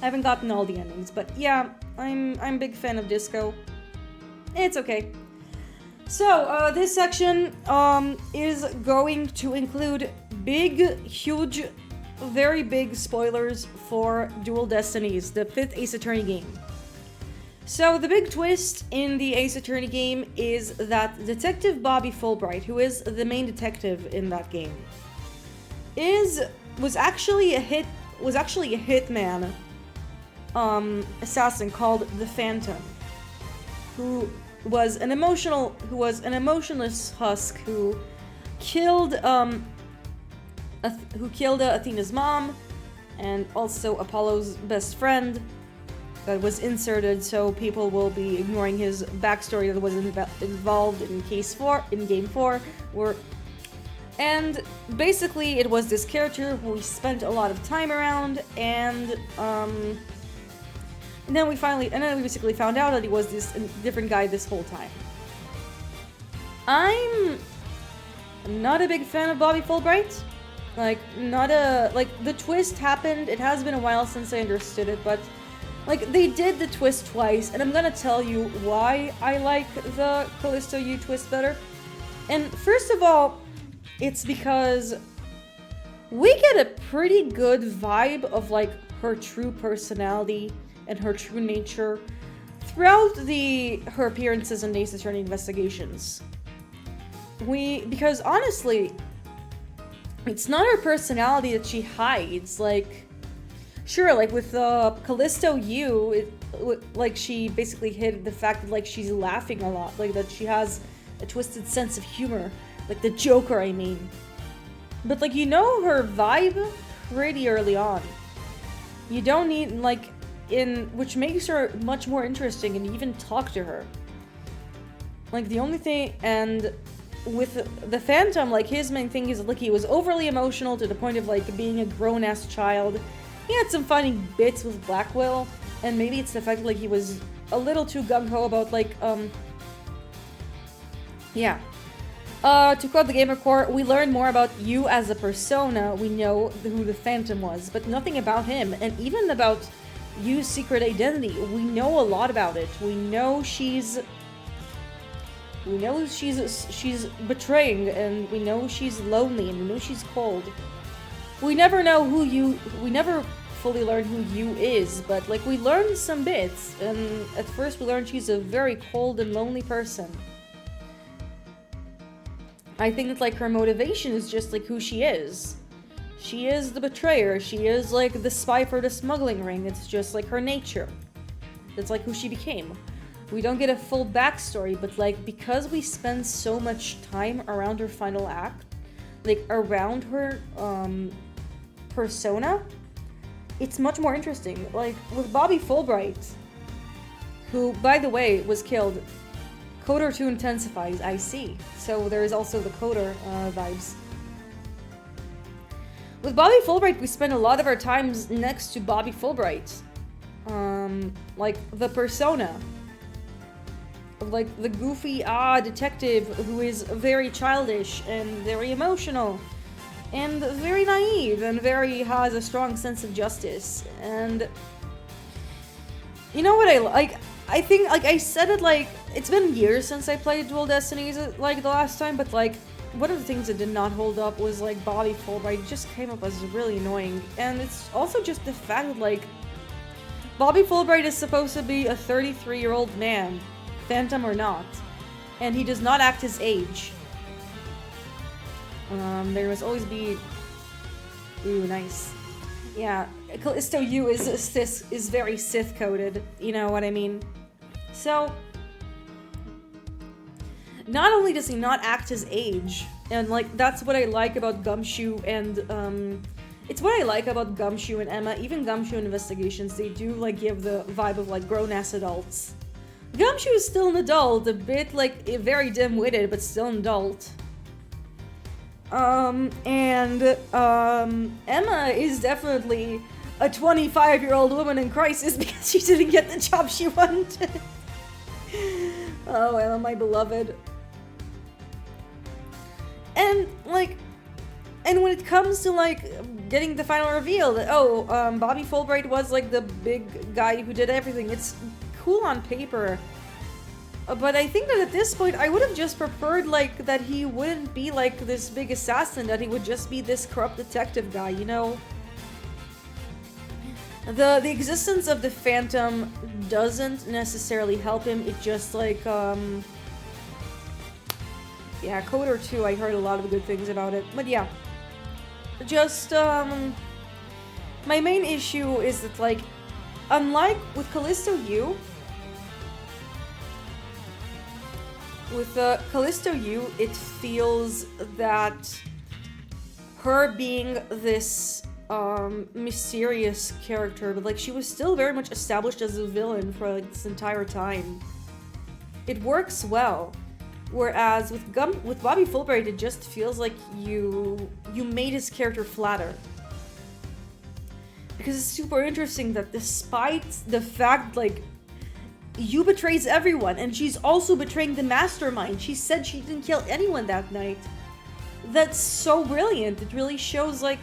haven't gotten all the endings, but yeah, I'm a big fan of Disco. It's okay. So, this section is going to include big, huge, very big spoilers for Dual Destinies, the 5th Ace Attorney game. So, the big twist in the Ace Attorney game is that Detective Bobby Fulbright, who is the main detective in that game, was actually a hitman assassin called the Phantom, who was an emotionless husk who killed Athena's mom and also Apollo's best friend. that was inserted, so people will be ignoring his backstory that was involved in game 4, and basically it was this character who we spent a lot of time around, and then we basically found out that he was this different guy this whole time. I'm not a big fan of Bobby Fulbright. Like, the twist happened. It has been a while since I understood it, but like, they did the twist twice, and I'm gonna tell you why I like the Callisto U twist better. And first of all, it's because we get a pretty good vibe of like her true personality and her true nature throughout her appearances in Ace Attorney Investigations. Because honestly, it's not her personality that she hides. Like, sure, like with Callisto U, like she basically hid the fact that like she's laughing a lot, like that she has a twisted sense of humor, like the Joker, I mean. But like, you know her vibe pretty early on. You don't need which makes her much more interesting, and even talk to her. Like the only thing, and with the Phantom, like his main thing is like he was overly emotional to the point of like being a grown-ass child. He had some funny bits with Blackwell, and maybe it's the fact that like he was a little too gung-ho about like yeah. To quote the Gamer Core, we learned more about you as a persona. We know who the Phantom was, but nothing about him, and even about Yu's secret identity. We know a lot about it. We know she's betraying, and we know she's lonely, and we know she's cold. We never fully learn who Yu is, but like we learned some bits, and at first we learned she's a very cold and lonely person. I think that like her motivation is just like who she is. She is the betrayer. She is like the spy for the smuggling ring. It's just like her nature. It's like who she became. We don't get a full backstory, but like because we spend so much time around her final act, like around her persona, it's much more interesting. Like with Bobby Fulbright, who by the way was killed. Coder 2 intensifies, I see. So there is also the Coder vibes. With Bobby Fulbright, we spend a lot of our times next to Bobby Fulbright. Like the persona. Like the goofy, detective who is very childish and very emotional. And very naive and has a strong sense of justice. And you know what I like? I think, like, I said it, like, it's been years since I played Dual Destinies, like, the last time, but, like, one of the things that did not hold up was, like, Bobby Fulbright just came up as really annoying, and it's also just the fact that, like, Bobby Fulbright is supposed to be a 33-year-old man, Phantom or not, and he does not act his age. There must always be... Ooh, nice. Yeah, Callisto U is very Sith-coded, you know what I mean? So, not only does he not act his age, and like that's what I like about Gumshoe and it's what I like about Gumshoe and Emma. Even Gumshoe Investigations, they do like give the vibe of like grown-ass adults. Gumshoe is still an adult, a bit like very dim-witted, but still an adult. Emma is definitely a 25-year-old woman in crisis because she didn't get the job she wanted. Oh, Emma, my beloved. And, like, and when it comes to, like, getting the final reveal that, Bobby Fulbright was, like, the big guy who did everything, it's cool on paper. But I think that at this point, I would have just preferred, like, that he wouldn't be, like, this big assassin, that he would just be this corrupt detective guy, you know? The existence of the Phantom doesn't necessarily help him, it just, like, yeah, Coder 2, I heard a lot of good things about it, but yeah. Just, my main issue is that, like, unlike with Callisto U, with Callisto U, it feels that her being this mysterious character, but like she was still very much established as a villain for like this entire time. It works well. Whereas with Bobby Fulbright, it just feels like you made his character flatter. Because it's super interesting that despite the fact, like, you betrays everyone, and she's also betraying the mastermind. She said she didn't kill anyone that night. That's so brilliant. It really shows, like,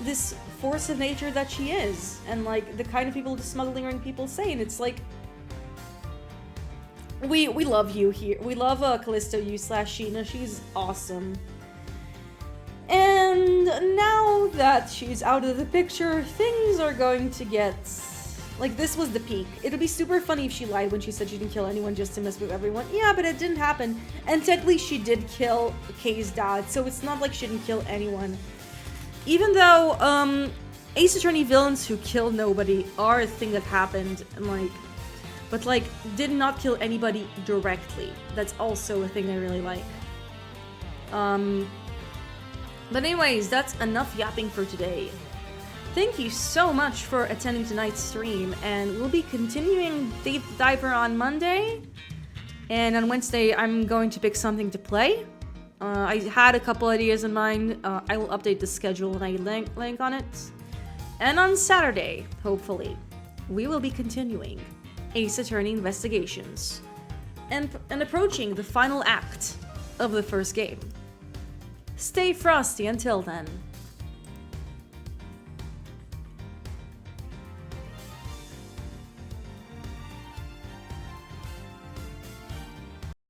this force of nature that she is. And, like, the kind of people the smuggling ring people say. And it's like, we love you here. We love Callisto you / Sheena. She's awesome. And now that she's out of the picture, things are going to get... Like, this was the peak. It would be super funny if she lied when she said she didn't kill anyone just to mess with everyone. Yeah, but it didn't happen. And technically, she did kill Kay's dad, so it's not like she didn't kill anyone. Even though, Ace Attorney villains who kill nobody are a thing that happened, and like... But, like, did not kill anybody directly. That's also a thing I really like. But anyways, that's enough yapping for today. Thank you so much for attending tonight's stream, and we'll be continuing Dave the Diver on Monday. And on Wednesday, I'm going to pick something to play. I had a couple ideas in mind. I will update the schedule when I link on it. And on Saturday, hopefully, we will be continuing Ace Attorney Investigations and approaching the final act of the first game. Stay frosty until then.